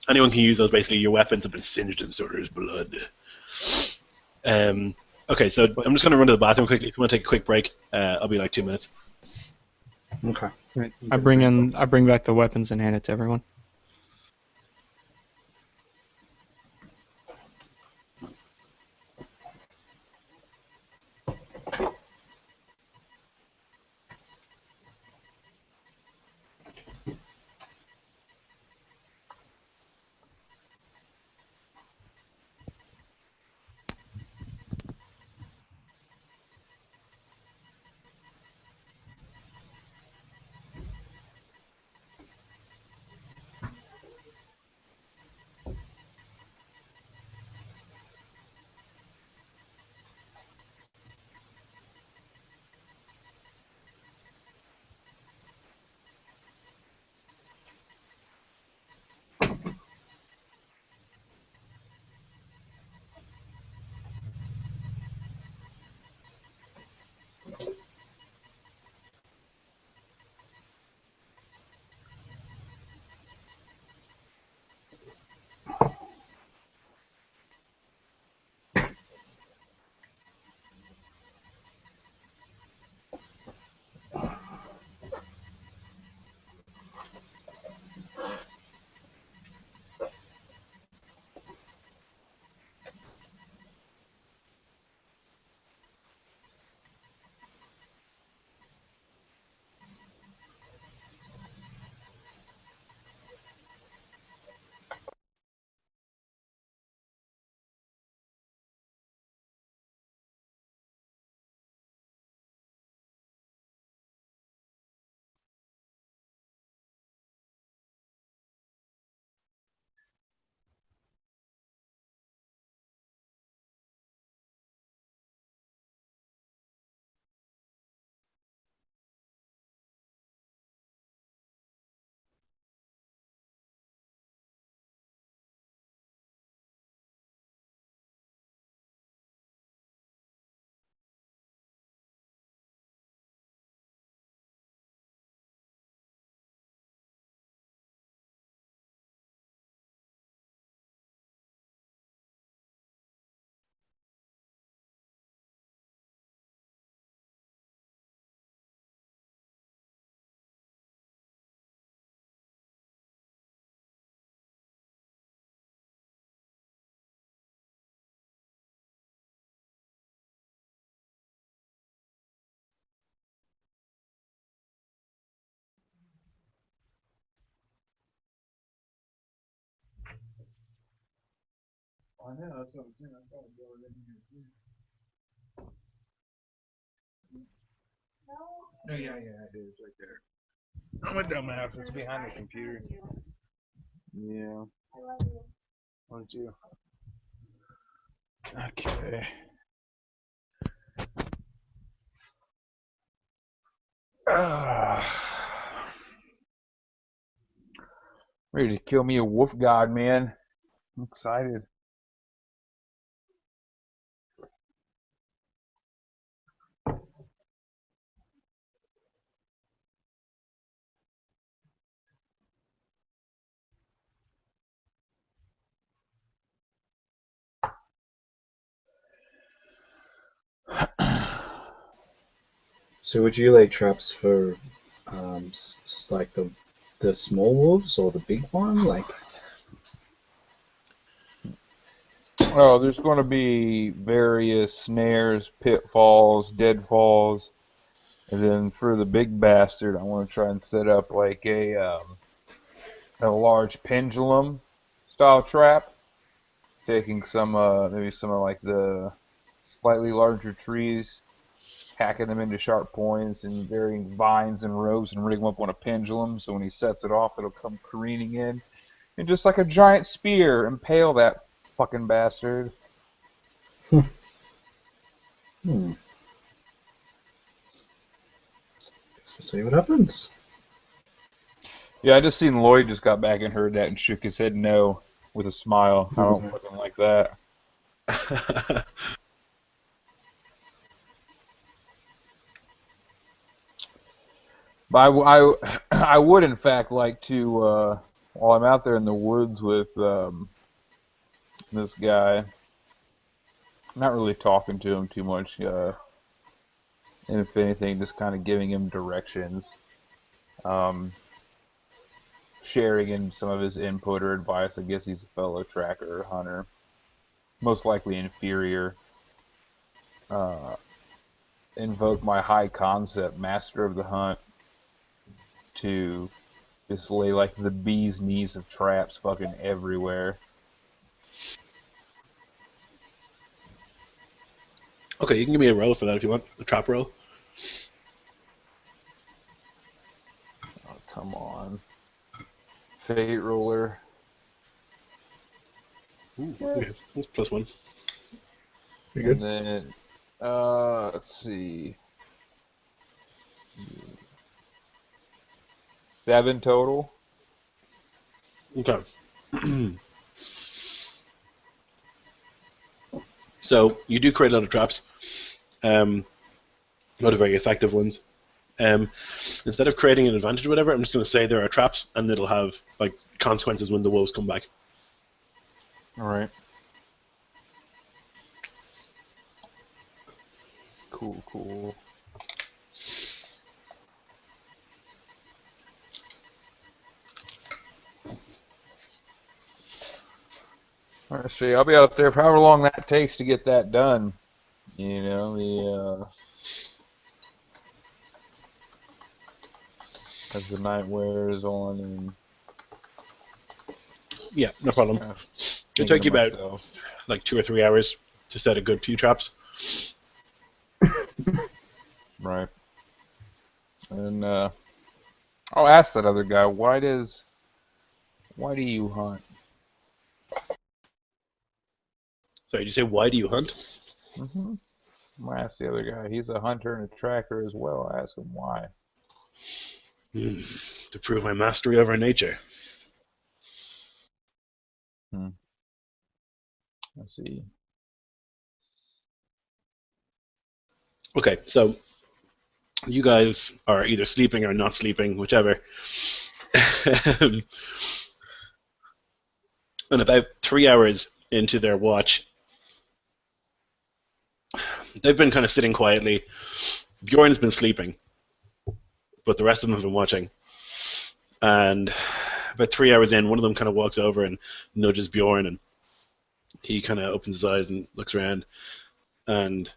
anyone can use those. Basically, your weapons have been singed in Sorcerer's blood. Okay, so I'm just going to run to the bathroom quickly. If you want to take a quick break, I'll be like 2 minutes. Okay. Right. I bring back the weapons and hand it to everyone. I know, that's what I'm saying. I thought I'd go in here too. No, yeah, it is right there. I'm a dumbass. It's behind the computer. Yeah. Why don't you? Okay. Ready to kill me a wolf god, man. I'm excited. So would you lay traps for like the small wolves or the big one? Like, Oh, there's going to be various snares, pitfalls, deadfalls, and then for the big bastard, I want to try and set up like a large pendulum style trap, taking some maybe some of like the slightly larger trees, hacking them into sharp points and varying vines and ropes, and rig them up on a pendulum. So when he sets it off, it'll come careening in, and just like a giant spear, impale that fucking bastard. Let's see what happens. Yeah, I just seen Lloyd just got back and heard that and shook his head no with a smile. I don't fucking like that. But I would in fact like to, while I'm out there in the woods with this guy, not really talking to him too much, and if anything, just kind of giving him directions, sharing in some of his input or advice. I guess he's a fellow tracker or hunter, most likely inferior. Invoke my high concept master of the hunt to just lay like the bee's knees of traps fucking everywhere. Okay, you can give me a roll for that if you want, a trap roll. Oh, come on. Fate roller. Ooh, okay, that's +1. And then, let's see. 7 total. Okay. So you do create a lot of traps, a lot of very effective ones. Instead of creating an advantage or whatever, I'm just going to say there are traps, and it'll have like consequences when the wolves come back. All right. Cool. All right, see, I'll be out there for however long that takes to get that done. You know, as the night wears on and Yeah, no problem. It'll take you about like 2 or 3 hours to set a good few traps. Right. And I'll ask that other guy, why do you hunt? Sorry, did you say why do you hunt? Mm-hmm. I'm gonna ask the other guy. He's a hunter and a tracker as well. I ask him why. To prove my mastery over nature. I see. Okay, so you guys are either sleeping or not sleeping, whichever. And about 3 hours into their watch, they've been kind of sitting quietly. Bjorn's been sleeping, but the rest of them have been watching. And about 3 hours in, one of them kind of walks over and nudges Bjorn, and he kind of opens his eyes and looks around, and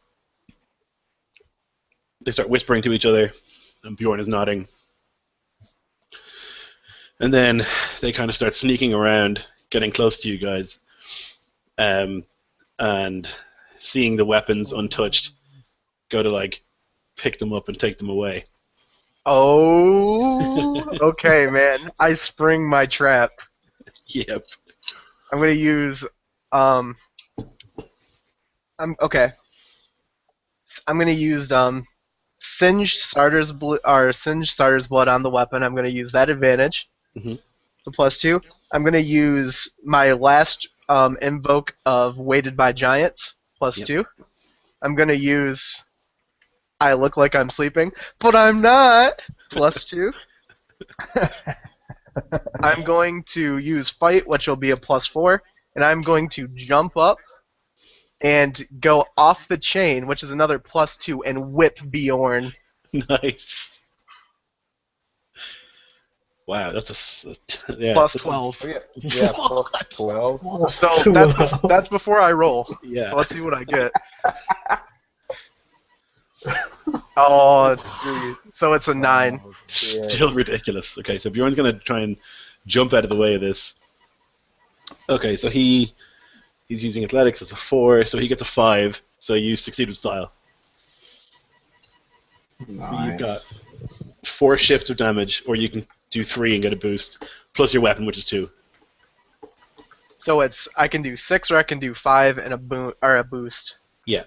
they start whispering to each other, and Bjorn is nodding. And then they kind of start sneaking around, getting close to you guys. and seeing the weapons untouched, go to like pick them up and take them away. Oh, okay, man. I spring my trap. Yep. I'm gonna use okay. I'm gonna use singed starter's blood on the weapon. I'm gonna use that advantage. Mm-hmm. So +2. I'm gonna use my last invoke of weighted by giants +2. I'm gonna use I look like I'm sleeping, but I'm not +2. I'm going to use fight, which will be a +4, and I'm going to jump up and go off the chain, which is another +2, and whip Bjorn. Nice. Wow, that's yeah. +12. Oh, yeah, +12. So that's before I roll. Yeah. So let's see what I get. Oh, geez. So it's a 9. Oh, shit. Still ridiculous. Okay, so Bjorn's gonna try and jump out of the way of this. Okay, so he's using athletics. It's a 4, so he gets a 5. So you succeed with style. Nice. So you've got 4 shifts of damage, or you can do 3 and get a boost, plus your weapon, which is 2. So I can do 6 or I can do 5 and a boost. Yeah.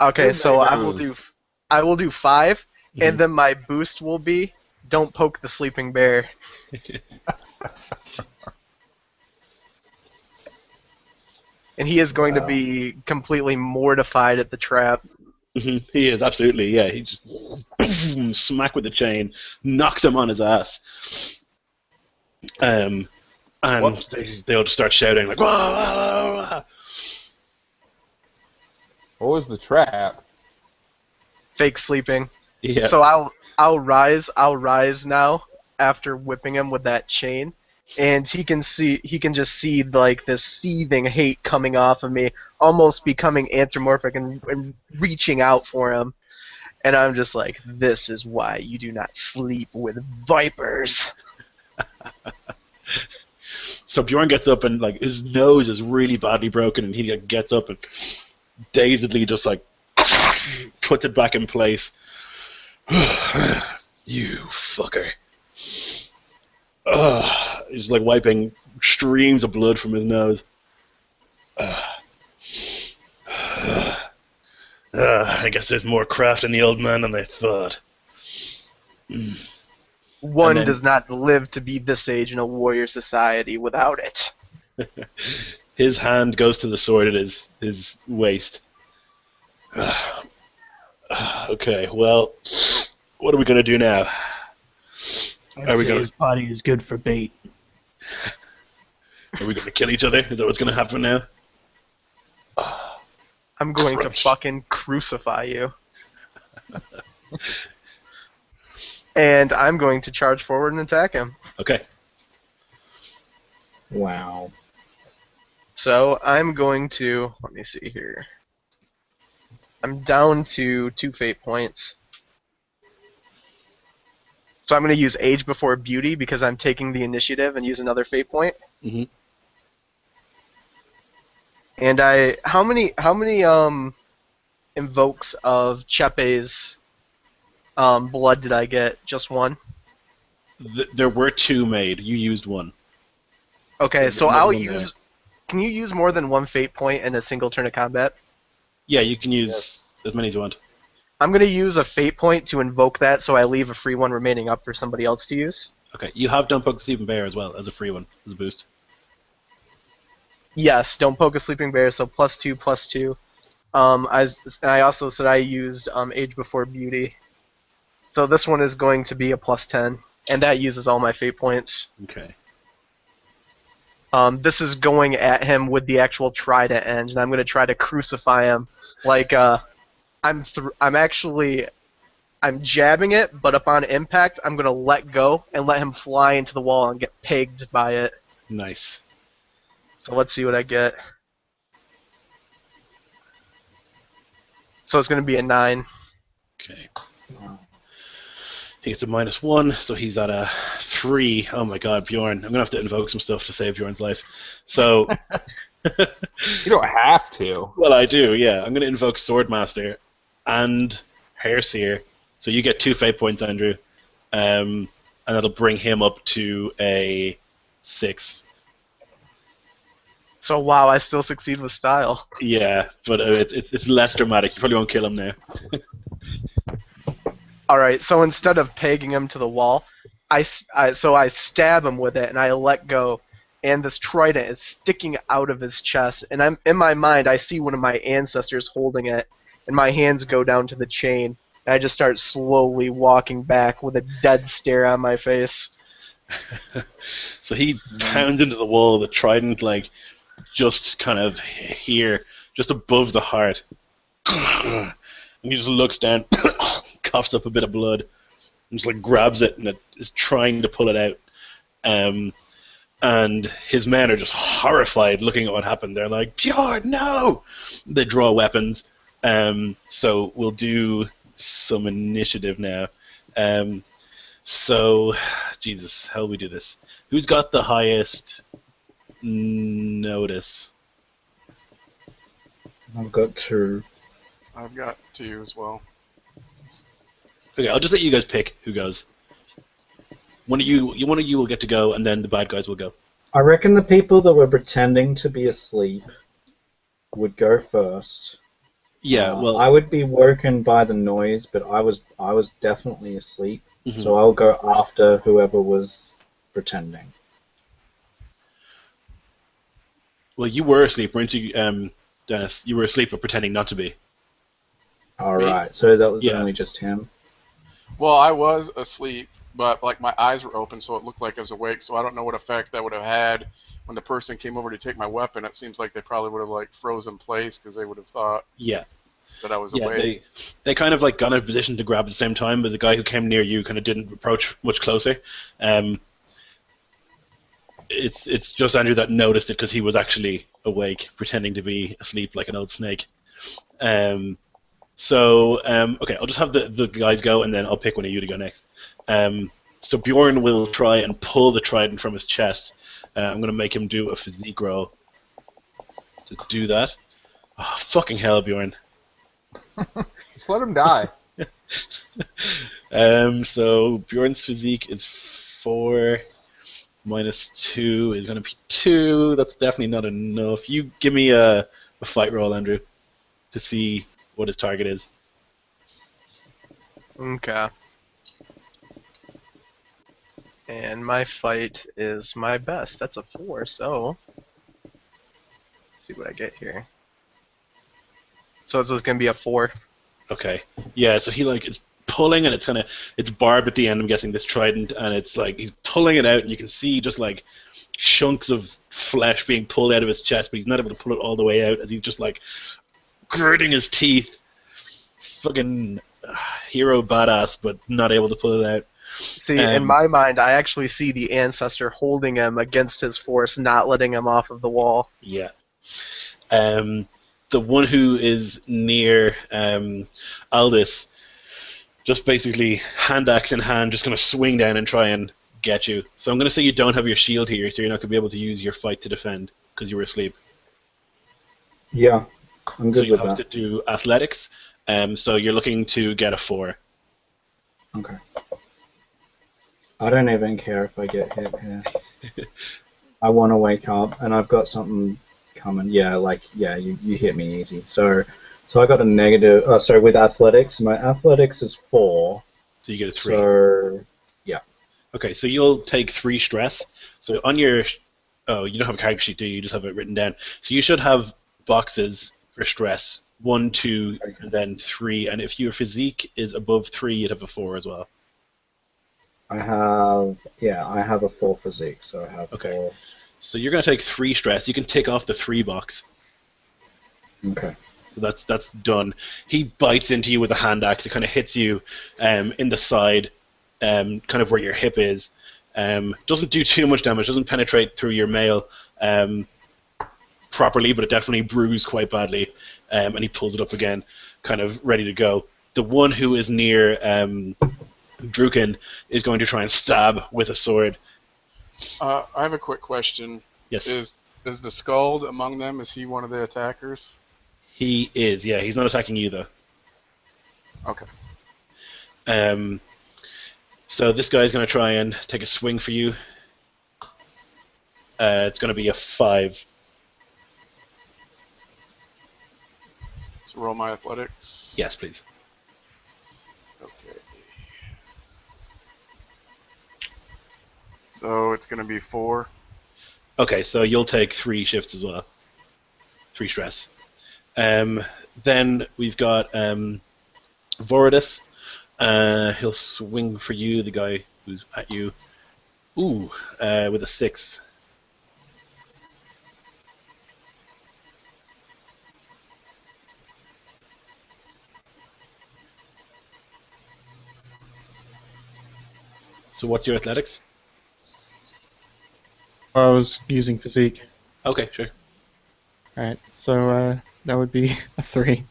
Okay, so I Boost. will do 5, Mhm. and then my boost will be don't poke the sleeping bear. And he is going to be completely mortified at the trap. He is, absolutely, yeah. He just smack with the chain, knocks him on his ass. And they all just start shouting like, wah, wah, wah, wah. What was the trap? Fake sleeping. Yeah. So I'll rise now after whipping him with that chain, and he can just see like this seething hate coming off of me, almost becoming anthropomorphic and reaching out for him. And I'm just like, this is why you do not sleep with vipers. So Bjorn gets up and like his nose is really badly broken, and he like, gets up and dazedly just like puts it back in place. You fucker. He's like wiping streams of blood from his nose. I guess there's more craft in the old man than I thought. One then- does not live to be this age in a warrior society without it. His hand goes to the sword at his waist. Okay, well, what are we going to do now? I'd say his body is good for bait. Are we going to kill each other? Is that what's going to happen now? I'm going Crunch. to fucking crucify you. And I'm going to charge forward and attack him. Okay. Wow. So I'm going to, let me see here. I'm down to 2 fate points. So I'm going to use Age Before Beauty because I'm taking the initiative and use another fate point. Mm-hmm. And how many invokes of Chepe's blood did I get? Just 1? There were 2 made. You used 1. Okay, so there's I'll one use. there. Can you use more than 1 fate point in a single turn of combat? Yeah, you can use as many as you want. I'm going to use a fate point to invoke that, so I leave a free one remaining up for somebody else to use. Okay, you have Don't Poke the Sleeping Bear as well as a free one, as a boost. Yes, don't poke a sleeping bear, so +2/+2. I also said I used Age Before Beauty. So this one is going to be a +10, and that uses all my fate points. Okay. This is going at him with the actual trident end, and I'm going to try to crucify him. Like, I'm jabbing it, but upon impact, I'm going to let go and let him fly into the wall and get pegged by it. Nice. So let's see what I get. So it's going to be a 9. Okay. He gets a -1, so he's at a 3. Oh my god, Bjorn. I'm going to have to invoke some stuff to save Bjorn's life. So... You don't have to. Well, I do, yeah. I'm going to invoke Swordmaster and Hairseer. So you get 2 fate points, Andrew. And that'll bring him up to a 6. So wow, I still succeed with style. Yeah, but it's less dramatic. You probably won't kill him now. Alright, so instead of pegging him to the wall, I stab him with it and I let go. And this trident is sticking out of his chest. And I'm in my mind, I see one of my ancestors holding it. And my hands go down to the chain. And I just start slowly walking back with a dead stare on my face. So he pounds into the wall, the trident, like, just kind of here, just above the heart. And he just looks down, coughs up a bit of blood, and just like grabs it and it is trying to pull it out. And his men are just horrified looking at what happened. They're like, Bjorn, no! They draw weapons. So we'll do some initiative now. So, Jesus, how will we do this? Who's got the highest notice? I've got 2. I've got 2 as well. Okay, I'll just let you guys pick who goes. One of you will get to go, and then the bad guys will go. I reckon the people that were pretending to be asleep would go first. Yeah, well, I would be woken by the noise, but I was definitely asleep. Mhm. So I'll go after whoever was pretending. well, you were asleep, weren't you, Dennis? You were asleep, but pretending not to be. All right, so that was Yeah. only just him. Well, I was asleep, but like my eyes were open, so it looked like I was awake. So I don't know what effect that would have had when the person came over to take my weapon. It seems like they probably would have like frozen place because they would have thought Yeah. that I was Yeah, awake. they kind of like got in a position to grab at the same time, but the guy who came near you kind of didn't approach much closer. It's just Andrew that noticed it because he was actually awake, pretending to be asleep like an old snake. Okay, I'll just have the guys go, and then I'll pick one of you to go next. So Bjorn will try and pull the trident from his chest. I'm going to make him do a physique roll to do that. Oh, fucking hell, Bjorn. Just let him die. So Bjorn's physique is 4 minus 2 is going to be 2. That's definitely not enough. You give me a fight roll, Andrew, to see what his target is. Okay. And my fight is my best. That's a 4, so... Let's see what I get here. So it's going to be a 4. Okay. Yeah, so he like is pulling, and it's barbed at the end, I'm guessing, this trident, and it's like he's pulling it out, and you can see just like chunks of flesh being pulled out of his chest, but he's not able to pull it all the way out as he's just like gritting his teeth. Fucking hero badass, but not able to pull it out. See, in my mind, I actually see the ancestor holding him against his force, not letting him off of the wall. Yeah. The one who is near Aldous, just basically hand axe in hand, just going to swing down and try and get you. So I'm going to say you don't have your shield here, so you're not going to be able to use your fight to defend because you were asleep. Yeah, I'm So good you with have that. to do athletics. So you're looking to get a 4. Okay. I don't even care if I get hit here. I want to wake up, and I've got something coming. Yeah, you hit me easy. So I got a negative. Sorry, with athletics, my athletics is 4. So you get a 3. So yeah. Okay, so you'll take 3 stress. So on your... Oh, you don't have a character sheet, do you? You just have it written down. So you should have boxes for stress. 1, 2, and then 3. And if your physique is above 3, you'd have a 4 as well. I have a 4 physique, so I have Okay. 4. So you're going to take 3 stress. You can tick off the 3 box. Okay. So that's done. He bites into you with a hand axe. It kind of hits you in the side, kind of where your hip is. Doesn't do too much damage. Doesn't penetrate through your mail properly, but it definitely bruised quite badly. And he pulls it up again, kind of ready to go. The one who is near Druken is going to try and stab with a sword. I have a quick question. Yes. Is the Skald among them? Is he one of the attackers? He is, yeah. He's not attacking you, though. Okay. So this guy's going to try and take a swing for you. It's going to be a 5. So roll my athletics. Yes, please. Okay. So it's going to be 4. Okay, so you'll take 3 shifts as well. 3 stress. Then we've got Voridus. He'll swing for you, the guy who's at you. Ooh, with a 6. So what's your athletics? I was using physique. Okay, sure. Alright, so that would be a 3.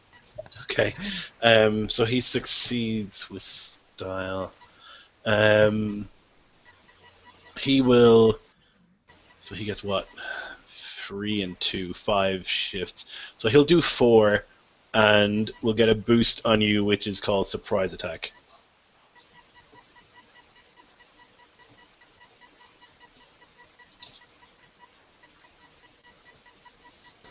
Okay. So he succeeds with style. He will. So he gets what? 3 and 2, 5 shifts. So he'll do 4, and we'll get a boost on you, which is called surprise attack.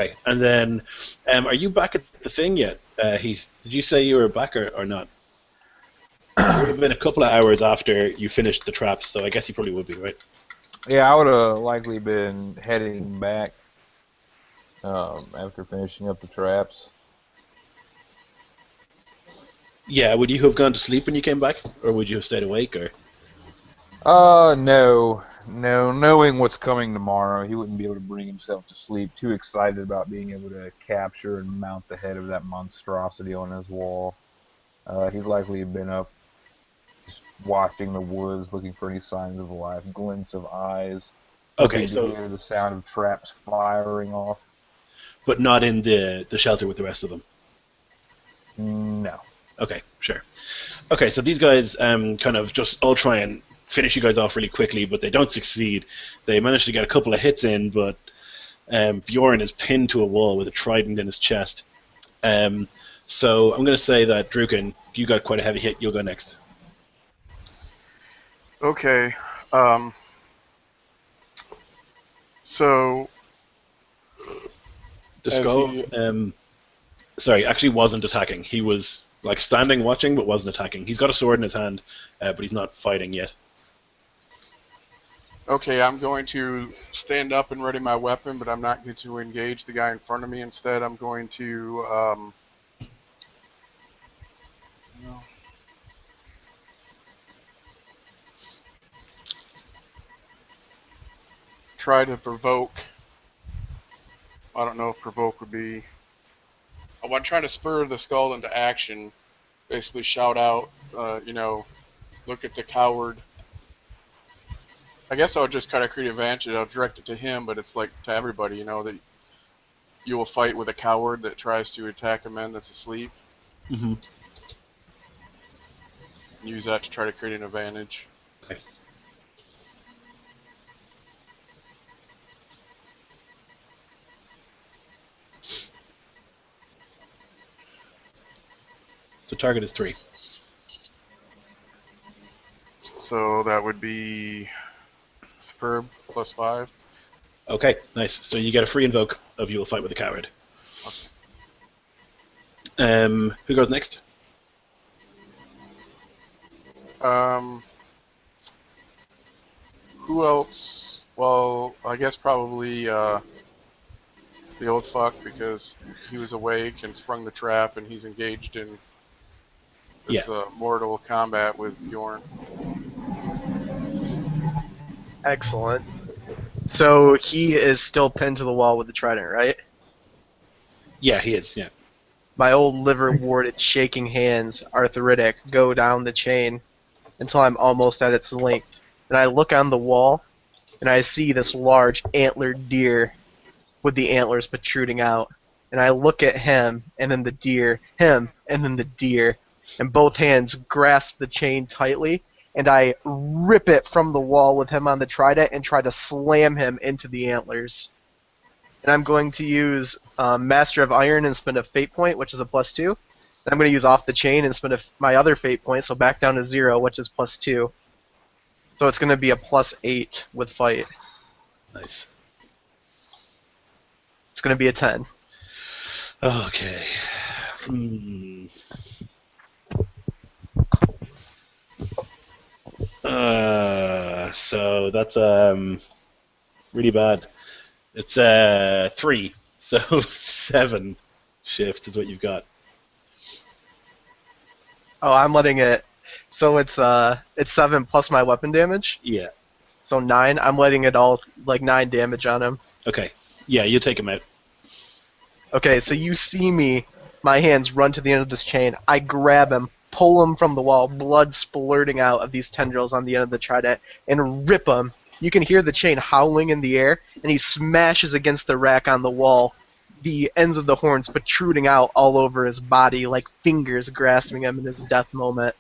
Okay, and then, are you back at the thing yet, Heath? Did you say you were back or not? It would have been a couple of hours after you finished the traps, so I guess you probably would be, right? Yeah, I would have likely been heading back after finishing up the traps. Yeah, would you have gone to sleep when you came back, or would you have stayed awake, or? No. Knowing what's coming tomorrow, he wouldn't be able to bring himself to sleep. Too excited about being able to capture and mount the head of that monstrosity on his wall. He'd likely have been up, just watching the woods, looking for any signs of life, glints of eyes. Okay, hoping to hear the sound of traps firing off. But not in the shelter with the rest of them? No. Okay, sure. Okay, so these guys kind of just all try and finish you guys off really quickly, but they don't succeed. They manage to get a couple of hits in, but Bjorn is pinned to a wall with a trident in his chest. So I'm going to say that, Druken, you got quite a heavy hit. You'll go next. Okay. So The as skull, he- sorry, actually wasn't attacking. He was like standing watching, but wasn't attacking. He's got a sword in his hand, but he's not fighting yet. Okay, I'm going to stand up and ready my weapon, but I'm not going to engage the guy in front of me. Instead, I'm going to try to provoke. I don't know if provoke would be. I want to try to spur the skull into action. Basically, shout out, look at the coward. I guess I would just kind of create advantage. I'll direct it to him, but it's like to everybody, that you will fight with a coward that tries to attack a man that's asleep. Mm-hmm. Use that to try to create an advantage. Okay. So target is 3. So that would be superb +5. Okay, nice. So you get a free invoke of you will fight with a coward. Okay. Who goes next? Who else? Well, I guess probably the old fuck, because he was awake and sprung the trap, and he's engaged in this mortal combat with Bjorn. Excellent. So he is still pinned to the wall with the trident, right? Yeah, he is, yeah. My old liver-warded, shaking hands, arthritic, go down the chain until I'm almost at its length. And I look on the wall, and I see this large antlered deer with the antlers protruding out. And I look at him, and then the deer, him, and then the deer. and both hands grasp the chain tightly, and I rip it from the wall with him on the trident and try to slam him into the antlers. And I'm going to use Master of Iron and spend a Fate Point, which is a +2. Then I'm going to use Off the Chain and spend my other Fate Point, so back down to 0, which is +2. So it's going to be a +8 with Fight. Nice. It's going to be a 10. Okay. So that's really bad. It's 3, so 7 shift is what you've got. Oh, I'm letting it. So it's 7 plus my weapon damage. Yeah. So 9. I'm letting it all 9 damage on him. Okay. Yeah, you take him out. Okay, so you see me, my hands run to the end of this chain. I grab him, pull him from the wall, blood splurting out of these tendrils on the end of the trident, and rip him. You can hear the chain howling in the air, and he smashes against the rack on the wall, the ends of the horns protruding out all over his body like fingers grasping him in his death moment.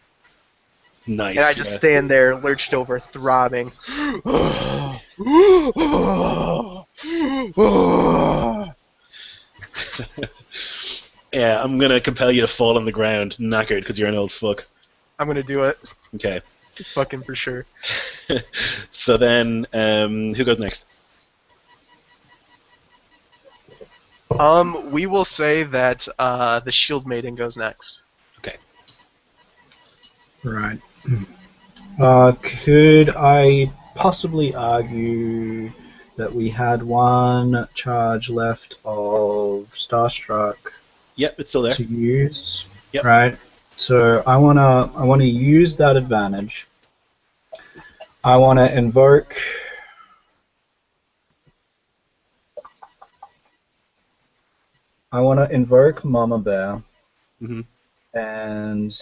Nice. And I just stand there, lurched over, throbbing. Yeah, I'm gonna compel you to fall on the ground, knackered, because you're an old fuck. I'm gonna do it. Okay. Fucking for sure. So then, who goes next? We will say that the Shield Maiden goes next. Okay. Right. Could I possibly argue that we had one charge left of Starstruck Yep, it's still there. to use? Yep. Right. So I wanna use that advantage. I wanna invoke. Mama Bear. Mm-hmm. And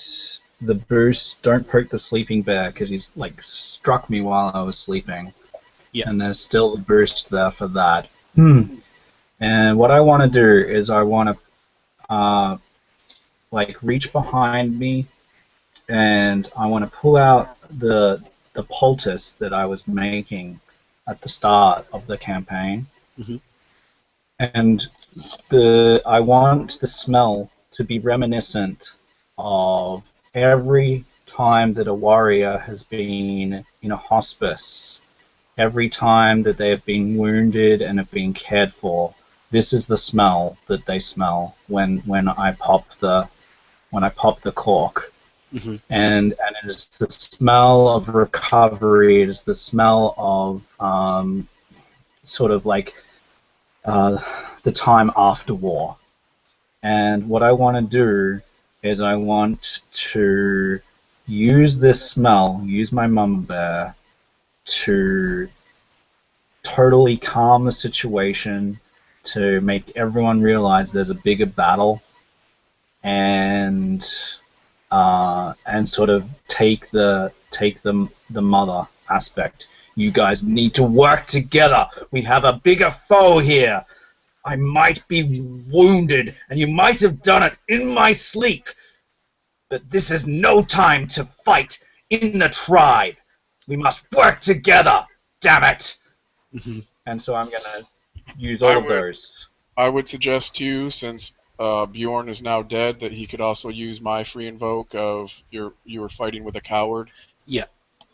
the boost, don't poke the sleeping bear, because he's struck me while I was sleeping. Yeah. And there's still the boost there for that. And what I want to do is I want to reach behind me, and I want to pull out the poultice that I was making at the start of the campaign. Mm-hmm. And I want the smell to be reminiscent of every time that a warrior has been in a hospice, every time that they have been wounded and have been cared for. This is the smell that they smell when I pop the cork. Mm-hmm. And it is the smell of recovery. It is the smell of the time after war. And what I want to do is I want to use this smell, use my mama bear, to totally calm the situation, to make everyone realize there's a bigger battle, and sort of take the mother aspect. You guys need to work together. We have a bigger foe here. I might be wounded, and you might have done it in my sleep, but this is no time to fight in the tribe. We must work together, damn it! Mm-hmm. And so I'm going to use all of those. I would suggest, too, since Bjorn is now dead, that he could also use my free invoke of you were fighting with a coward. Yeah.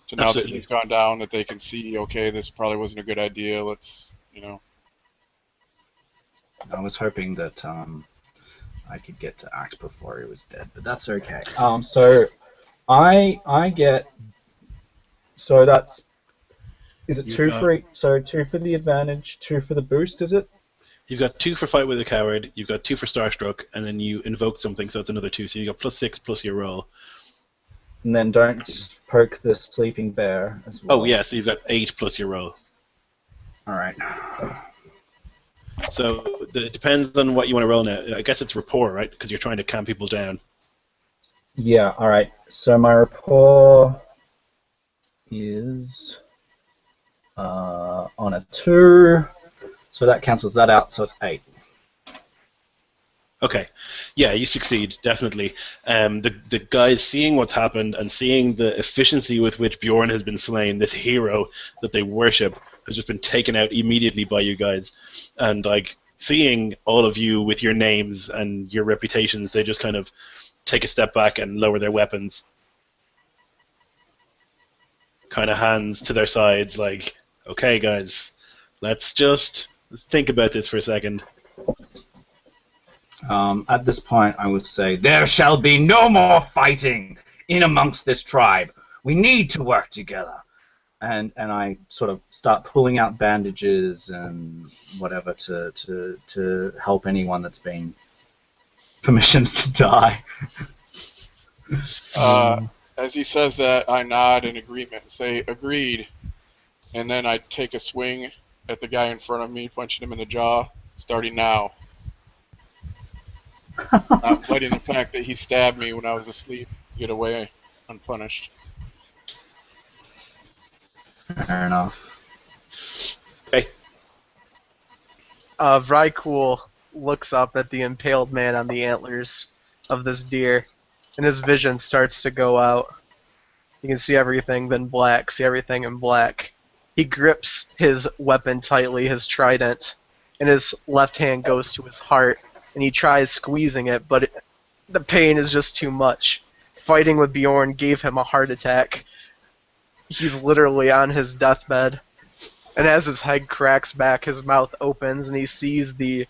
So now Absolutely. that he's gone down, that they can see, okay, this probably wasn't a good idea, let's, I was hoping that I could get to act before he was dead, but that's okay. So I get. So that's. Is it two for the advantage, 2 for the boost? Is it? You've got 2 for fight with a coward. You've got 2 for Starstruck, and then you invoke something, so it's another 2. So you got +6 plus your roll. And then don't poke the sleeping bear as well. Oh yeah, so you've got 8 plus your roll. All right. So it depends on what you want to roll now. I guess it's rapport, right? Because you're trying to calm people down. Yeah. All right. So my rapport is on a 2, so that cancels that out. So it's 8. Okay, yeah, you succeed definitely. The guys seeing what's happened and seeing the efficiency with which Bjorn has been slain, this hero that they worship, has just been taken out immediately by you guys, and like seeing all of you with your names and your reputations, they just kind of take a step back and lower their weapons, kind of hands to their sides, like, okay, guys, let's think about this for a second. At this point, I would say, there shall be no more fighting in amongst this tribe. We need to work together. And I sort of start pulling out bandages and whatever to help anyone that's been permissions to die. As he says that, I nod in agreement and say, agreed. And then I take a swing at the guy in front of me, punching him in the jaw, starting now. Not letting the fact that he stabbed me when I was asleep get away unpunished. Fair enough. Okay. Vrykul looks up at the impaled man on the antlers of this deer, and his vision starts to go out. You can see everything then black, see everything in black. He grips his weapon tightly, his trident, and his left hand goes to his heart, and he tries squeezing it, but the pain is just too much. Fighting with Bjorn gave him a heart attack. He's literally on his deathbed. And as his head cracks back, his mouth opens, and he sees the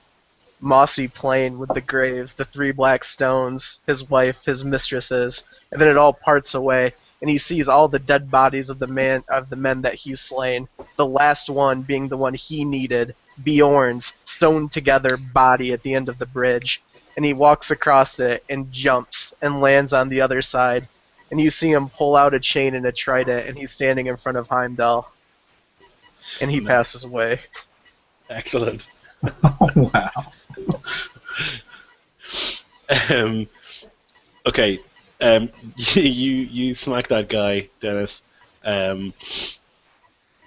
mossy plain with the graves, the 3 black stones, his wife, his mistresses, and then it all parts away, and he sees all the dead bodies of the men that he's slain. The last one being the one he needed, Bjorn's sewn together body at the end of the bridge. And he walks across it and jumps and lands on the other side. And you see him pull out a chain and a trident, and he's standing in front of Heimdall. And he passes away. Excellent. Oh, wow. Okay. You smack that guy, Dennis.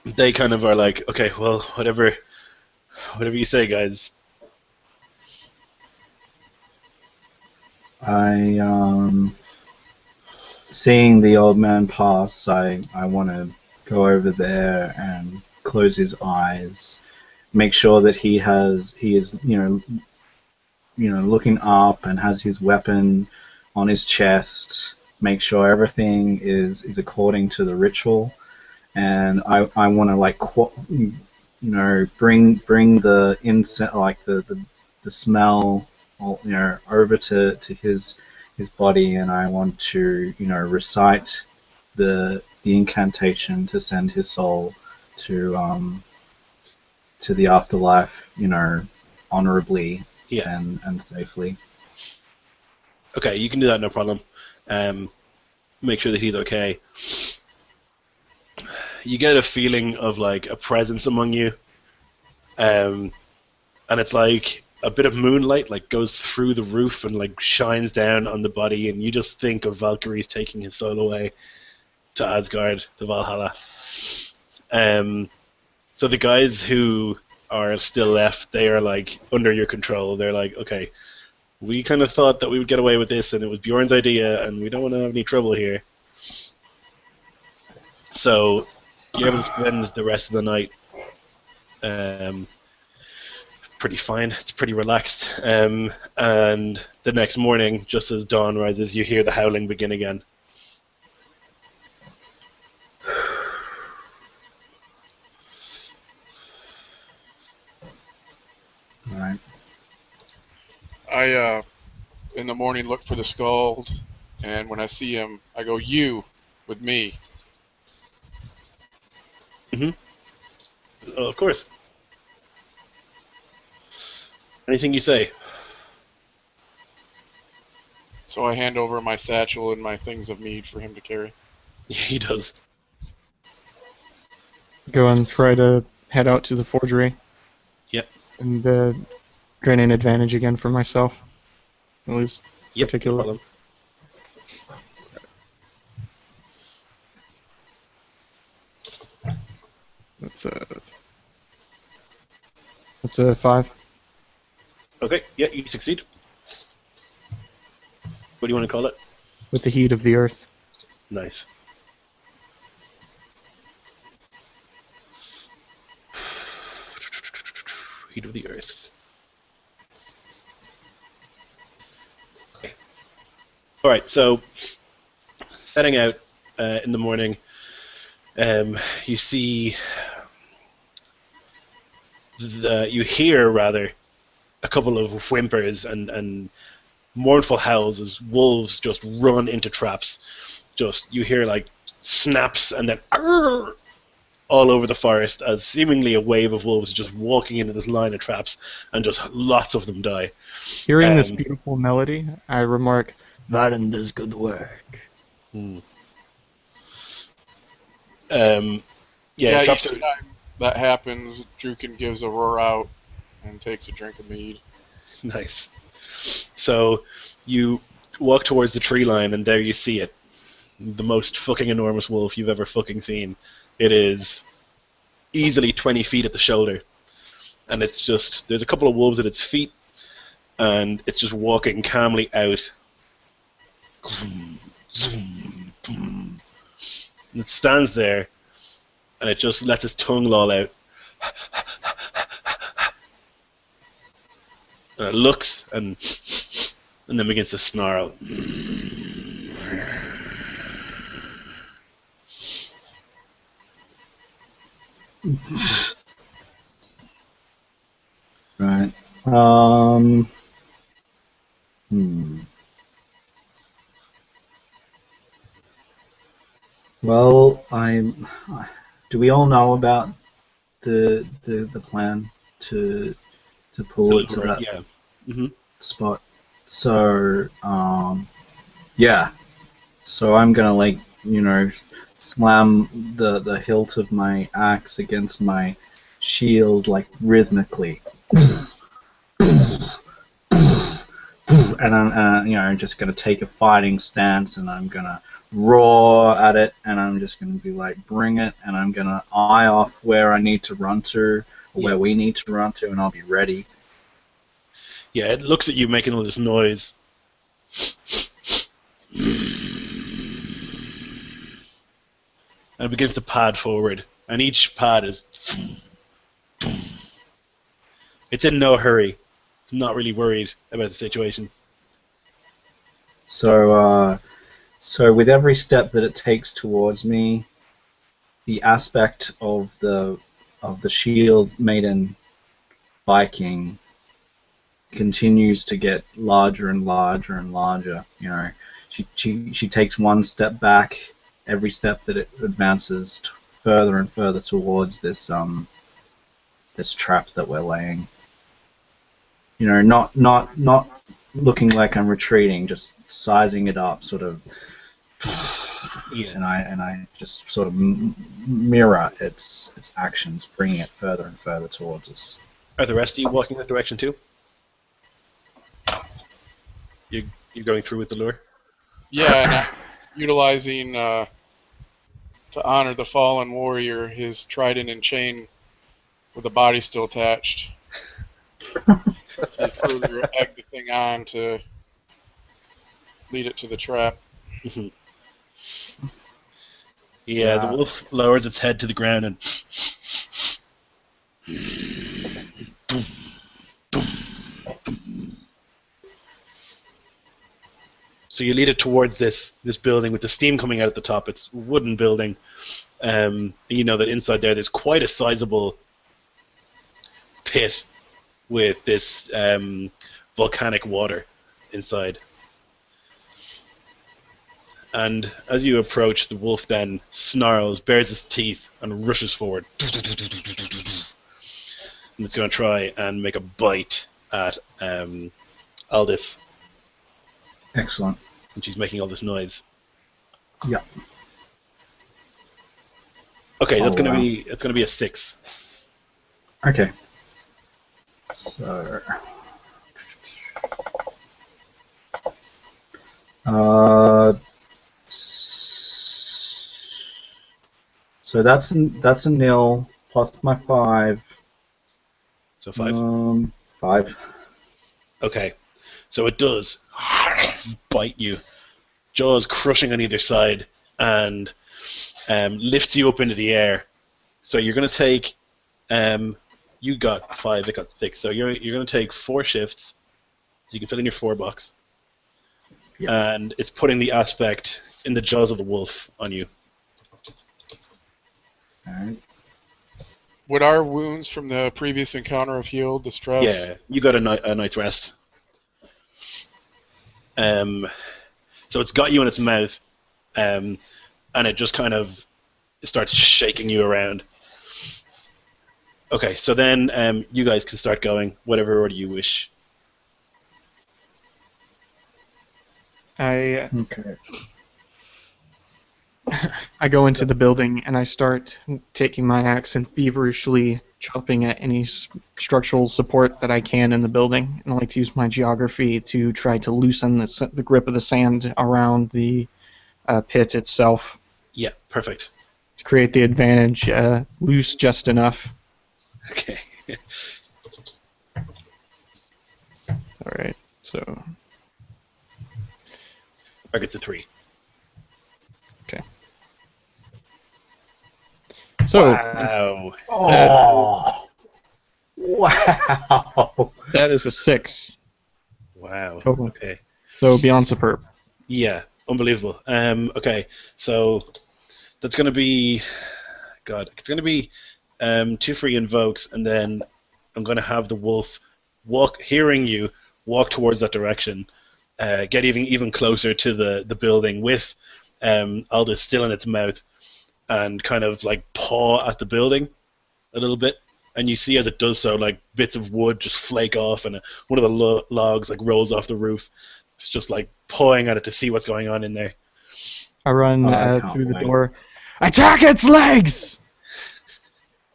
They kind of are like, okay, well, whatever you say, guys. Seeing the old man pass, I want to go over there and close his eyes, make sure that he is looking up and has his weapon on his chest, make sure everything is according to the ritual, and I want to bring the incense, like the smell, over to his body, and I want to recite the incantation to send his soul to the afterlife, honorably, Yeah. and safely. Okay, you can do that, no problem. Make sure that he's okay. You get a feeling of like a presence among you, and it's like a bit of moonlight like goes through the roof and like shines down on the body, and you just think of Valkyries taking his soul away to Asgard, to Valhalla. So the guys who are still left, they are like under your control. They're like, okay, we kind of thought that we would get away with this, and it was Bjorn's idea, and we don't want to have any trouble here. So you're able to spend the rest of the night pretty fine. It's pretty relaxed. And the next morning, just as dawn rises, you hear the howling begin again. All right. I, in the morning, look for the Skald, and when I see him, I go, you, with me. Of course. Anything you say. So I hand over my satchel and my things of mead for him to carry. He does. Go and try to head out to the forgery. Yep. And gain an advantage again for myself. At least Yep, particular. no problem. That's a 5. Okay, yeah, you succeed. What do you want to call it? with the heat of the earth. Nice. Heat of the earth. Okay. All right. So, setting out in the morning, you see, you hear rather, a couple of whimpers and mournful howls as wolves just run into traps. Just you hear like snaps and then "Arr!" all over the forest as seemingly a wave of wolves just walking into this line of traps, and just lots of them die. Hearing this beautiful melody, I remark, "Varen does good work." Hmm. Yeah, drop each to- time that happens, Druken gives a roar out and takes a drink of mead. Nice. So you walk towards the tree line, and there you see it. The most fucking enormous wolf you've ever fucking seen. It is easily 20 feet at the shoulder. And it's just, there's a couple of wolves at its feet, and it's just walking calmly out. And it stands there, and it just lets its tongue loll out. And it looks and then begins to snarl. Right. Well, do we all know about the plan to pull it to that Yeah. Mm-hmm. spot? So, yeah. So I'm gonna slam the hilt of my axe against my shield like rhythmically. And I'm just gonna take a fighting stance, and I'm gonna roar at it, and I'm just gonna be like, bring it, and I'm gonna eye off where I need to run to, or where we need to run to, and I'll be ready. Yeah, it looks at you making all this noise. And it begins to pad forward, and each pad is... It's in no hurry. It's not really worried about the situation. So with every step that it takes towards me, the aspect of the shield maiden Viking continues to get larger and larger and larger. You know, she takes one step back every step that it advances further and further towards this this trap that we're laying. You know, not looking like I'm retreating, just sizing it up, sort of. Yeah. And I just sort of mirror its actions, bringing it further and further towards us. Are the rest of you walking that direction too? You're going through with the lure? Yeah, and I'm utilizing to honor the fallen warrior, his trident and chain with the body still attached. To further egg the thing on to lead it to the trap. Mm-hmm. Yeah, the wolf lowers its head to the ground and... So you lead it towards this building with the steam coming out at the top. It's a wooden building. You know that inside there's quite a sizable pit with this volcanic water inside. And as you approach, the wolf then snarls, bares its teeth, and rushes forward. And it's going to try and make a bite at Aldith. Excellent. And she's making all this noise. Yeah. Okay, that's going to be a 6. Okay. So. So that's a nil plus my 5. So 5. 5. Okay, so it does. bite you, jaws crushing on either side, and lifts you up into the air. So you're going to take, you got 5, it got 6, so you're going to take 4 shifts, so you can fill in your 4 box. Yep. And it's putting the aspect in the jaws of the wolf on you. Alright. Would our wounds from the previous encounter have healed the stress? Yeah, you got a night's rest. So it's got you in its mouth, and it just kind of starts shaking you around. Okay, so then you guys can start going, whatever order you wish. I Okay. I go into the building and I start taking my axe and feverishly chopping at any structural support that I can in the building. And I like to use my geography to try to loosen the grip of the sand around the pit itself Yeah, perfect. to create the advantage, loose just enough. Okay. All right, so Target's a 3. so Wow. Oh! Wow! that is a 6 Wow. total. Okay. So beyond superb. Yeah, unbelievable. Okay, so that's going to be, God, it's going to be 2 free invokes, and then I'm going to have the wolf hearing you, walk towards that direction, get even closer to the building with Aldous still in its mouth, and kind of like paw at the building a little bit. And you see as it does so, like bits of wood just flake off, and one of the logs like rolls off the roof. It's just like pawing at it to see what's going on in there. I run I can't through the wait. door. Attack its legs!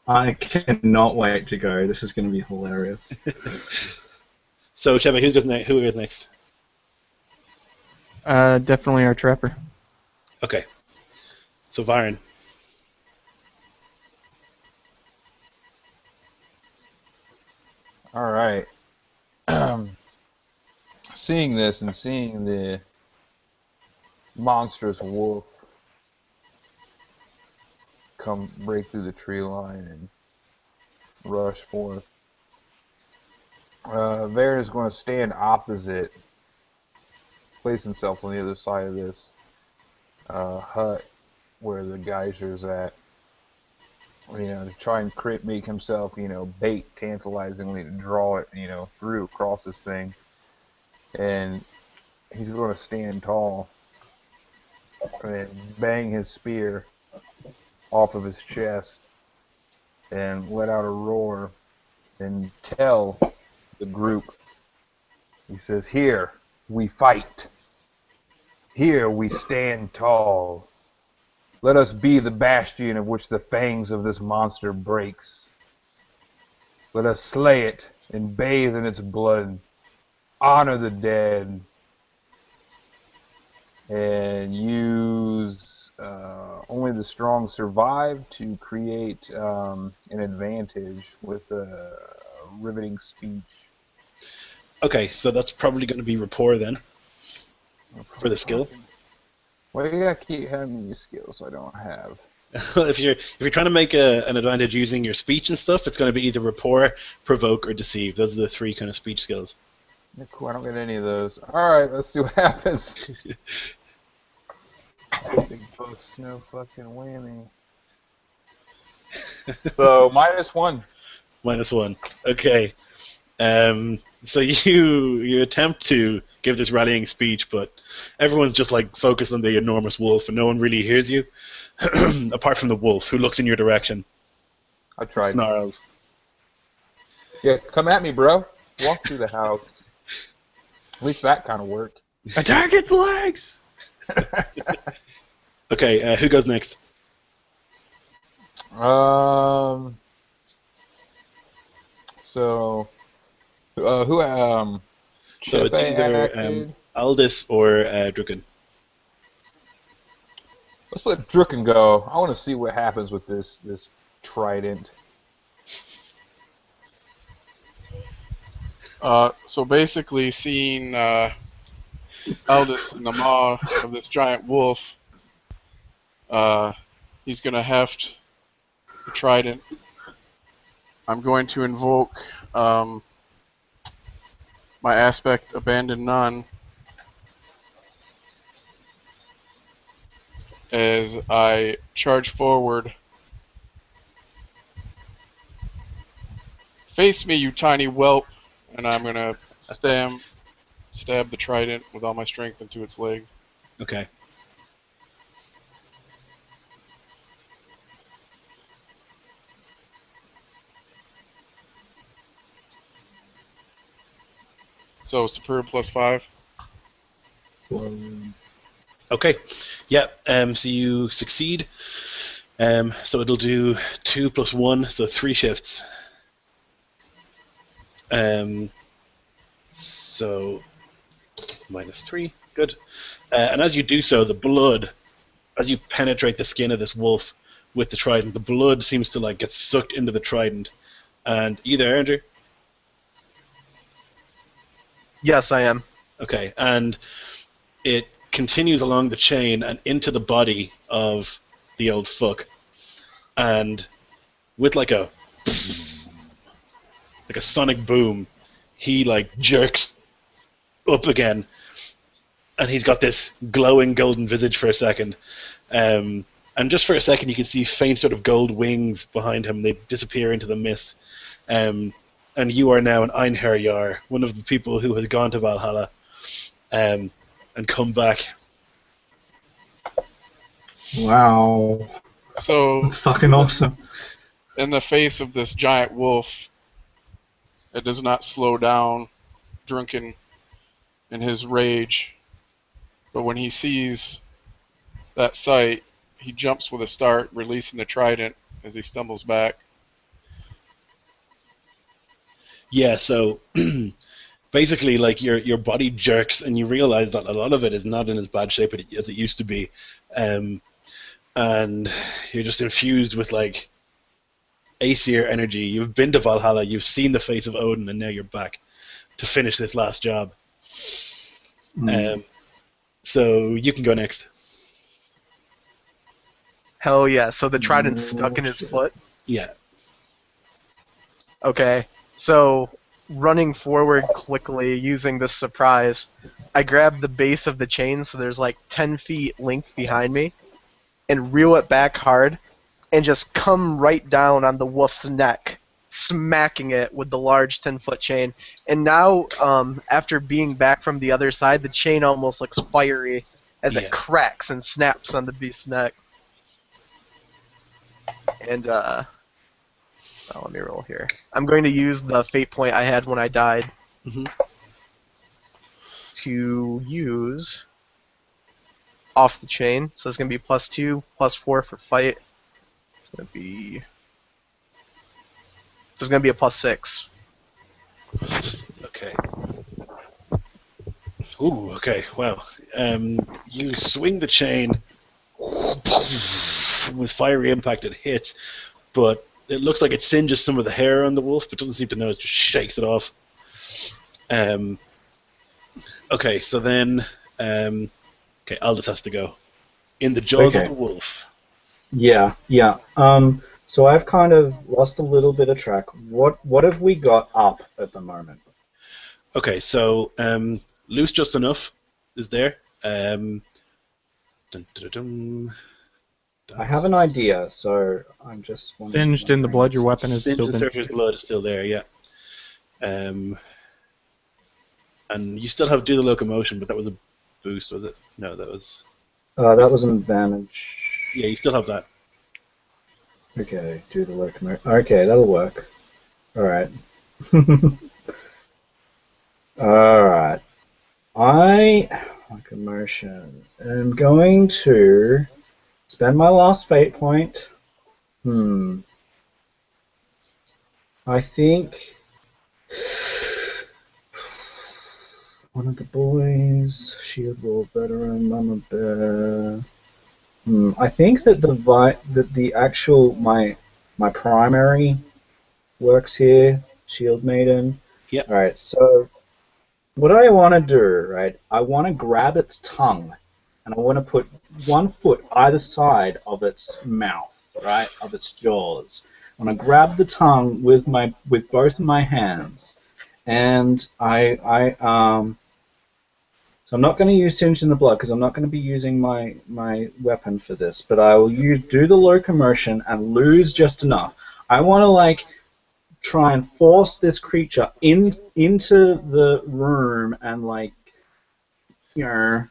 I cannot wait to go. This is going to be hilarious. So, Sheba, who goes next? Definitely our trapper. Okay. So, Varn. All right. Seeing this and seeing the monstrous wolf come break through the tree line and rush forth, Varen is going to stand opposite, place himself on the other side of this hut where the geyser's at, to try and make himself, bait tantalizingly to draw it, through across this thing. And he's going to stand tall and bang his spear off of his chest and let out a roar and tell the group, he says, "Here we fight. Here we stand tall. Let us be the bastion of which the fangs of this monster breaks. Let us slay it and bathe in its blood. Honor the dead. And use only the strong survive to create an advantage with a riveting speech." Okay, so that's probably going to be rapport then, for the skill. Well, you gotta keep having these skills I don't have. if you're trying to make an advantage using your speech and stuff, it's going to be either rapport, provoke, or deceive. Those are the 3 kind of speech skills. Yeah, cool, I don't get any of those. Alright, let's see what happens. Big bucks, no fucking whammy. So, -1. -1. Okay. So you attempt to give this rallying speech, but everyone's just like focused on the enormous wolf, and no one really hears you, apart from the wolf, who looks in your direction. I tried. Snarls. Yeah, come at me, bro. Walk through the house. At least that kind of worked. Attack its legs! Okay, who goes next? So, So it's Chepe either acted. Aldous or Drucken. Let's let Drucken go. I want to see what happens with this trident. So basically, seeing eldest in the maw of this giant wolf, he's going to heft the trident. I'm going to invoke my aspect Abandon None as I charge forward. Face me, you tiny whelp, and I'm going to stab the trident with all my strength into its leg. Okay. So superb +5. Okay. Yeah. So you succeed. So it'll do 2 + 1, so 3 shifts. So -3. Good. And as you do so, the blood, as you penetrate the skin of this wolf with the trident, the blood seems to like get sucked into the trident. And you there, Andrew? Yes, I am. Okay, and it continues along the chain and into the body of the old fuck, and with like a sonic boom, he like jerks up again, and he's got this glowing golden visage for a second, and just for a second you can see faint sort of gold wings behind him. They disappear into the mist. And you are now an Einherjar, one of the people who has gone to Valhalla and come back. Wow. So, That's fucking awesome. in the face of this giant wolf, it does not slow down, drunken in his rage. But when he sees that sight, he jumps with a start, releasing the trident as he stumbles back. Yeah, so basically, like your body jerks, and you realize that a lot of it is not in as bad shape as it used to be, and you're just infused with like Aesir energy. You've been to Valhalla, you've seen the face of Odin, and now you're back to finish this last job. So you can go next. Hell yeah. So the trident's stuck in his foot? Yeah. Okay. So, running forward quickly, using this surprise, I grab the base of the chain, so there's like 10 feet length behind me, and reel it back hard, and just come right down on the wolf's neck, smacking it with the large 10-foot chain. And now, after being back from the other side, the chain almost looks fiery as it cracks and snaps on the beast's neck. And, let me roll here. I'm going to use the fate point I had when I died to use off the chain. So it's going to be +2, +4 for fight. It's going to be... So it's going to be a +6. Okay. Ooh, okay, wow. You swing the chain with fiery impact, it hits, but it looks like it singes some of the hair on the wolf, but doesn't seem to know. It just shakes it off. Okay, so then, Aldous has to go. In the jaws of the wolf. Yeah. So I've kind of lost a little bit of track. What have we got up at the moment? Okay, so Loose Just Enough is there. Dun, dun, dun, dun. I have an idea, so I'm just wondering. Singed in the blood, your weapon has still been... Surfer's blood is still there, yeah. And you still have Do the Locomotion, but that was a boost, was it? No, that was... that was an advantage. Yeah, you still have that. Okay, Do the Locomotion. Okay, that'll work. Alright. Alright. Locomotion. I'm going to... spend my last fate point. I think one of the boys, Shield Wall Veteran, Mama Bear. I think that the actual my primary works here, Shield Maiden. Yep. All right, so what I want to do, right? I want to grab its tongue, and I want to put one foot either side of its mouth, right, of its jaws. I want to grab the tongue with both of my hands, and so I'm not going to use Singe in the Blood because I'm not going to be using my weapon for this, but I will do the locomotion and lose just enough. I want to like try and force this creature into the room and like Yeah,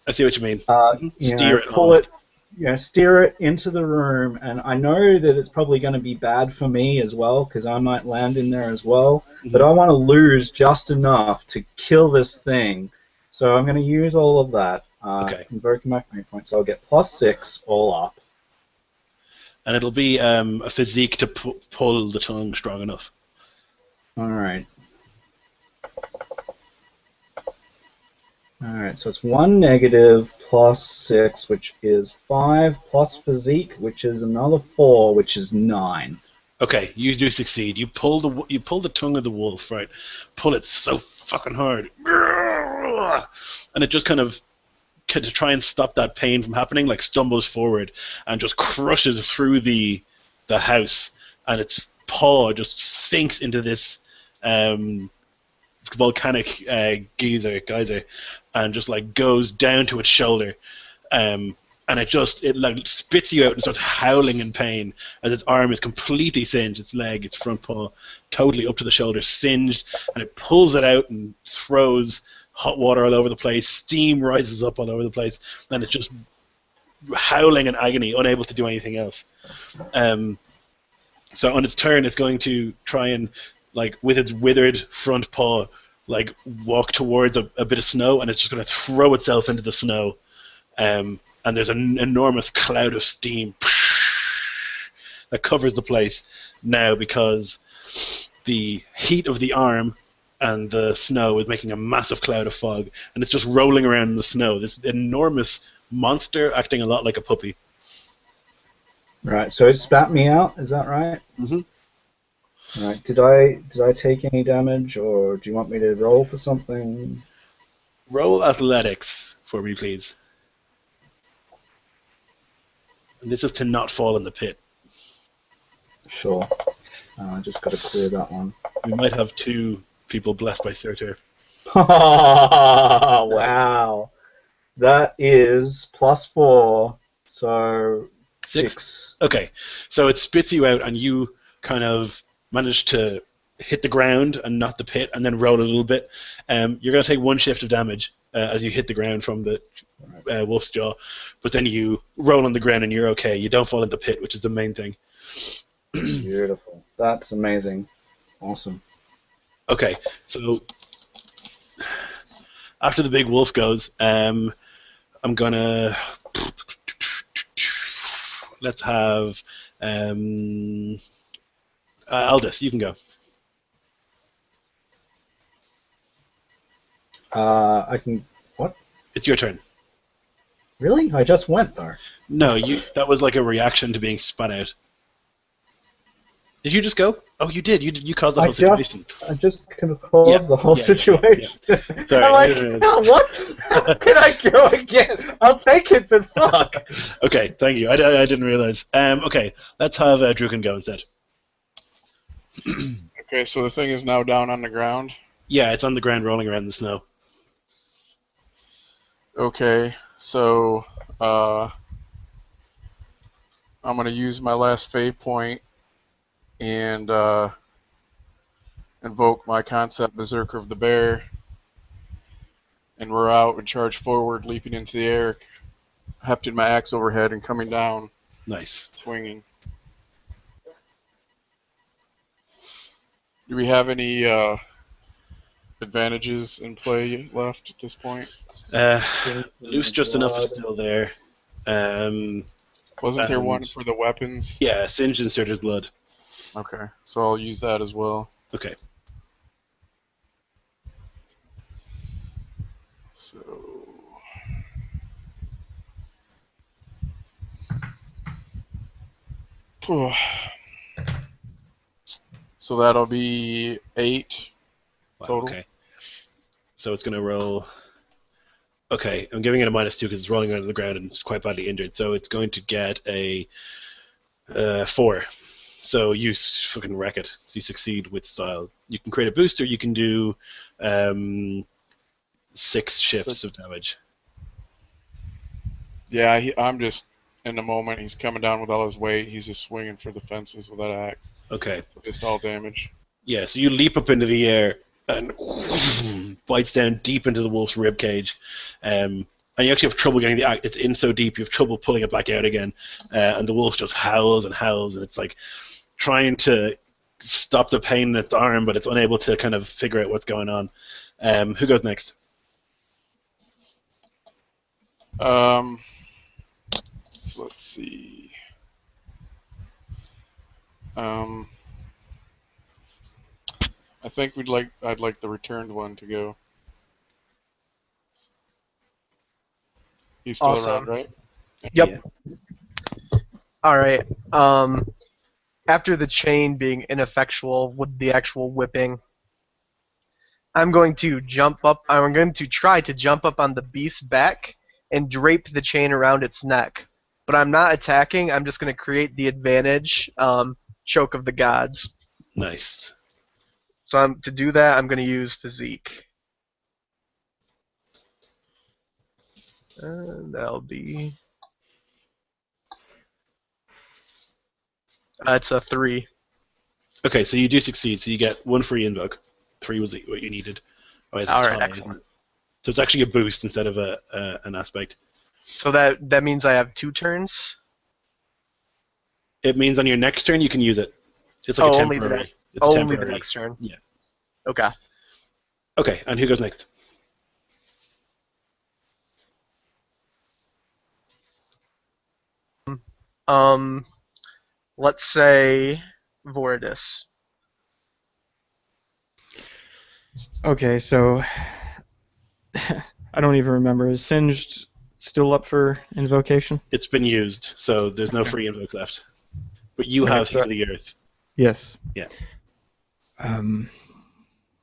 I see what you mean. Steer it, pull it, steer it into the room, and I know that it's probably going to be bad for me as well because I might land in there as well. But I want to lose just enough to kill this thing. So I'm going to use all of that. Invoking my fate point, so I'll get +6 all up. And it'll be a physique to pull the tongue strong enough. All right. All right, so it's 1 negative +6, which is 5, plus physique, which is another 4, which is 9. Okay, you do succeed. You pull the tongue of the wolf, right? Pull it so fucking hard, and it just kind of to try and stop that pain from happening, like stumbles forward and just crushes through the house, and its paw just sinks into this volcanic geyser, and just like goes down to its shoulder, and it like spits you out and starts howling in pain as its arm is completely singed, its leg, its front paw, totally up to the shoulder, singed, and it pulls it out and throws hot water all over the place, steam rises up all over the place, and it's just howling in agony, unable to do anything else. So on its turn, it's going to try and, like, with its withered front paw, like, walk towards a bit of snow, and it's just going to throw itself into the snow. And there's an enormous cloud of steam that covers the place now because the heat of the arm and the snow is making a massive cloud of fog, and it's just rolling around in the snow. This enormous monster acting a lot like a puppy. Right, so it spat me out, is that right? Mm-hmm. Right, did I take any damage, or do you want me to roll for something? Roll athletics for me, please. And this is to not fall in the pit. Sure. I just got to clear that one. We might have 2 people blessed by Surtur. Wow. That is +4, so 6. Okay, so it spits you out, and you kind of manage to hit the ground and not the pit, and then roll a little bit. You're going to take 1 shift of damage as you hit the ground from the wolf's jaw, but then you roll on the ground and you're okay. You don't fall in the pit, which is the main thing. Beautiful. That's amazing. Awesome. Okay, so after the big wolf goes, I'm gonna let's have Aldous. You can go. I can. What? It's your turn. Really? I just went though. No, that was like a reaction to being spun out. Did you just go? Oh, you did. You caused the whole situation. I just caused the whole situation. Yeah. Sorry. I'm like, no, what? How can I go again? I'll take it, but fuck. Okay, thank you. I didn't realize. Okay, let's have Druken go instead. Okay, so the thing is now down on the ground? Yeah, it's on the ground rolling around in the snow. Okay, so I'm going to use my last fate point and invoke my concept Berserker of the Bear, and we're out and charge forward, leaping into the air, hefting my axe overhead and coming down. Nice. Swinging. Do we have any advantages in play left at this point? Loose just enough is still there. Wasn't there one for the weapons? Yeah, Singed and Surtur's Blood. Okay, so I'll use that as well. Okay. So that'll be 8 total. Okay. So it's going to roll. Okay, I'm giving it a -2 because it's rolling onto the ground and it's quite badly injured. So it's going to get a 4. So you fucking wreck it. So you succeed with style. You can create a boost, or you can do 6 shifts of damage. Yeah, I'm just in the moment. He's coming down with all his weight. He's just swinging for the fences with that axe. Okay. So just all damage. Yeah, so you leap up into the air and bites down deep into the wolf's rib cage. And you actually have trouble getting the axe. It's in so deep, you have trouble pulling it back out again. And the wolf just howls and howls, and it's like trying to stop the pain in its arm, but it's unable to kind of figure out what's going on. Who goes next? So let's see. I think I'd like the returned one to go. He's still Awesome. around, right? Yep. All right. After the chain being ineffectual with the actual whipping, I'm going to jump up. I'm going to try to jump up on the beast's back and drape the chain around its neck. But I'm not attacking. I'm just going to create the advantage. Choke of the gods. Nice. So to do that, I'm going to use physique. And that'll be. It's a 3. Okay, so you do succeed. So you get 1 free invoke. 3 was what you needed. Oh, All right, excellent. So it's actually a boost instead of an aspect. So that means I have 2 turns? It means on your next turn you can use it. It's like a only temporary. Only the next turn? Yeah. Okay. Okay, and who goes next? Let's say Voridus. Okay, so I don't even remember. Is Singed still up for invocation? It's been used, so there's no free invokes left. But you Okay, have so- Heal the Earth. Yes. Yeah.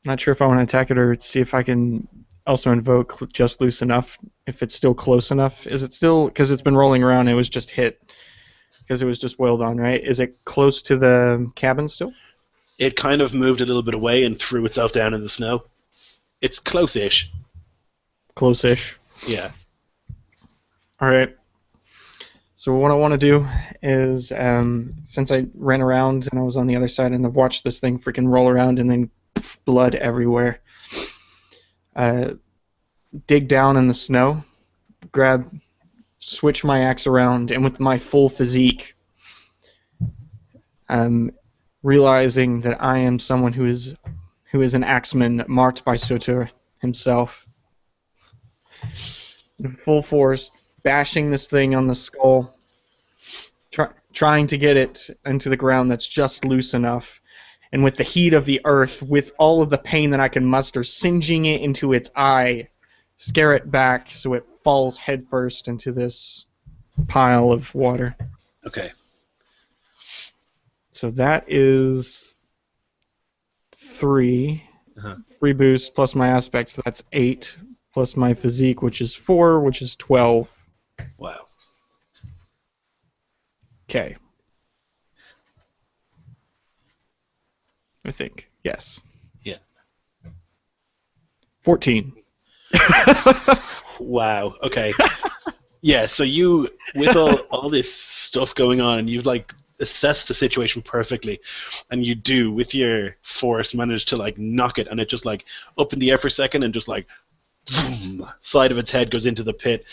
Not sure if I want to attack it or see if I can also invoke just loose enough. If it's still close enough, is it still, because it's been rolling around? It was just hit because it was just wailed on, right? Is it close to the cabin still? It kind of moved a little bit away and threw itself down in the snow. It's close-ish. Close-ish. Yeah. All right. So what I want to do is, since I ran around and I was on the other side and I've watched this thing freaking roll around and then blood everywhere, dig down in the snow, switch my axe around, and with my full physique, realizing that I am someone who is an axeman marked by Zephyr himself, in full force, bashing this thing on the skull, trying to get it into the ground that's just loose enough, and with the heat of the earth, with all of the pain that I can muster, singeing it into its eye, scare it back so it falls headfirst into this pile of water. Okay. So that is 3. Uh-huh. Free boost plus my aspects, so that's 8, plus my physique, which is 4, which is 12. Wow. Okay. I think. Yes. Yeah. 14. Wow. Okay. Yeah, so you, with all this stuff going on, you've like assessed the situation perfectly, and you do, with your force, manage to like knock it, and it just like up in the air for a second, and just like boom, side of its head goes into the pit.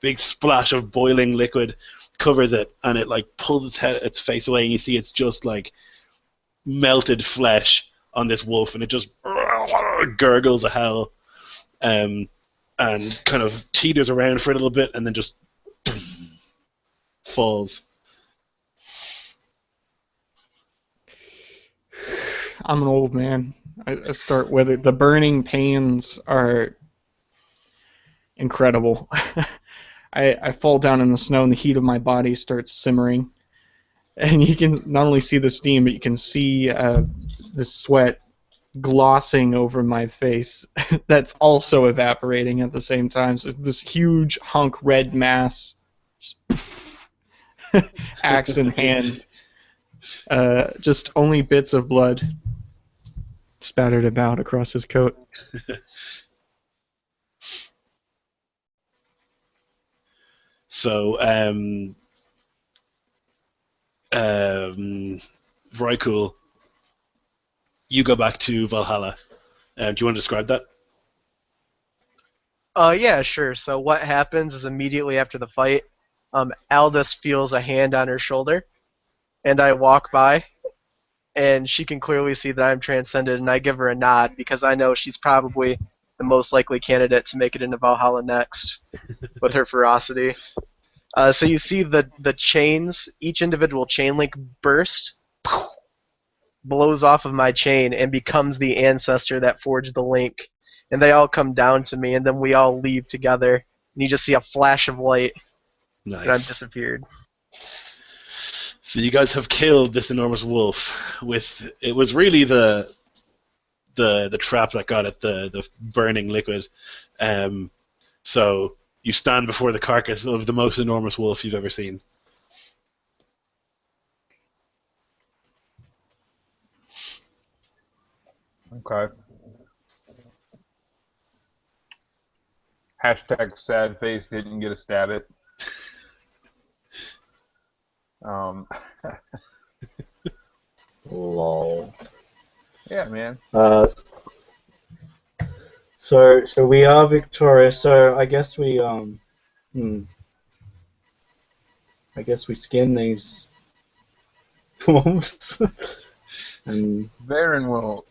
Big splash of boiling liquid covers it, and it like pulls its face away, and you see it's just like melted flesh on this wolf, and it just gurgles a howl, and kind of teeters around for a little bit, and then just falls. I'm an old man. I start with it. The burning pains are incredible. I fall down in the snow, and the heat of my body starts simmering. And you can not only see the steam, but you can see the sweat glossing over my face that's also evaporating at the same time. So this huge hunk red mass, just poof, axe in hand. Just only bits of blood spattered about across his coat. So, very cool. You go back to Valhalla. Do you want to describe that? Yeah, sure. So what happens is immediately after the fight, Aldous feels a hand on her shoulder, and I walk by, and she can clearly see that I'm transcended, and I give her a nod because I know she's probably the most likely candidate to make it into Valhalla next with her ferocity. So you see the chains, each individual chain link burst, blows off of my chain, and becomes the ancestor that forged the link. And they all come down to me, and then we all leave together. And you just see a flash of light, and I'm Nice. disappeared. So you guys have killed this enormous wolf. It was really the trap that got at the burning liquid. So you stand before the carcass of the most enormous wolf you've ever seen. Okay. Hashtag sad face didn't get a stab it. Lol. Yeah, man. So we are victorious. So I guess we I guess we skin these wolves. And Varen will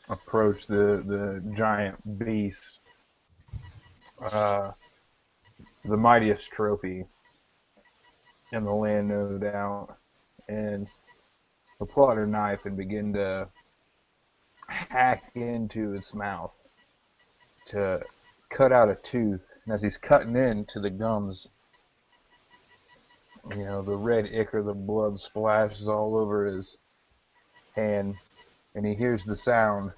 approach the giant beast, the mightiest trophy in the land, no doubt, and he'll pull out her knife and begin to hack into its mouth to cut out a tooth. And as he's cutting into the gums, you know, the red ichor, the blood splashes all over his hand, and he hears the sound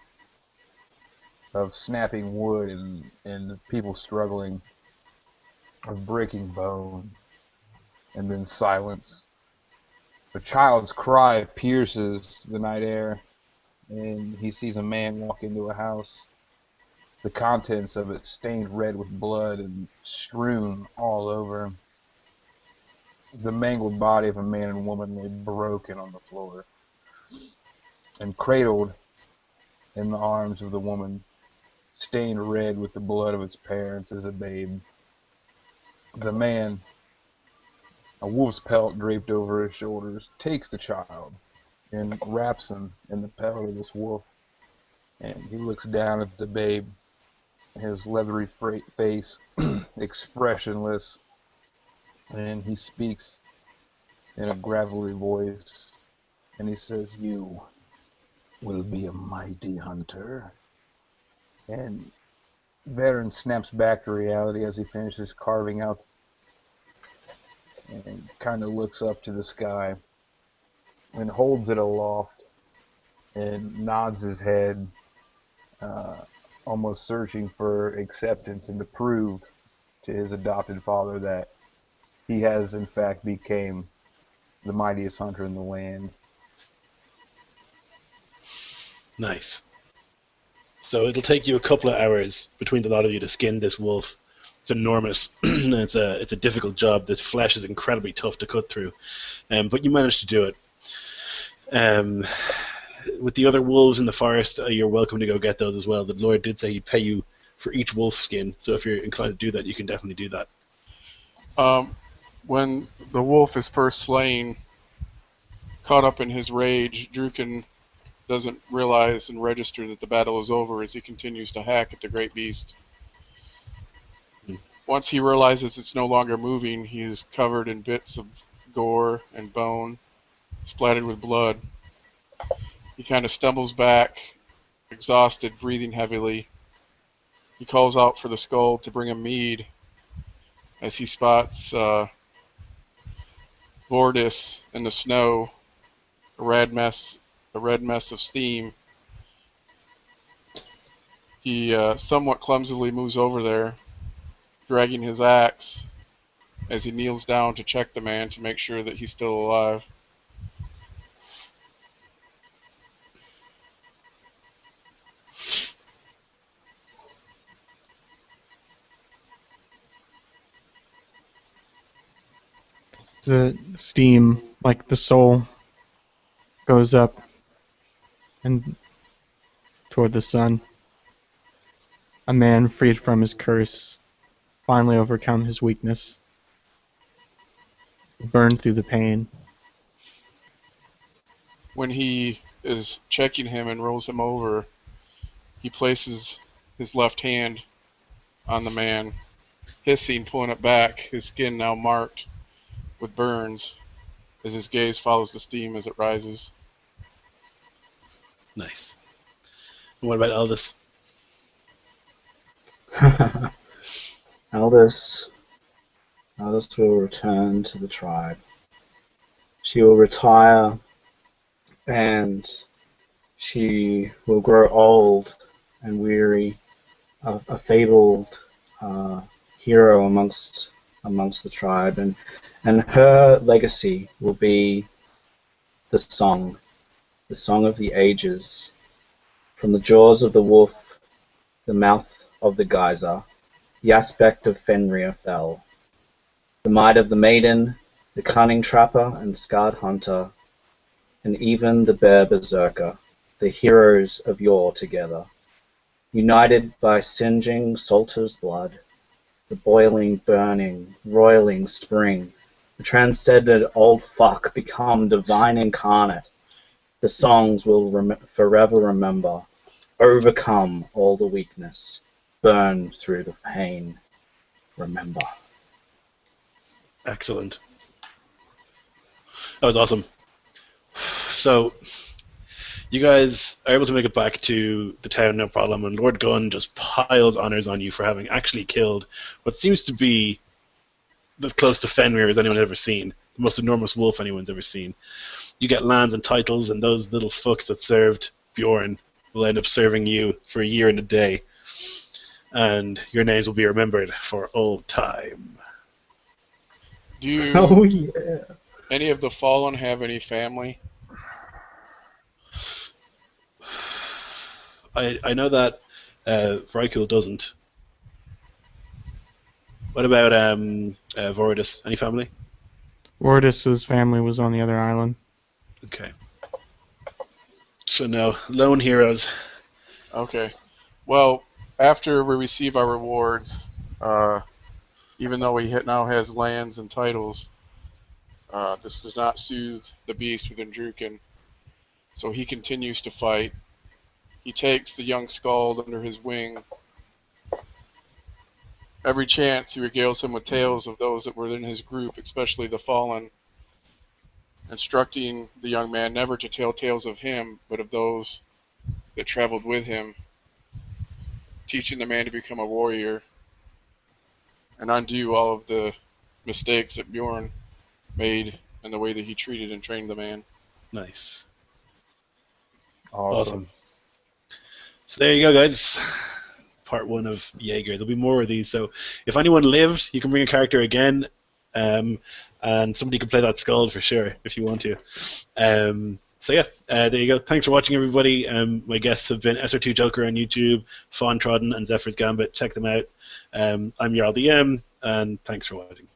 of snapping wood and people struggling, of breaking bone, and then silence. A child's cry pierces the night air, and he sees a man walk into a house, the contents of it stained red with blood and strewn all over. The mangled body of a man and woman lay broken on the floor, and cradled in the arms of the woman, stained red with the blood of its parents, is a babe. The man, a wolf's pelt draped over his shoulders, takes the child and wraps him in the pelt of this wolf, and he looks down at the babe, his leathery face expressionless, and he speaks in a gravelly voice, and he says, "You will be a mighty hunter." And Varen snaps back to reality as he finishes carving out and kind of looks up to the sky and holds it aloft and nods his head, almost searching for acceptance and to prove to his adopted father that he has in fact became the mightiest hunter in the land. Nice. So it'll take you a couple of hours between the lot of you to skin this wolf. It's enormous. It's a difficult job. The flesh is incredibly tough to cut through, but you managed to do it. With the other wolves in the forest, you're welcome to go get those as well. The Lord did say he'd pay you for each wolf skin, so if you're inclined to do that, you can definitely do that. When the wolf is first slain, caught up in his rage, Druken doesn't realize and register that the battle is over as he continues to hack at the great beast. Once he realizes it's no longer moving, he is covered in bits of gore and bone, splattered with blood. He kind of stumbles back, exhausted, breathing heavily. He calls out for the skull to bring him mead as he spots Vordis in the snow, a red mess of steam, He somewhat clumsily moves over there, dragging his axe as he kneels down to check the man to make sure that he's still alive. The steam, like the soul, goes up and toward the sun. A man freed from his curse, finally overcome his weakness, burned through the pain. When he is checking him and rolls him over, he places his left hand on the man, hissing, pulling it back, his skin now marked with burns as his gaze follows the steam as it rises. Nice. And what about Aldous? Aldous will return to the tribe. She will retire, and she will grow old and weary, a fabled hero amongst the tribe, and her legacy will be the song of the ages. From the jaws of the wolf, the mouth of the geyser, the aspect of Fenrir fell. The might of the maiden, the cunning trapper and scarred hunter, and even the bear berserker, the heroes of yore together, united by singeing Salter's blood, the boiling, burning, roiling spring, the transcended old fuck become divine incarnate. The songs will forever remember, overcome all the weakness, burn through the pain, remember. Excellent. That was awesome. So, you guys are able to make it back to the town, no problem, and Lord Gunn just piles honors on you for having actually killed what seems to be as close to Fenrir as anyone's ever seen, the most enormous wolf anyone's ever seen. You get lands and titles, and those little fucks that served Bjorn will end up serving you for a year and a day, and your names will be remembered for old time. Do Oh yeah. any of the fallen have any family? I know that Vrykul doesn't. What about Voridus? Any family? Wardus's family was on the other island. Okay. So no, lone heroes. Okay. Well, after we receive our rewards, even though he now has lands and titles, this does not soothe the beast within Druken. So he continues to fight. He takes the young Skald under his wing. Every chance he regales him with tales of those that were in his group, especially the fallen, instructing the young man never to tell tales of him, but of those that traveled with him, teaching the man to become a warrior and undo all of the mistakes that Bjorn made and the way that he treated and trained the man. Nice. Awesome. So there you go, guys. Part 1 of Jeger. There'll be more of these. So if anyone lived, you can bring a character again, and somebody can play that Skald for sure if you want to. So yeah, there you go. Thanks for watching, everybody. My guests have been SR2 Joker on YouTube, FaunTrodden, and Zephyr's Gambit. Check them out. I'm Jarl DM, and thanks for watching.